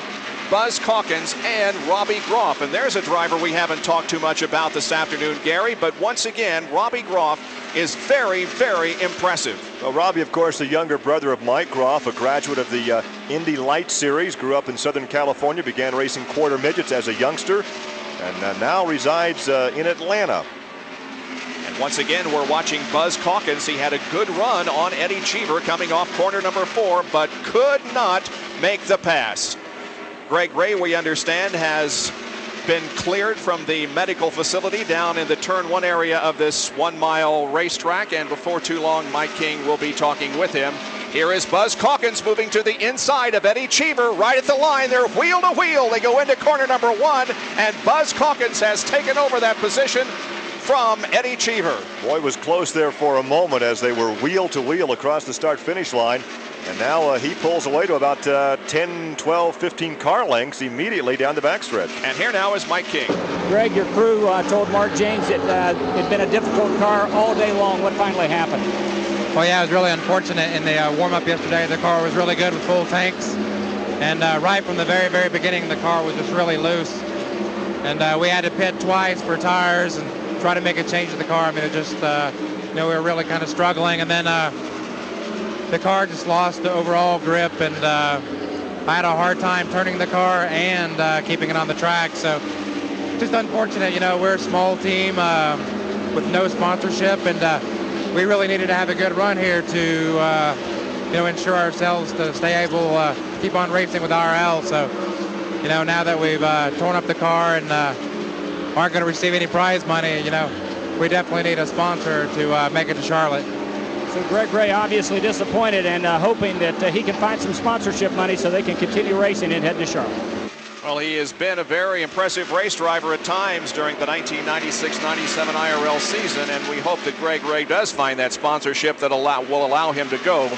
Buzz Calkins, and Robbie Groff. And there's a driver we haven't talked too much about this afternoon, Gary, but once again, Robbie Groff is very, very impressive. Well, Robbie, of course, the younger brother of Mike Groff, a graduate of the Indy Light Series, grew up in Southern California, began racing quarter midgets as a youngster, and now resides in Atlanta. And once again, we're watching Buzz Calkins. He had a good run on Eddie Cheever coming off corner number 4, but could not make the pass. Greg Ray, we understand, has been cleared from the medical facility down in the turn 1 area of this 1 mile racetrack, and before too long Mike King will be talking with him. Here is Buzz Calkins moving to the inside of Eddie Cheever right at the line. They're wheel to wheel. They go into corner number 1, and Buzz Calkins has taken over that position from Eddie Cheever. Boy, it was close there for a moment as they were wheel to wheel across the start finish line. And now he pulls away to about 10, 12, 15 car lengths immediately down the backstretch. And here now is Mike King. Greg, your crew told Mark James that it'd been a difficult car all day long. What finally happened? Well, yeah, it was really unfortunate in the warm-up yesterday. The car was really good with full tanks. And right from the very, very beginning, the car was just really loose. And we had to pit twice for tires and try to make a change to the car. I mean, it just, we were really kind of struggling. And then the car just lost the overall grip, and I had a hard time turning the car and keeping it on the track. So just unfortunate, we're a small team with no sponsorship, and we really needed to have a good run here to ensure ourselves to stay able to keep on racing with IRL. So now that we've torn up the car and aren't going to receive any prize money, we definitely need a sponsor to make it to Charlotte. So Greg Ray obviously disappointed and hoping that he can find some sponsorship money so they can continue racing and head to Charlotte. Well, he has been a very impressive race driver at times during the 1996-97 IRL season, and we hope that Greg Ray does find that sponsorship that will allow him to go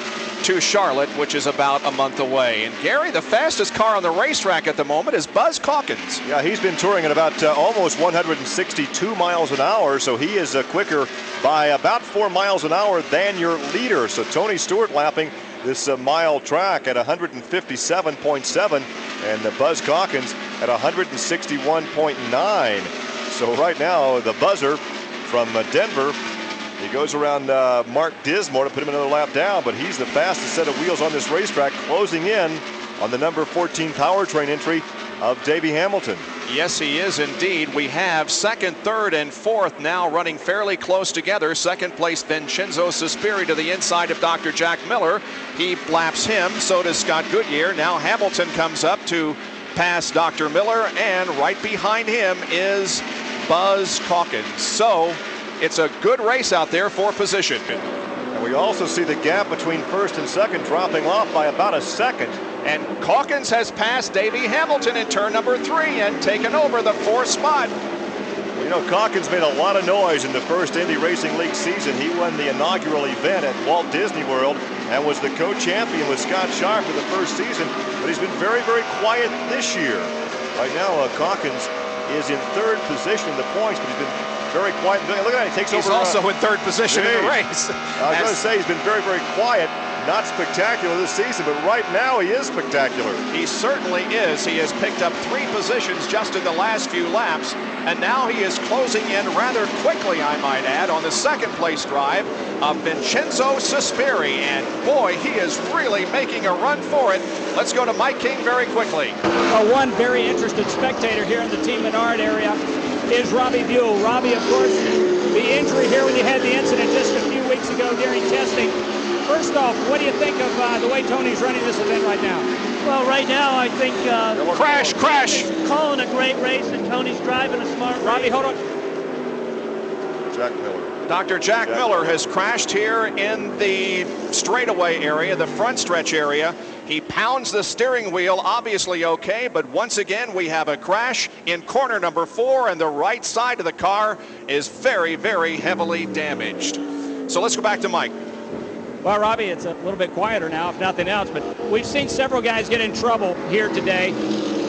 to Charlotte, which is about a month away. And Gary, the fastest car on the racetrack at the moment is Buzz Calkins. Yeah, he's been touring at about almost 162 miles an hour, so he is quicker by about 4 miles an hour than your leader. So Tony Stewart lapping this mile track at 157.7, and Buzz Calkins at 161.9. So right now, the buzzer from Denver, he goes around Mark Dismore to put him another lap down, but he's the fastest set of wheels on this racetrack, closing in on the number 14 powertrain entry of Davey Hamilton. Yes, he is indeed. We have second, third, and fourth now running fairly close together. Second place, Vincenzo Sospiri to the inside of Dr. Jack Miller. He laps him, so does Scott Goodyear. Now Hamilton comes up to pass Dr. Miller, and right behind him is Buzz Calkins. So it's a good race out there for position. And we also see the gap between first and second dropping off by about a second. And Calkins has passed Davey Hamilton in turn number 3 and taken over the 4th spot. Well, Calkins made a lot of noise in the first Indy Racing League season. He won the inaugural event at Walt Disney World and was the co-champion with Scott Sharp for the first season, but he's been very, very quiet this year. Right now, Calkins is in 3rd position in the points, but he's been very quiet. Look at that, he takes over. He's also in 3rd position in the race. I was going to say he's been very, very quiet. Not spectacular this season, but right now he is spectacular. He certainly is. He has picked up 3 positions just in the last few laps, and now he is closing in rather quickly, I might add, on the 2nd place drive of Vincenzo Sospiri. And boy, he is really making a run for it. Let's go to Mike King very quickly. One very interested spectator here in the Team Menard area is Robbie Buell. Robbie, of course, the injury here when you had the incident just a few weeks ago during testing. First off, what do you think of the way Tony's running this event right now? Well, right now, I think crash. Calling a great race, and Tony's driving a smart race. Robbie, hold on. Jack Miller. Dr. Jack Miller has crashed here in the straightaway area, the front stretch area. He pounds the steering wheel, obviously okay, but once again we have a crash in corner number 4, and the right side of the car is very, very heavily damaged. So let's go back to Mike. Well, Robbie, it's a little bit quieter now, if nothing else, but we've seen several guys get in trouble here today.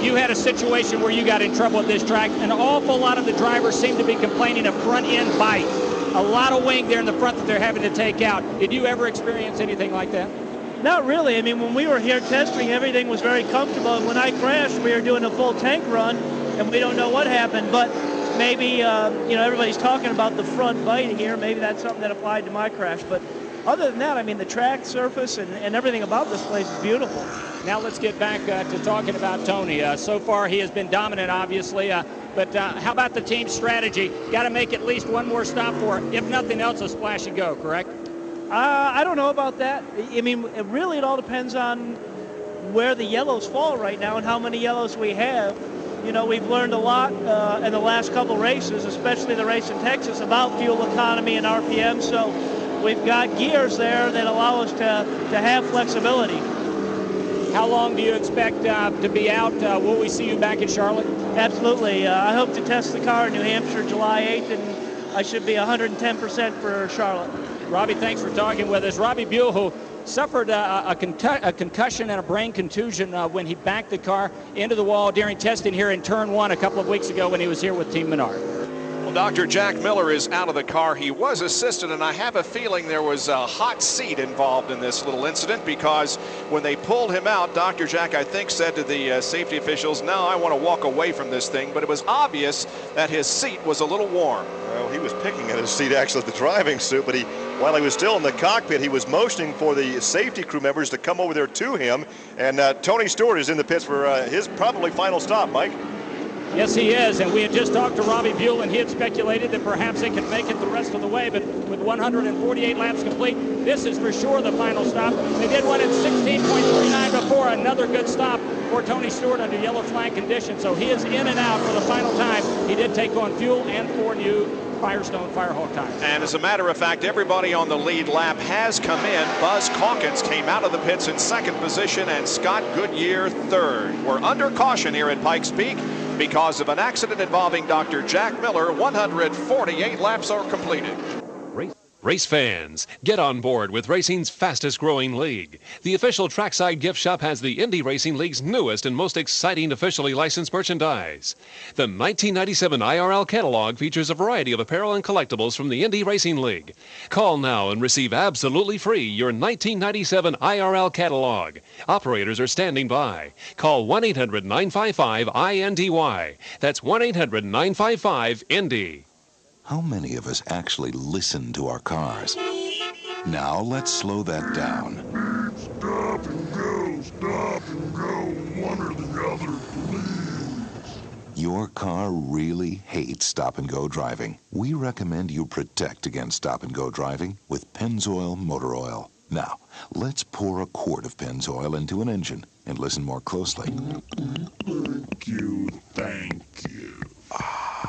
You had a situation where you got in trouble at this track. An awful lot of the drivers seem to be complaining of front-end bite. A lot of wing there in the front that they're having to take out. Did you ever experience anything like that? Not really. I mean, when we were here testing, everything was very comfortable. And when I crashed, we were doing a full tank run, and we don't know what happened. But maybe, everybody's talking about the front bite here. Maybe that's something that applied to my crash. But other than that, I mean, the track surface and everything about this place is beautiful. Now let's get back to talking about Tony. So far, he has been dominant, obviously. But how about the team strategy? Got to make at least one more stop for, if nothing else, a splash and go, correct? I don't know about that. I mean, it all depends on where the yellows fall right now and how many yellows we have. You know, we've learned a lot in the last couple races, especially the race in Texas, about fuel economy and RPM. So we've got gears there that allow us to have flexibility. How long do you expect to be out? Will we see you back in Charlotte? Absolutely. I hope to test the car in New Hampshire July 8th, and I should be 110% for Charlotte. Robbie, thanks for talking with us. Robbie Buell, who suffered a concussion and a brain contusion when he backed the car into the wall during testing here in Turn 1 a couple of weeks ago when he was here with Team Menard. Well, Dr. Jack Miller is out of the car. He was assisted, and I have a feeling there was a hot seat involved in this little incident, because when they pulled him out, Dr. Jack, I think, said to the safety officials, "No, I want to walk away from this thing," but it was obvious that his seat was a little warm. Well, he was picking at his seat, actually, at the driving suit, but while he was still in the cockpit, he was motioning for the safety crew members to come over there to him, and Tony Stewart is in the pits for his probably final stop, Mike. Yes, he is, and we had just talked to Robbie Buell, and he had speculated that perhaps they could make it the rest of the way, but with 148 laps complete, this is for sure the final stop. They did one in 16.39 before, another good stop for Tony Stewart under yellow flag conditions, so he is in and out for the final time. He did take on fuel and 4 new Firestone Firehawk tires. And as a matter of fact, everybody on the lead lap has come in. Buzz Calkins came out of the pits in 2nd position, and Scott Goodyear 3rd. We're under caution here at Pikes Peak because of an accident involving Dr. Jack Miller. 148 laps are completed. Race fans, get on board with racing's fastest growing league. The official Trackside Gift Shop has the Indy Racing League's newest and most exciting officially licensed merchandise. The 1997 IRL catalog features a variety of apparel and collectibles from the Indy Racing League. Call now and receive absolutely free your 1997 IRL catalog. Operators are standing by. Call 1-800-955-INDY. That's 1-800-955-INDY. How many of us actually listen to our cars? Now let's slow that down. Stop and go, one or the other, please. Your car really hates stop-and-go driving. We recommend you protect against stop-and-go driving with Pennzoil Motor Oil. Now, let's pour a quart of Pennzoil into an engine and listen more closely. Thank you.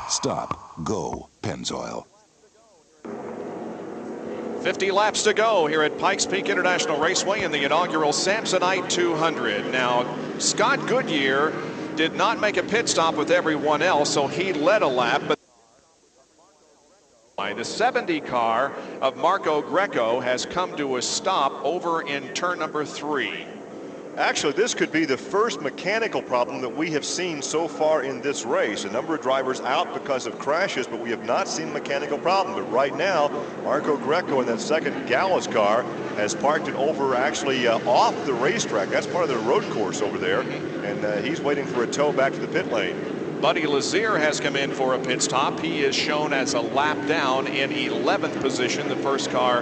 Stop. Go. Pennzoil. 50 laps to go here at Pikes Peak International Raceway in the inaugural Samsonite 200. Now, Scott Goodyear did not make a pit stop with everyone else, so he led a lap. But the 70 car of Marco Greco has come to a stop over in turn number 3. Actually, this could be the first mechanical problem that we have seen so far in this race. A number of drivers out because of crashes, but we have not seen a mechanical problem. But right now, Marco Greco in that second Gallus car has parked it over actually off the racetrack. That's part of the road course over there, and he's waiting for a tow back to the pit lane. Buddy Lazier has come in for a pit stop. He is shown as a lap down in 11th position. The first car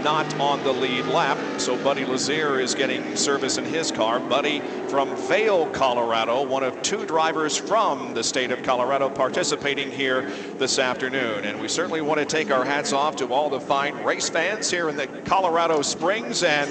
not on the lead lap. So Buddy Lazier is getting service in his car. Buddy from Vail, Colorado, one of 2 drivers from the state of Colorado participating here this afternoon. And we certainly want to take our hats off to all the fine race fans here in the Colorado Springs and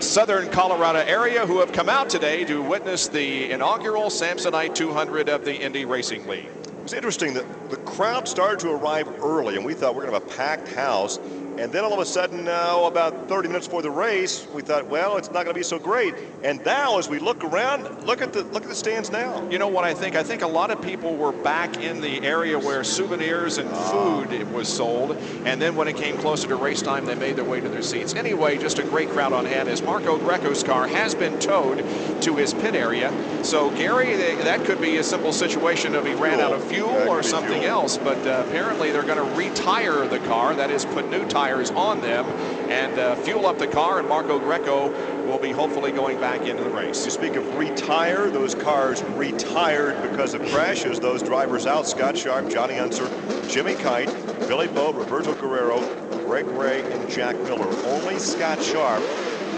southern Colorado area who have come out today to witness the inaugural Samsonite 200 of the Indy Racing League. It's interesting that the crowd started to arrive early, and we thought we're going to have a packed house. And then all of a sudden, about 30 minutes before the race, we thought, well, it's not going to be so great. And now, as we look around, look at the stands now. You know what I think? I think a lot of people were back in the area where souvenirs and food was sold. And then when it came closer to race time, they made their way to their seats. Anyway, just a great crowd on hand as Marco Greco's car has been towed to his pit area. So, Gary, that could be a simple situation of he ran out of fuel or something else. But apparently they're going to retire the car. That is, put new tires on them and fuel up the car, and Marco Greco will be hopefully going back into the race. You speak of retire, those cars retired because of crashes. Those drivers out, Scott Sharp, Johnny Unser, Jimmy Kite, Billy Boat, Roberto Guerrero, Greg Ray, and Jack Miller. Only Scott Sharp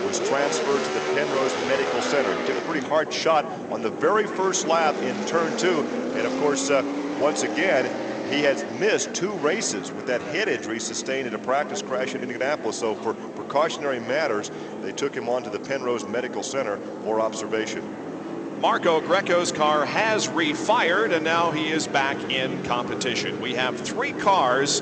was transferred to the Penrose Medical Center. He took a pretty hard shot on the very first lap in turn 2, and of course, once again, he has missed 2 races with that head injury sustained in a practice crash in Indianapolis. So for precautionary matters, they took him on to the Penrose Medical Center for observation. Marco Greco's car has refired, and now he is back in competition. We have 3 cars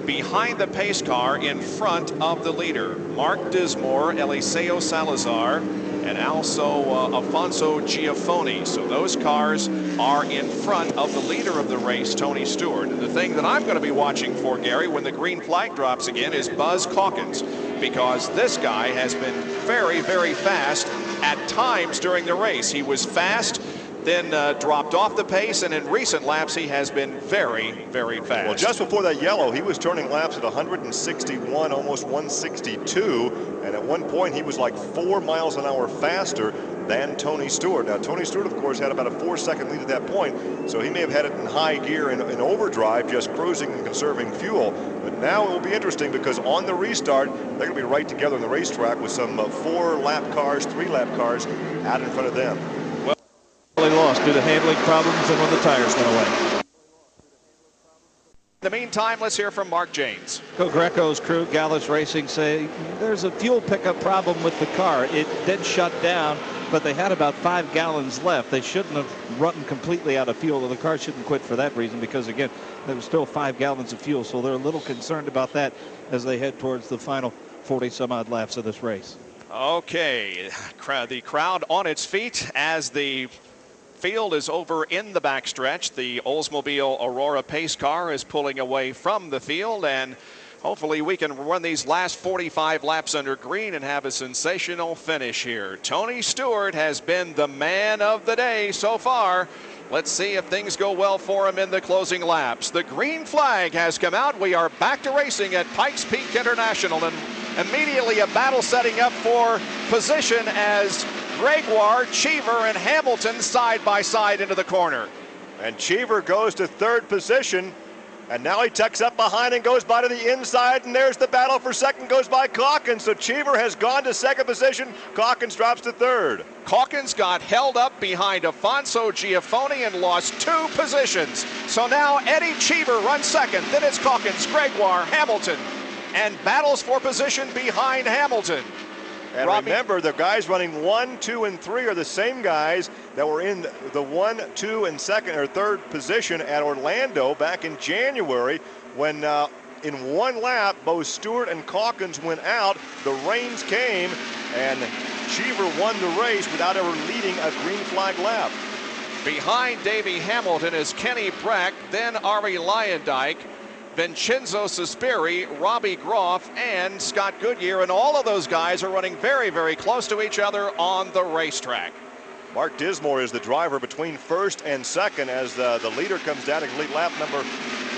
behind the pace car in front of the leader. Mark Dismore, Eliseo Salazar, and also Alfonso Giafoni. So those cars are in front of the leader of the race, Tony Stewart. And the thing that I'm going to be watching for, Gary, when the green flag drops again, is Buzz Calkins, because this guy has been very, very fast at times during the race. He was fast, then dropped off the pace, and in recent laps he has been very, very fast. Well, just before that yellow, he was turning laps at 161, almost 162, and at one point he was like 4 miles an hour faster than Tony Stewart. Now, Tony Stewart, of course, had about a 4-second lead at that point, so he may have had it in high gear in overdrive, just cruising and conserving fuel. But now it will be interesting, because on the restart, they're going to be right together on the racetrack with some 4-lap cars, 3-lap cars out in front of them. Well, lost due to handling problems and when the tires went away. In the meantime, let's hear from Mark Janes. Greco's crew, Gallus Racing, say there's a fuel pickup problem with the car. It did shut down, but they had about 5 gallons left. They shouldn't have run completely out of fuel. The car shouldn't quit for that reason, because, again, there was still 5 gallons of fuel. So they're a little concerned about that as they head towards the final 40-some-odd laps of this race. Okay, the crowd on its feet as the field is over in the backstretch. The Oldsmobile Aurora pace car is pulling away from the field, and hopefully we can run these last 45 laps under green and have a sensational finish here. Tony Stewart has been the man of the day so far. Let's see if things go well for him in the closing laps. The green flag has come out. We are back to racing at Pikes Peak International, and immediately a battle setting up for position as Gregoire, Cheever, and Hamilton side by side into the corner. And Cheever goes to 3rd position, and now he tucks up behind and goes by to the inside, and there's the battle for 2nd, goes by Calkins. So Cheever has gone to 2nd position. Calkins drops to 3rd. Calkins got held up behind Alfonso Giafoni and lost 2 positions. So now Eddie Cheever runs 2nd, then it's Calkins, Gregoire, Hamilton, and battles for position behind Hamilton. And remember, the guys running 1, 2, and 3 are the same guys that were in the 1, 2, and 2nd or 3rd position at Orlando back in January, when in one lap both Stewart and Calkins went out. The rains came, and Cheever won the race without ever leading a green flag lap. Behind Davey Hamilton is Kenny Brack, then Ari Leyendijk, Vincenzo Suspiri, Robbie Groff, and Scott Goodyear, and all of those guys are running very, very close to each other on the racetrack. Mark Dismore is the driver between 1st and 2nd as the leader comes down to complete lap number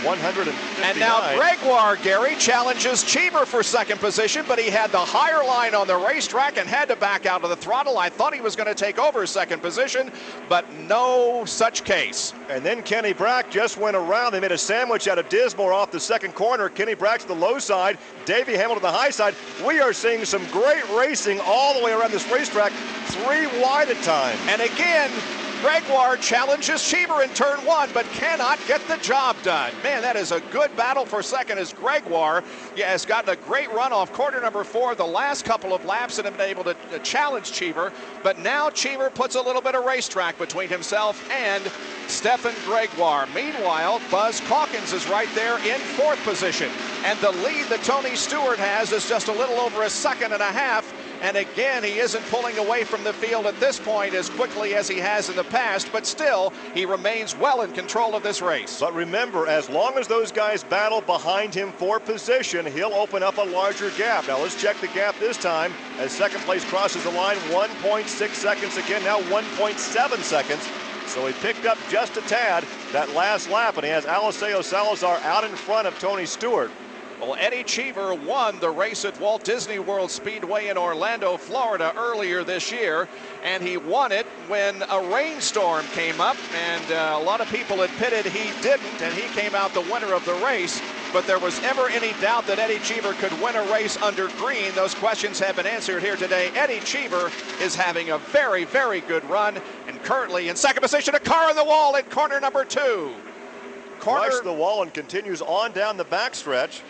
159. And now Gregoire, Gary, challenges Cheever for 2nd position, but he had the higher line on the racetrack and had to back out of the throttle. I thought he was going to take over 2nd position, but no such case. And then Kenny Brack just went around. They made a sandwich out of Dismore off the 2nd corner. Kenny Brack's the low side, Davey Hamilton the high side. We are seeing some great racing all the way around this racetrack, 3 wide at times. And again, Gregoire challenges Cheever in turn 1, but cannot get the job done. Man, that is a good battle for 2nd as Gregoire has gotten a great run off corner number 4 the last couple of laps and have been able to challenge Cheever. But now Cheever puts a little bit of racetrack between himself and Stefan Gregoire. Meanwhile, Buzz Calkins is right there in 4th position. And the lead that Tony Stewart has is just a little over a 1.5 seconds. And again, he isn't pulling away from the field at this point as quickly as he has in the past, but still, he remains well in control of this race. But remember, as long as those guys battle behind him for position, he'll open up a larger gap. Now let's check the gap this time as 2nd place crosses the line. 1.6 seconds again, now 1.7 seconds. So he picked up just a tad that last lap, and he has Eliseo Salazar out in front of Tony Stewart. Well, Eddie Cheever won the race at Walt Disney World Speedway in Orlando, Florida earlier this year, and he won it when a rainstorm came up, and a lot of people had pitted he didn't, and he came out the winner of the race. But there was ever any doubt that Eddie Cheever could win a race under green. Those questions have been answered here today. Eddie Cheever is having a very, very good run, and currently in 2nd position, a car on the wall in corner number 2. Crushed the wall and continues on down the backstretch.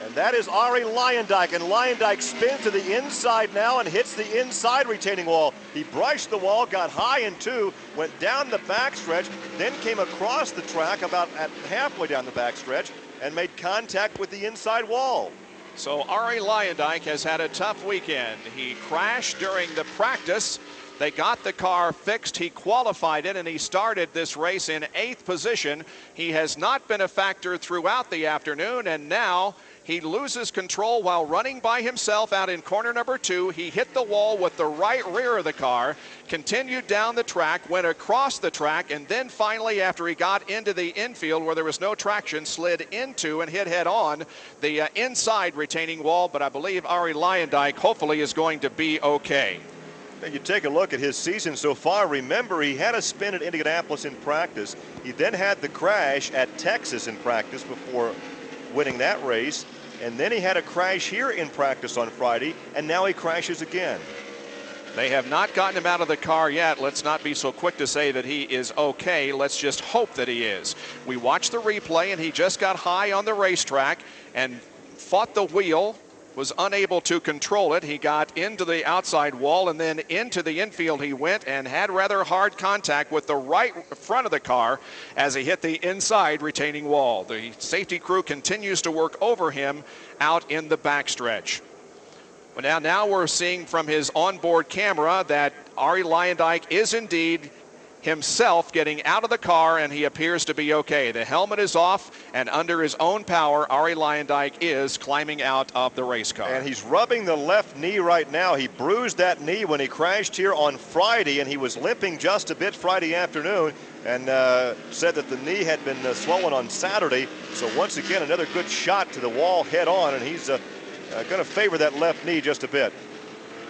And that is Ari Leyendijk, and Leyendijk spins to the inside now and hits the inside retaining wall. He brushed the wall, got high in two, went down the backstretch, then came across the track about at halfway down the backstretch and made contact with the inside wall. So Ari Leyendijk has had a tough weekend. He crashed during the practice. They got the car fixed. He qualified it, and he started this race in 8th position. He has not been a factor throughout the afternoon, and now he loses control while running by himself out in corner number 2. He hit the wall with the right rear of the car, continued down the track, went across the track, and then finally, after he got into the infield where there was no traction, slid into and hit head-on the inside retaining wall. But I believe Ari Leyendijk hopefully is going to be okay. You take a look at his season so far. Remember, he had a spin at Indianapolis in practice. He then had the crash at Texas in practice before winning that race. And then he had a crash here in practice on Friday, and now he crashes again. They have not gotten him out of the car yet. Let's not be so quick to say that he is okay. Let's just hope that he is. We watched the replay, and he just got high on the racetrack and fought the wheel. Was unable to control it. He got into the outside wall and then into the infield he went and had rather hard contact with the right front of the car as he hit the inside retaining wall. The safety crew continues to work over him out in the backstretch. But now we're seeing from his onboard camera that Ari Leyendijk is indeed himself getting out of the car, and he appears to be okay. The helmet is off, and under his own power, Ari Leyendijk is climbing out of the race car. And he's rubbing the left knee right now. He bruised that knee when he crashed here on Friday, and he was limping just a bit Friday afternoon, and said that the knee had been swollen on Saturday. So once again, another good shot to the wall head on, and he's going to favor that left knee just a bit.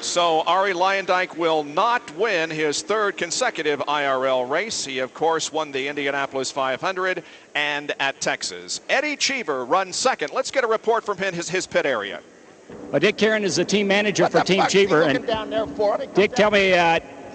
So Ari Leyendijk will not win his 3rd consecutive IRL race. He, of course, won the Indianapolis 500 and at Texas. Eddie Cheever runs 2nd. Let's get a report from his pit area. Well, Dick Karen is the team manager for Team Cheever. And down there for it? Dick, tell me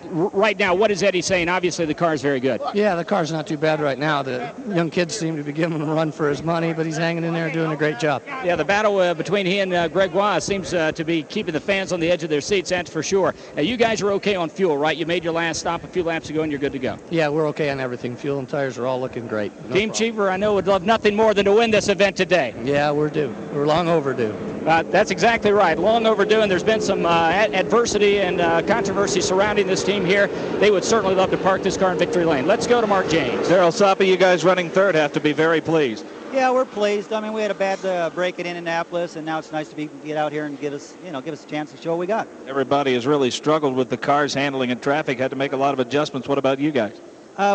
right now, what is Eddie saying? Obviously, the car is very good. Yeah, the car's not too bad right now. The young kids seem to be giving him a run for his money, but he's hanging in there doing a great job. Yeah, the battle between he and Gregoire seems to be keeping the fans on the edge of their seats, that's for sure. Now, you guys are okay on fuel, right? You made your last stop a few laps ago, and you're good to go. Yeah, we're okay on everything. Fuel and tires are all looking great. Team Cheever, I know, would love nothing more than to win this event today. Yeah, we're due. We're long overdue. That's exactly right. Long overdue, and there's been some adversity and controversy surrounding this team here. They would certainly love to park this car in victory lane. Let's go to Mark James. Daryl Soppe, you guys running 3rd have to be very pleased. Yeah, we're pleased. I mean, we had a bad break at Indianapolis, and now it's nice to get out here and give us a chance to show what we got. Everybody has really struggled with the car's handling in traffic, had to make a lot of adjustments. What about you guys?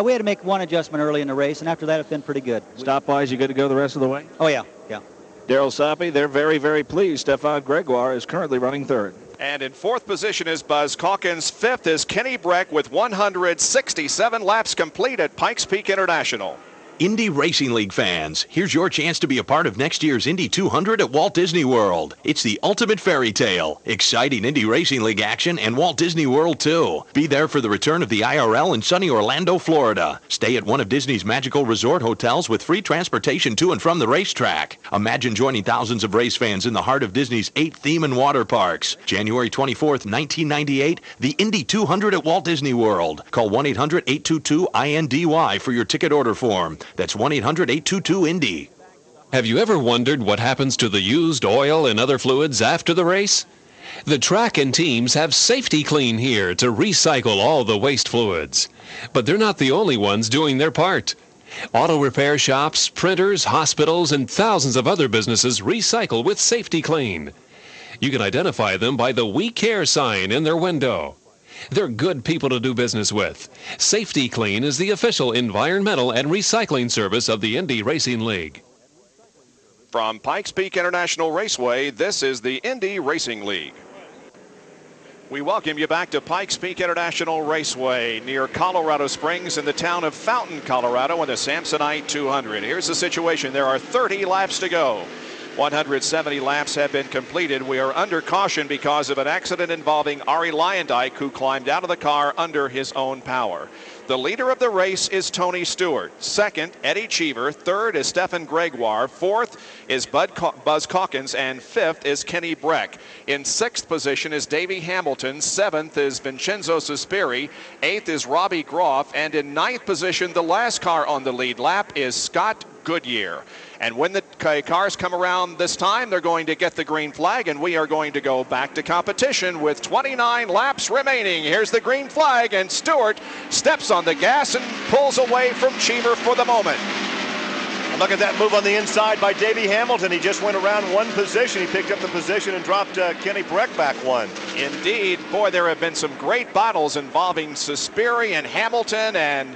We had to make one adjustment early in the race, and after that, it's been pretty good. Stop-wise, you good to go the rest of the way? Oh, yeah. Daryl Soppe, they're very, very pleased. Stefan Gregoire is currently running 3rd. And in 4th position is Buzz Calkins. 5th is Kenny Breck with 167 laps complete at Pikes Peak International. Indy Racing League fans, here's your chance to be a part of next year's Indy 200 at Walt Disney World. It's the ultimate fairy tale. Exciting Indy Racing League action and Walt Disney World, too. Be there for the return of the IRL in sunny Orlando, Florida. Stay at one of Disney's magical resort hotels with free transportation to and from the racetrack. Imagine joining thousands of race fans in the heart of Disney's 8 theme and water parks. January 24th, 1998, the Indy 200 at Walt Disney World. Call 1-800-822-INDY for your ticket order form. That's 1-800-822-INDY. Have you ever wondered what happens to the used oil and other fluids after the race? The track and teams have Safety Clean here to recycle all the waste fluids. But they're not the only ones doing their part. Auto repair shops, printers, hospitals, and thousands of other businesses recycle with Safety Clean. You can identify them by the We Care sign in their window. They're good people to do business with. Safety Clean is the official environmental and recycling service of the Indy Racing League. From Pikes Peak International Raceway, this is the Indy Racing League. We welcome you back to Pikes Peak International Raceway near Colorado Springs in the town of Fountain, Colorado, in the Samsonite 200. Here's the situation. There are 30 laps to go. 170 laps have been completed. We are under caution because of an accident involving Arie Luyendyk, who climbed out of the car under his own power. The leader of the race is Tony Stewart. Second, Eddie Cheever. Third is Stefan Gregoire. Fourth is Buzz Calkins. And fifth is Kenny Breck. In sixth position is Davey Hamilton. Seventh is Vincenzo Sospiri. Eighth is Robbie Groff. And in ninth position, the last car on the lead lap, is Scott Goodyear. And when the cars come around this time, they're going to get the green flag, and we are going to go back to competition with 29 laps remaining. Here's the green flag, and Stewart steps on the gas and pulls away from Cheever for the moment. And look at that move on the inside by Davey Hamilton. He just went around one position. He picked up the position and dropped Kenny Breck back one. Indeed. Boy, there have been some great battles involving Sospiri and Hamilton and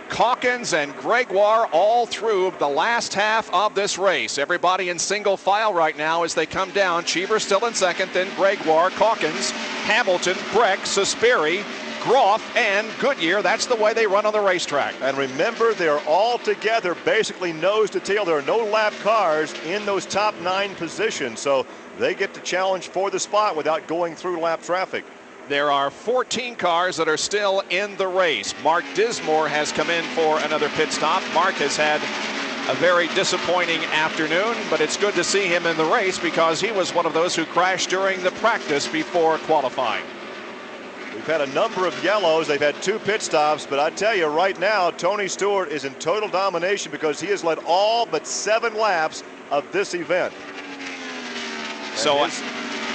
Calkins and Gregoire all through the last half of this race. Everybody in single file right now as they come down. Cheever still in second, then Gregoire, Calkins, Hamilton, Breck, Sospiri, Groff, and Goodyear. That's the way they run on the racetrack. And remember, they're all together, basically nose to tail. There are no lap cars in those top 9 positions, so they get to challenge for the spot without going through lap traffic. There are 14 cars that are still in the race. Mark Dismore has come in for another pit stop. Mark has had a very disappointing afternoon, but it's good to see him in the race because he was one of those who crashed during the practice before qualifying. We've had a number of yellows. They've had 2 pit stops, but I tell you right now, Tony Stewart is in total domination because he has led all but 7 laps of this event.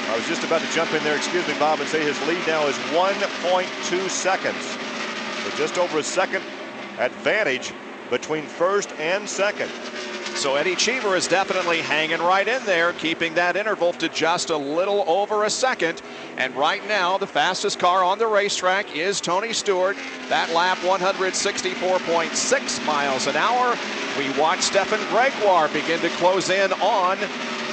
I was just about to jump in there, excuse me, Bob, and say his lead now is 1.2 seconds. So just over a second advantage between first and second. So Eddie Cheever is definitely hanging right in there, keeping that interval to just a little over a second. And right now, the fastest car on the racetrack is Tony Stewart. That lap, 164.6 miles an hour. We watch Stefan Gregoire begin to close in on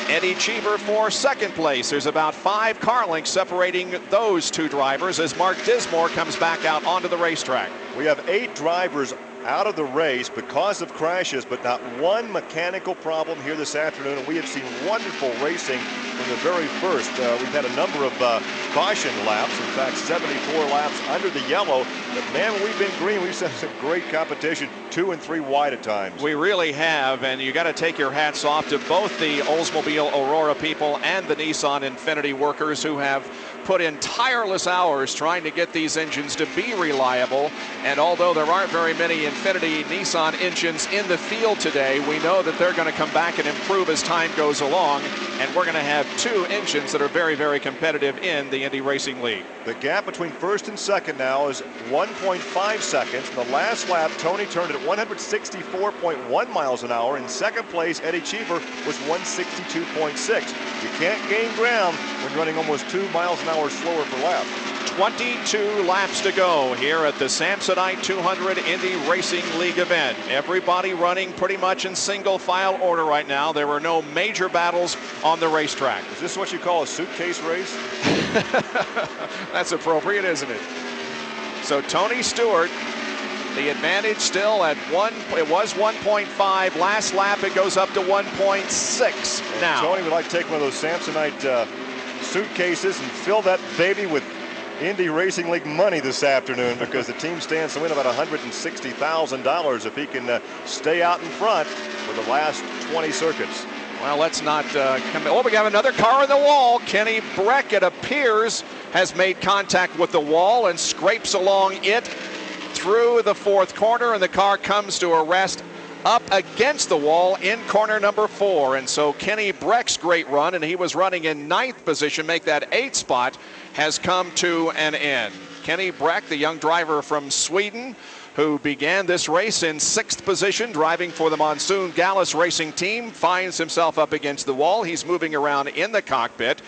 Eddie Cheever for second place. There's about 5 car lengths separating those 2 drivers as Mark Dismore comes back out onto the racetrack. We have 8 drivers out of the race because of crashes, but not one mechanical problem here this afternoon. And we have seen wonderful racing from the very first. We've had a number of caution laps, in fact 74 laps under the yellow. But man, when we've been green, we've seen some great competition, 2 and 3 wide at times. We really have, and you got to take your hats off to both the Oldsmobile Aurora people and the Nissan Infiniti workers who have put in tireless hours trying to get these engines to be reliable. And although there aren't very many Infiniti Nissan engines in the field today, we know that they're going to come back and improve as time goes along. And we're going to have 2 engines that are very, very competitive in the Indy Racing League. The gap between first and second now is 1.5 seconds. The last lap, Tony turned at 164.1 miles an hour. In second place, Eddie Cheever was 162.6. You can't gain ground when running almost 2 miles an hour slower per lap. 22 laps to go here at the Samsonite 200 Indy Racing League event. Everybody running pretty much in single file order right now. There were no major battles on the racetrack. Is this what you call a suitcase race? That's appropriate, isn't it? So Tony Stewart, the advantage still at it was 1.5. Last lap it goes up to 1.6 now. Tony would like to take one of those Samsonite suitcases and fill that baby with Indy Racing League money this afternoon because the team stands to win about $160,000 if he can stay out in front for the last 20 circuits. Well, let's not come. Oh, we got another car on the wall. Kenny Breck, it appears, has made contact with the wall and scrapes along it through the 4th corner, and the car comes to a rest up against the wall in corner number 4. And so Kenny Breck's great run, and he was running in 9th position, make that 8th spot, has come to an end. Kenny Breck, the young driver from Sweden, who began this race in 6th position, driving for the Monsoon Gallus Racing Team, finds himself up against the wall. He's moving around in the cockpit.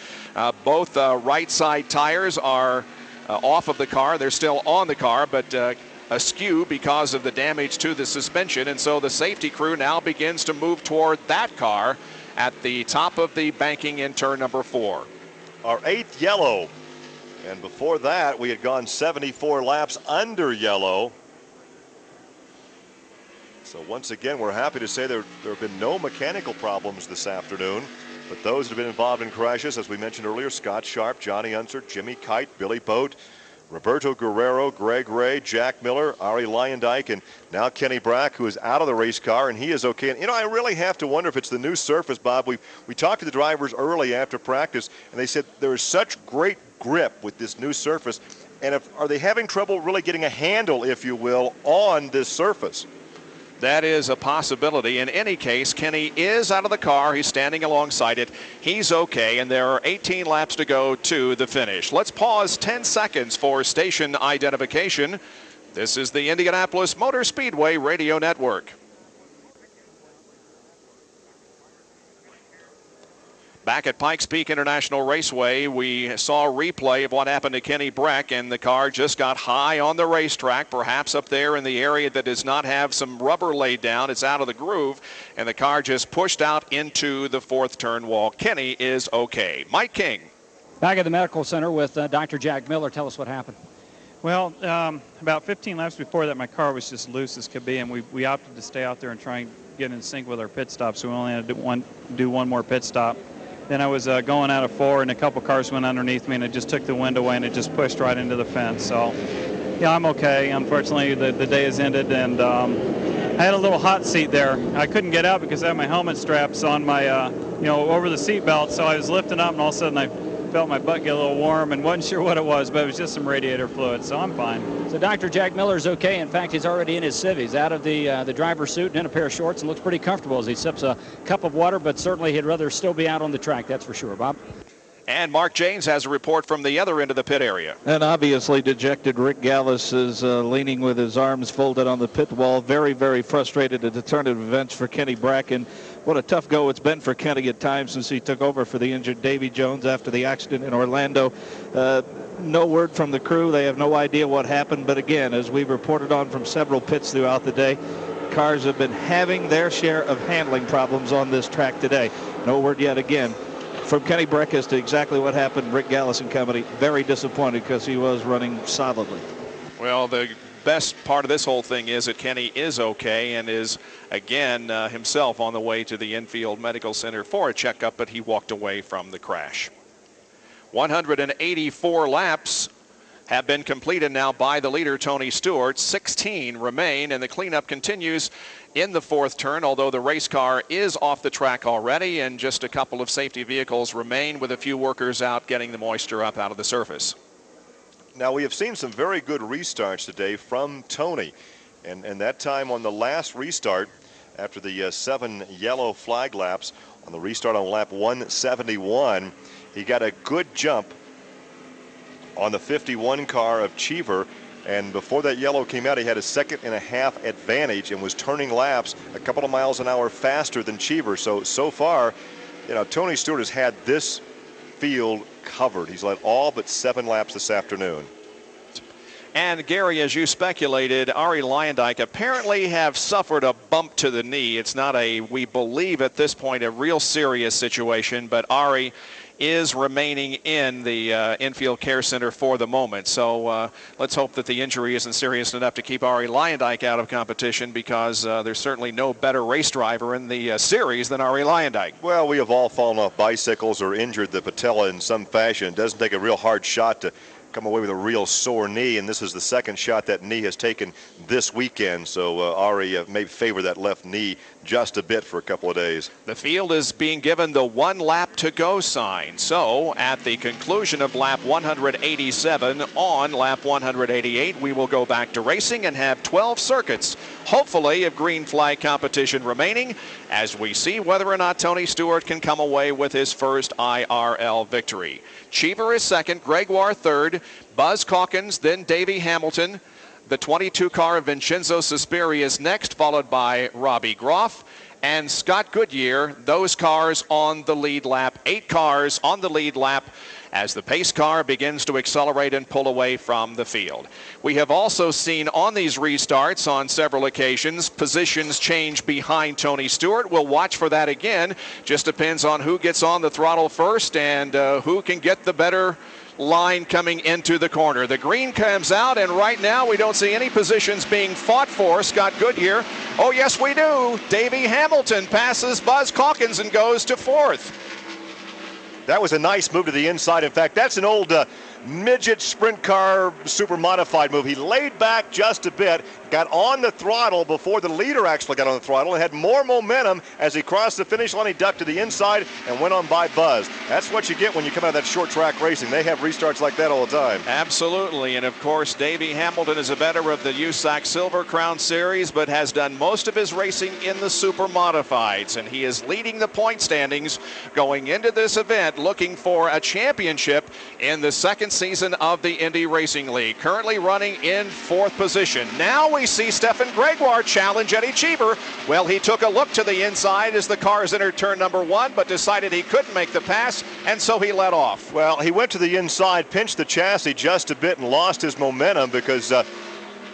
Both right side tires are off of the car. They're still on the car, but askew because of the damage to the suspension. And so the safety crew now begins to move toward that car at the top of the banking in turn number 4. Our 8th yellow. And before that, we had gone 74 laps under yellow. So once again, we're happy to say there have been no mechanical problems this afternoon. But those that have been involved in crashes, as we mentioned earlier, Scott Sharp, Johnny Unser, Jimmy Kite, Billy Boat, Roberto Guerrero, Greg Ray, Jack Miller, Ari Leyendyke, and now Kenny Brack, who is out of the race car, and he is okay. And, you know, I really have to wonder if it's the new surface, Bob. We talked to the drivers early after practice, and they said there is such great grip with this new surface. And are they having trouble really getting a handle, if you will, on this surface? That is a possibility. In any case, Kenny is out of the car. He's standing alongside it. He's okay, and there are 18 laps to go to the finish. Let's pause 10 seconds for station identification. This is the Indianapolis Motor Speedway Radio Network. Back at Pikes Peak International Raceway, we saw a replay of what happened to Kenny Brack, and the car just got high on the racetrack, perhaps up there in the area that does not have some rubber laid down. It's out of the groove, and the car just pushed out into the fourth turn wall. Kenny is okay. Mike King. Back at the medical center with Dr. Jack Miller. Tell us what happened. Well, about 15 laps before that, my car was just loose as could be, and we opted to stay out there and try and get in sync with our pit stop, so we only had to do one more pit stop. Then I was going out of 4, and a couple cars went underneath me, and it just took the wind away, and it just pushed right into the fence. So, yeah, I'm okay. Unfortunately, the day has ended, and I had a little hot seat there. I couldn't get out because I had my helmet straps on my, over the seat belt, so I was lifting up, and all of a sudden I felt my butt get a little warm and wasn't sure what it was, but it was just some radiator fluid, so I'm fine. So Dr. Jack Miller's okay. In fact, he's already in his civvies, out of the driver's suit and in a pair of shorts, and looks pretty comfortable as he sips a cup of water, but certainly he'd rather still be out on the track, that's for sure. Bob? And Mark Janes has a report from the other end of the pit area. And obviously dejected Rick Gallis is leaning with his arms folded on the pit wall, very, very frustrated at the turn of events for Kenny Brack. And what a tough go it's been for Kenny at times since he took over for the injured Davy Jones after the accident in Orlando. No word from the crew. They have no idea what happened. But again, as we've reported on from several pits throughout the day, cars have been having their share of handling problems on this track today. No word yet again from Kenny Brack as to exactly what happened. Rick Gallis and company very disappointed because he was running solidly. Well, the best part of this whole thing is that Kenny is okay and is again himself on the way to the infield medical center for a checkup, but he walked away from the crash. 184 laps have been completed now by the leader, Tony Stewart. 16 remain, and the cleanup continues in the fourth turn, although the race car is off the track already, and just a couple of safety vehicles remain with a few workers out getting the moisture up out of the surface. Now, we have seen some very good restarts today from Tony, and that time on the last restart after the 7 yellow flag laps, on the restart on lap 171, he got a good jump on the 51 car of Cheever, and before that yellow came out, he had a 1.5-second advantage and was turning laps a couple of miles an hour faster than Cheever. So far, Tony Stewart has had this field covered. He's led all but 7 laps this afternoon. And Gary, as you speculated, Ari Leyendyke apparently have suffered a bump to the knee. It's not we believe at this point, a real serious situation, but Ari is remaining in the infield care center for the moment. So let's hope that the injury isn't serious enough to keep Ari Leyendyke out of competition, because there's certainly no better race driver in the series than Ari Leyendyke. Well, we have all fallen off bicycles or injured the patella in some fashion. It doesn't take a real hard shot to come away with a real sore knee, and this is the second shot that knee has taken this weekend. So Ari may favor that left knee just a bit for a couple of days. The field is being given the 1 lap to go sign. So at the conclusion of lap 187 on lap 188, we will go back to racing and have 12 circuits, hopefully of green flag competition remaining, as we see whether or not Tony Stewart can come away with his first IRL victory. Cheever is second, Gregoire third, Buzz Calkins, then Davey Hamilton. The 22 car of Vincenzo Suspiri is next, followed by Robbie Groff and Scott Goodyear. Those cars on the lead lap. 8 cars on the lead lap as the pace car begins to accelerate and pull away from the field. We have also seen on these restarts on several occasions positions change behind Tony Stewart. We'll watch for that again. Just depends on who gets on the throttle first and who can get the better line coming into the corner. The green comes out, and right now we don't see any positions being fought for. Scott Goodyear. Oh, yes, we do. Davey Hamilton passes Buzz Calkins and goes to 4th. That was a nice move to the inside. In fact, that's an old midget sprint car super modified move. He laid back just a bit, got on the throttle before the leader actually got on the throttle, and had more momentum as he crossed the finish line. He ducked to the inside and went on by Buzz. That's what you get when you come out of that short track racing. They have restarts like that all the time. Absolutely, and of course, Davey Hamilton is a veteran of the USAC Silver Crown Series, but has done most of his racing in the super modifieds, and he is leading the point standings going into this event, looking for a championship in the second season of the Indy Racing League. Currently running in 4th position. Now we see Stefan Gregoire challenge Eddie Cheever. Well, he took a look to the inside as the cars entered turn number 1, but decided he couldn't make the pass, and so he let off. Well, he went to the inside, pinched the chassis just a bit, and lost his momentum because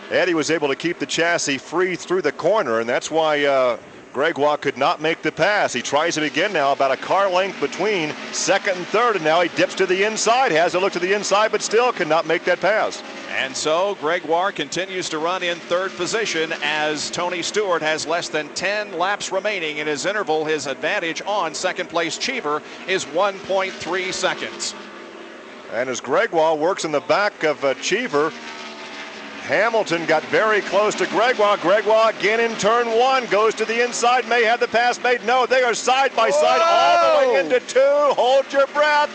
Eddie was able to keep the chassis free through the corner, and that's why Gregoire could not make the pass. He tries it again now, about a car length between 2nd and 3rd, and now he dips to the inside, has a look to the inside, but still cannot make that pass. And so Gregoire continues to run in 3rd position as Tony Stewart has less than 10 laps remaining in his interval. His advantage on 2nd place Cheever is 1.3 seconds. And as Gregoire works in the back of Cheever, Hamilton got very close to Gregoire. Gregoire again in turn 1, goes to the inside, may have the pass made. No, they are side by side all the way into 2. Hold your breath.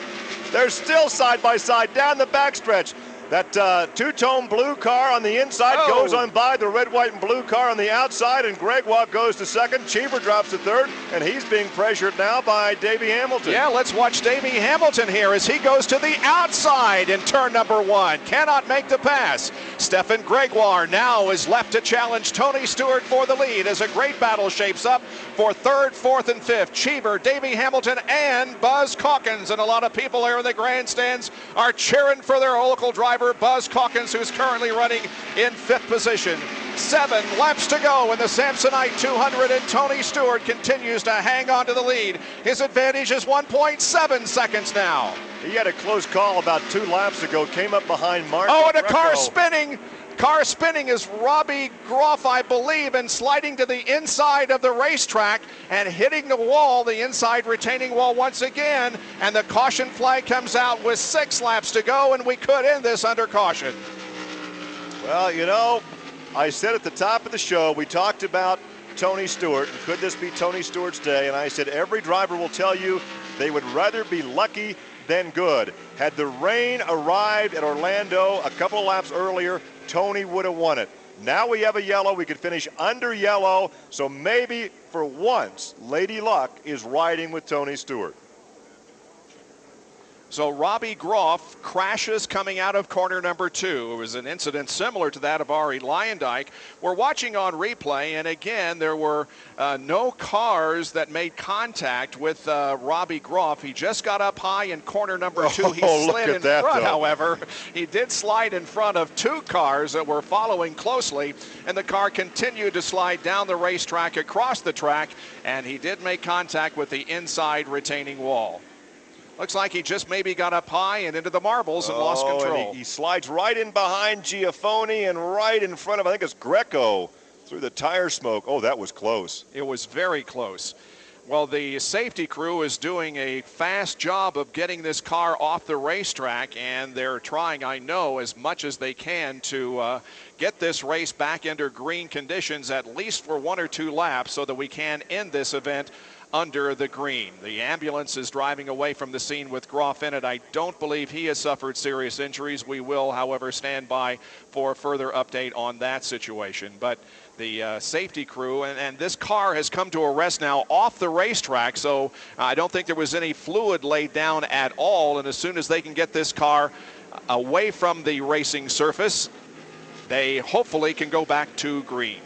They're still side by side down the backstretch. That two-tone blue car on the inside goes on by the red, white, and blue car on the outside, and Gregoire goes to 2nd. Cheever drops to 3rd, and he's being pressured now by Davey Hamilton. Yeah, let's watch Davey Hamilton here as he goes to the outside in turn number 1. Cannot make the pass. Stefan Gregoire now is left to challenge Tony Stewart for the lead as a great battle shapes up for 3rd, 4th, and 5th. Cheever, Davey Hamilton, and Buzz Calkins. And a lot of people here in the grandstands are cheering for their local driver, Buzz Calkins, who's currently running in 5th position. 7 laps to go in the Samsonite 200, and Tony Stewart continues to hang on to the lead. His advantage is 1.7 seconds now. He had a close call about 2 laps ago, came up behind Mark. Oh, and a car spinning. Car spinning is Robbie Groff, I believe, and sliding to the inside of the racetrack and hitting the wall, the inside retaining wall once again. And the caution flag comes out with 6 laps to go, and we could end this under caution. Well, you know, I said at the top of the show, we talked about Tony Stewart, and could this be Tony Stewart's day? And I said every driver will tell you they would rather be lucky than good. Had the rain arrived at Orlando a couple of laps earlier, Tony would have won it. Now we have a yellow. We could finish under yellow. So maybe for once, Lady Luck is riding with Tony Stewart. So Robbie Groff crashes coming out of corner number 2. It was an incident similar to that of Ari Lyondike. We're watching on replay, and again, there were no cars that made contact with Robbie Groff. He just got up high in corner number 2. He slid in front, however. He did slide in front of 2 cars that were following closely, and the car continued to slide down the racetrack, across the track, and he did make contact with the inside retaining wall. Looks like he just maybe got up high and into the marbles and lost control. And he slides right in behind Giafoni and right in front of, I think it's Greco, through the tire smoke. Oh, that was close. It was very close. Well, the safety crew is doing a fast job of getting this car off the racetrack, and they're trying, I know, as much as they can to get this race back under green conditions, at least for 1 or 2 laps, so that we can end this event under the green. The ambulance is driving away from the scene with Groff in it. I don't believe he has suffered serious injuries. We will, however, stand by for a further update on that situation. But the safety crew, and this car has come to a rest now off the racetrack, so I don't think there was any fluid laid down at all. And as soon as they can get this car away from the racing surface, they hopefully can go back to green.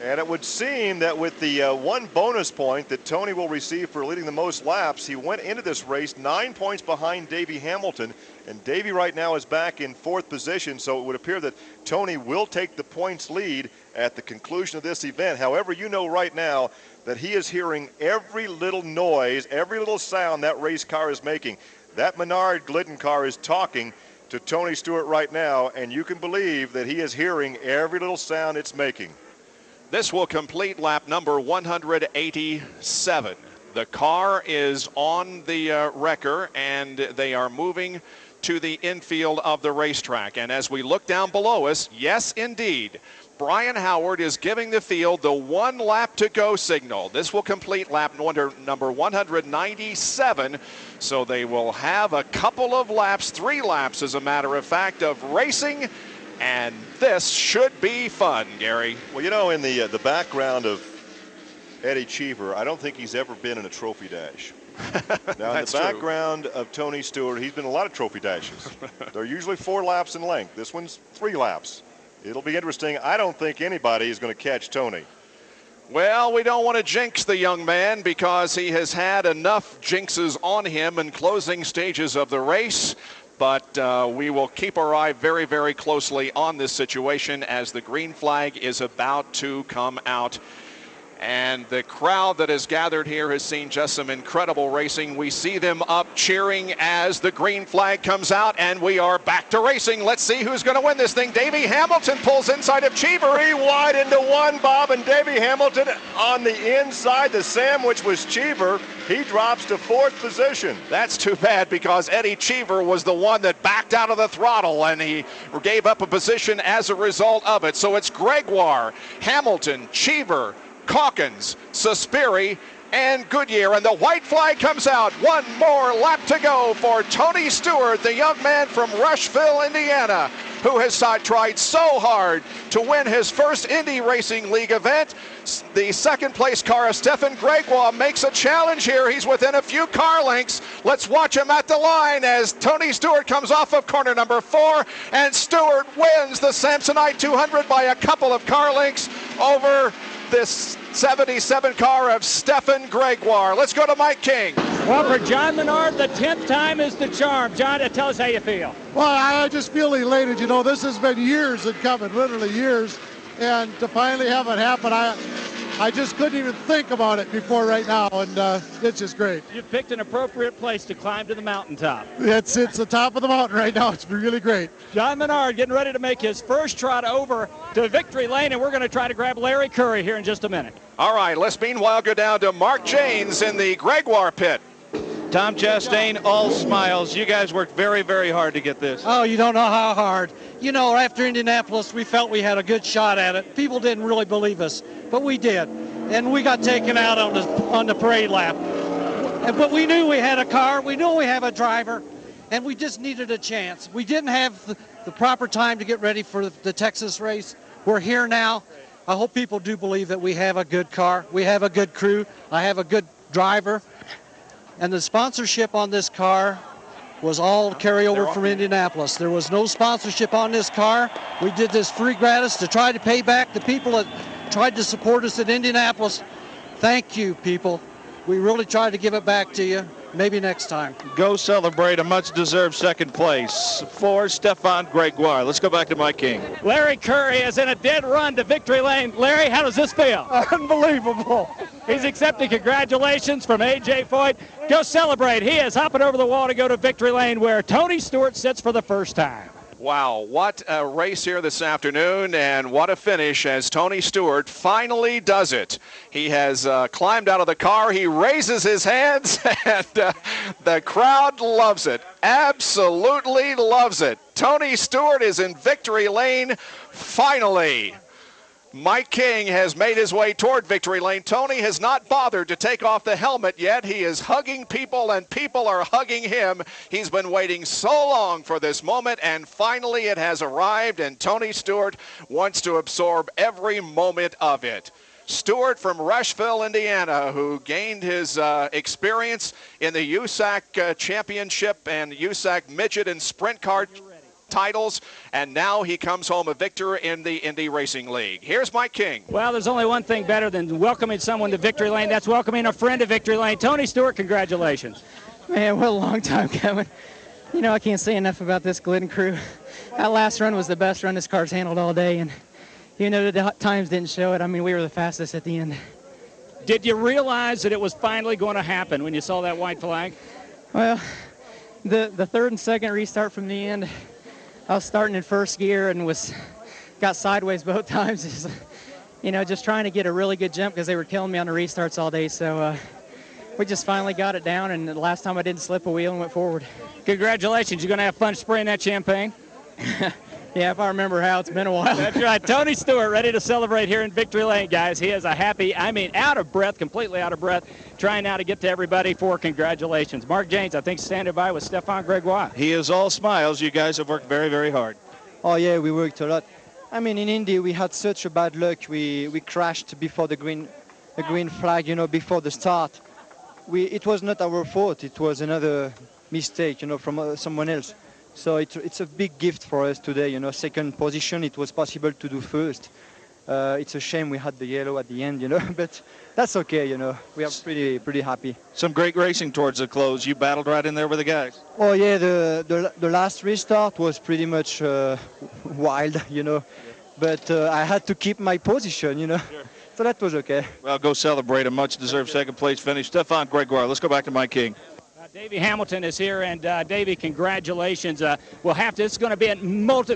And it would seem that with the 1 bonus point that Tony will receive for leading the most laps, he went into this race 9 points behind Davey Hamilton. And Davey right now is back in 4th position, so it would appear that Tony will take the points lead at the conclusion of this event. However, you know right now that he is hearing every little noise, every little sound that race car is making. That Menard Glidden car is talking to Tony Stewart right now, and you can believe that he is hearing every little sound it's making. This will complete lap number 187. The car is on the wrecker, and they are moving to the infield of the racetrack. And as we look down below us, yes, indeed, Brian Howard is giving the field the 1 lap to go signal. This will complete lap number 197. So they will have a couple of laps, 3 laps as a matter of fact, of racing. And this should be fun, Gary. Well, you know, in the background of Eddie Cheever, I don't think he's ever been in a trophy dash. Now, in the background of Tony Stewart, he's been in a lot of trophy dashes. They're usually 4 laps in length. This one's 3 laps. It'll be interesting. I don't think anybody is going to catch Tony. Well, we don't want to jinx the young man because he has had enough jinxes on him in closing stages of the race. But we will keep our eye very, very closely on this situation as the green flag is about to come out. And the crowd that has gathered here has seen just some incredible racing. We see them up cheering as the green flag comes out, and we are back to racing. Let's see who's going to win this thing. Davey Hamilton pulls inside of Cheever. 3 wide into 1, Bob, and Davey Hamilton on the inside. The sandwich was Cheever. He drops to 4th position. That's too bad because Eddie Cheever was the one that backed out of the throttle, and he gave up a position as a result of it. So it's Gregoire, Hamilton, Cheever, Calkins, Suspiri, and Goodyear, and the white flag comes out. 1 more lap to go for Tony Stewart, the young man from Rushville, Indiana, who has tried so hard to win his first Indy Racing League event. The 2nd place car of Stefan Gregoire makes a challenge here. He's within a few car lengths. Let's watch him at the line as Tony Stewart comes off of corner number 4, and Stewart wins the Samsonite 200 by a couple of car lengths over this 77 car of Stefan Gregoire. Let's go to Mike King. Well, for John Menard, the 10th time is the charm. John, tell us how you feel. Well, I just feel elated. You know, this has been years in coming, literally years. And to finally have it happen, I just couldn't even think about it before right now, and it's just great. You've picked an appropriate place to climb to the mountaintop. It's the top of the mountain right now. It's really great. John Menard getting ready to make his first trot over to victory lane, and we're going to try to grab Larry Curry here in just a minute. All right, let's meanwhile go down to Mark Janes in the Gregoire pit. Tom Chastain, all smiles. You guys worked very, very hard to get this. Oh, you don't know how hard. You know, after Indianapolis, we felt we had a good shot at it. People didn't really believe us, but we did. And we got taken out on the parade lap. But we knew we had a car. We knew we have a driver. And we just needed a chance. We didn't have the proper time to get ready for the Texas race. We're here now. I hope people do believe that we have a good car. We have a good crew. I have a good driver. And the sponsorship on this car was all carryover from Indianapolis. There was no sponsorship on this car. We did this free gratis to try to pay back the people that tried to support us at Indianapolis. Thank you, people. We really tried to give it back to you. Maybe next time. Go celebrate a much-deserved 2nd place for Stefan Gregoire. Let's go back to Mike King. Larry Curry is in a dead run to victory lane. Larry, how does this feel? Unbelievable. He's accepting congratulations from A.J. Foyt. Go celebrate. He is hopping over the wall to go to victory lane where Tony Stewart sits for the first time. Wow, what a race here this afternoon, and what a finish as Tony Stewart finally does it. He has climbed out of the car, he raises his hands, and the crowd loves it, absolutely loves it. Tony Stewart is in victory lane, finally. Mike King has made his way toward victory lane. Tony has not bothered to take off the helmet yet. He is hugging people, and people are hugging him. He's been waiting so long for this moment, and finally it has arrived, and Tony Stewart wants to absorb every moment of it. Stewart from Rushville, Indiana, who gained his experience in the USAC Championship and USAC Midget and Sprint Car titles, and now he comes home a victor in the Indy Racing League. Here's Mike King. Well, there's only one thing better than welcoming someone to victory lane. That's welcoming a friend to victory lane. Tony Stewart, congratulations. Man, what a long time coming. You know, I can't say enough about this Glidden crew. That last run was the best run this car's handled all day, and you know the times didn't show it. I mean, we were the fastest at the end. Did you realize that it was finally going to happen when you saw that white flag? Well, The third and second restart from the end, I was starting in first gear and got sideways both times. Just trying to get a really good jump because they were killing me on the restarts all day. So we just finally got it down, and the last time I didn't slip a wheel and went forward. Congratulations. You're going to have fun spraying that champagne? Yeah, if I remember how. It's been a while. That's right. Tony Stewart ready to celebrate here in Victory Lane, guys. He is out of breath, completely out of breath, trying now to get to everybody for congratulations. Mark James, I think, standing by with Stefan Gregoire. He is all smiles. You guys have worked very, very hard. Oh, yeah, we worked a lot. I mean, in Indy, we had such a bad luck. We crashed before the green flag, before the start. It was not our fault. It was another mistake, from someone else. So it's a big gift for us today, second position. It was possible to do first. It's a shame we had the yellow at the end, but that's okay, We are pretty happy. Some great racing towards the close. You battled right in there with the guys. Oh, yeah, the last restart was pretty much wild, But I had to keep my position, Sure. So that was okay. Well, go celebrate a much-deserved second-place finish. Stefan Gregoire, let's go back to Mike King. Davey Hamilton is here, and Davey, congratulations. It's going to be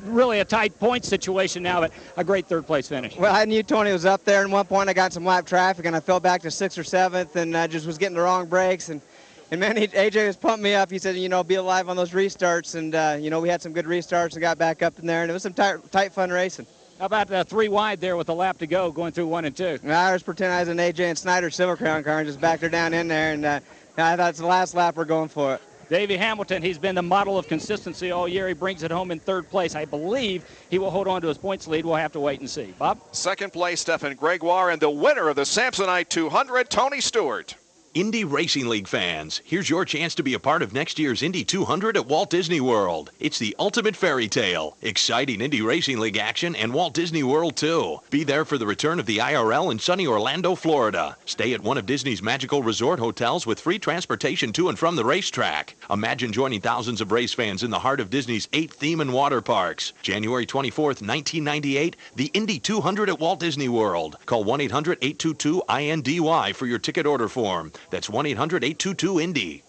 really a tight point situation now, but a great third-place finish. Well, I knew Tony was up there, and at one point I got some lap traffic, and I fell back to 6th or 7th, and I just was getting the wrong brakes. And man, AJ was pumping me up. He said, be alive on those restarts, and, we had some good restarts and got back up in there, and it was some tight fun racing. How about 3 wide there with a lap to go, going through 1 and 2? I was pretending I was an AJ and Snyder Silver Crown car and just backed her down in there, and I thought it's the last lap, we're going for it. Davey Hamilton, he's been the model of consistency all year. He brings it home in 3rd place. I believe he will hold on to his points lead. We'll have to wait and see. Bob? 2nd place, Stefan Gregoire, and the winner of the Samsonite 200, Tony Stewart. Indy Racing League fans, here's your chance to be a part of next year's Indy 200 at Walt Disney World. It's the ultimate fairy tale. Exciting Indy Racing League action and Walt Disney World, too. Be there for the return of the IRL in sunny Orlando, Florida. Stay at one of Disney's magical resort hotels with free transportation to and from the racetrack. Imagine joining thousands of race fans in the heart of Disney's 8 theme and water parks. January 24th, 1998, the Indy 200 at Walt Disney World. Call 1-800-822-INDY for your ticket order form. That's 1-800-822-INDY.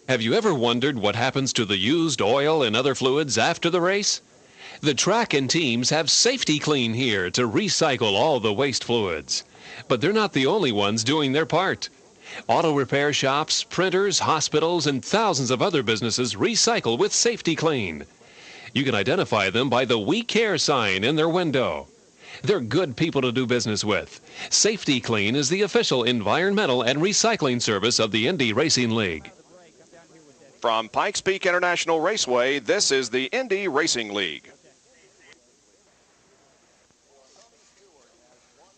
Have you ever wondered what happens to the used oil and other fluids after the race? The track and teams have Safety Clean here to recycle all the waste fluids. But they're not the only ones doing their part. Auto repair shops, printers, hospitals, and thousands of other businesses recycle with Safety Clean. You can identify them by the We Care sign in their window. They're good people to do business with. Safety Clean is the official environmental and recycling service of the Indy Racing League. From Pikes Peak International Raceway, this is the Indy Racing League.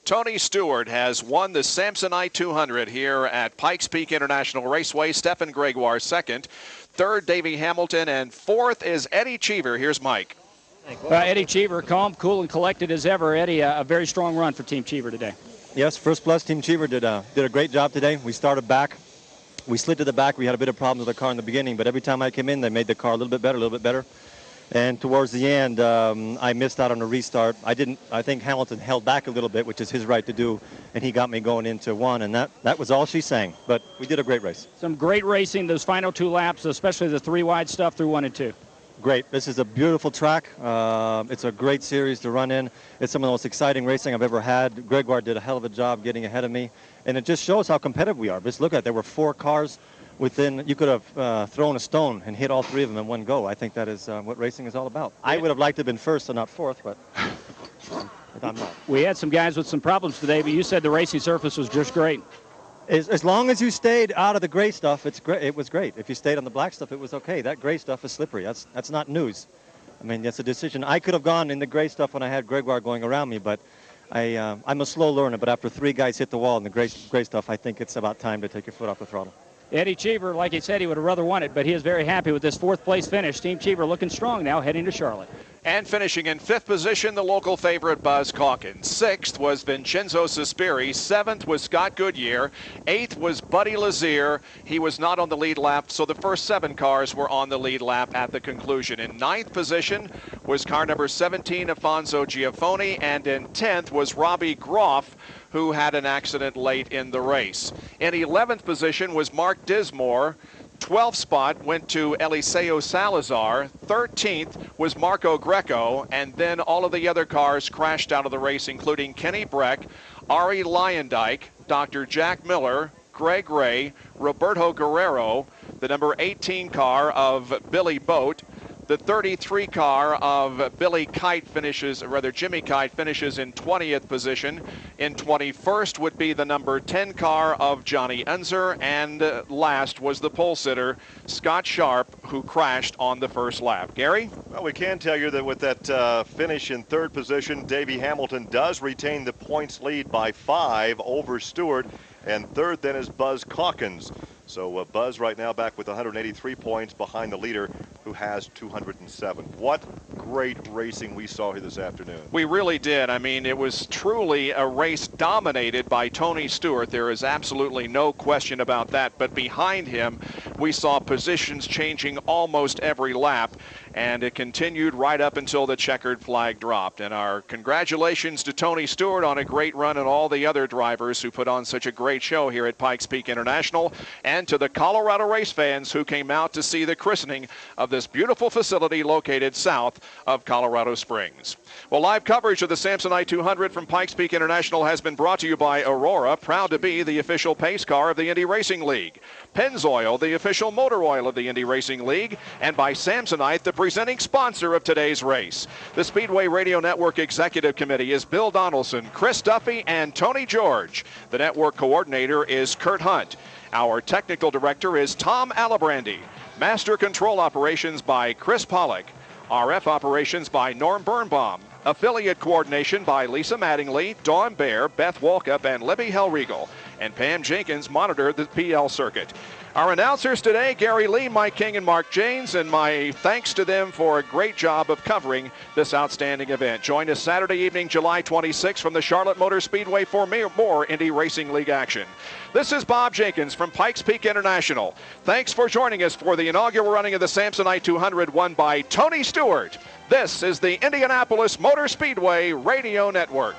Tony Stewart has won the Samsonite 200 here at Pikes Peak International Raceway. Stefan Gregoire 2nd. 3rd, Davey Hamilton. And 4th is Eddie Cheever. Here's Mike. Eddie Cheever, calm, cool, and collected as ever. Eddie, a very strong run for Team Cheever today. Yes, First Plus Team Cheever did a great job today. We started back. We slid to the back. We had a bit of problems with the car in the beginning, but every time I came in, they made the car a little bit better. And towards the end, I missed out on a restart. I think Hamilton held back a little bit, which is his right to do, and he got me going into 1, and that was all she sang. But we did a great race. Some great racing, those final 2 laps, especially the 3 wide stuff through 1 and 2. Great. This is a beautiful track. It's a great series to run in. It's some of the most exciting racing I've ever had. Gregoire did a hell of a job getting ahead of me. And it just shows how competitive we are. Just look at it. There were 4 cars within. You could have thrown a stone and hit all 3 of them in one go. I think that is what racing is all about. I would have liked to have been 1st and not 4th, but I'm not. We had some guys with some problems today, but you said the racing surface was just great. As long as you stayed out of the gray stuff, it's great. It was great. If you stayed on the black stuff, it was okay. That gray stuff is slippery. That's not news. I mean, that's a decision. I could have gone in the gray stuff when I had Gregoire going around me, but I'm a slow learner. But after 3 guys hit the wall in the gray stuff, I think it's about time to take your foot off the throttle. Eddie Cheever, like he said, he would have rather won it, but he is very happy with this 4th place finish. Team Cheever looking strong now, heading to Charlotte. And finishing in 5th position, the local favorite Buzz Calkins. 6th was Vincenzo Sospiri. 7th was Scott Goodyear. 8th was Buddy Lazier. He was not on the lead lap, so the first 7 cars were on the lead lap at the conclusion. In 9th position was car number 17, Afonso Giafoni, and in 10th was Robbie Groff, who had an accident late in the race. In 11th position was Mark Dismore. 12th spot went to Eliseo Salazar. 13th was Marco Greco, and then all of the other cars crashed out of the race, including Kenny Breck, Ari Lyondike, Dr. Jack Miller, Greg Ray, Roberto Guerrero, the number 18 car of Billy Boat. The 33 car of Billy Kite finishes, or rather Jimmy Kite finishes in 20th position. In 21st would be the number 10 car of Johnny Unser, and last was the pole sitter, Scott Sharp, who crashed on the first lap. Gary? Well, we can tell you that with that finish in third position, Davey Hamilton does retain the points lead by 5 over Stewart, and third then is Buzz Calkins. So Buzz right now back with 183 points behind the leader, who has 207. What great racing we saw here this afternoon. We really did. I mean, it was truly a race dominated by Tony Stewart. There is absolutely no question about that. But behind him, we saw positions changing almost every lap, and it continued right up until the checkered flag dropped. And our congratulations to Tony Stewart on a great run, and all the other drivers who put on such a great show here at Pikes Peak International, and to the Colorado race fans who came out to see the christening of this beautiful facility located south of Colorado Springs. Well, live coverage of the Samsonite 200 from Pikes Peak International has been brought to you by Aurora, proud to be the official pace car of the Indy Racing League. Pennzoil, the official motor oil of the Indy Racing League, and by Samsonite, the presenting sponsor of today's race. The Speedway Radio Network Executive Committee is Bill Donaldson, Chris Duffy, and Tony George. The network coordinator is Kurt Hunt. Our technical director is Tom Alibrandi. Master Control Operations by Chris Pollock. RF Operations by Norm Birnbaum. Affiliate Coordination by Lisa Mattingly, Dawn Baer, Beth Walkup, and Libby Hellriegel. And Pam Jenkins monitored the PL circuit. Our announcers today, Gary Lee, Mike King, and Mark Janes, and my thanks to them for a great job of covering this outstanding event. Join us Saturday evening, July 26th from the Charlotte Motor Speedway for more Indy Racing League action. This is Bob Jenkins from Pikes Peak International. Thanks for joining us for the inaugural running of the Samsonite 200 won by Tony Stewart. This is the Indianapolis Motor Speedway Radio Network.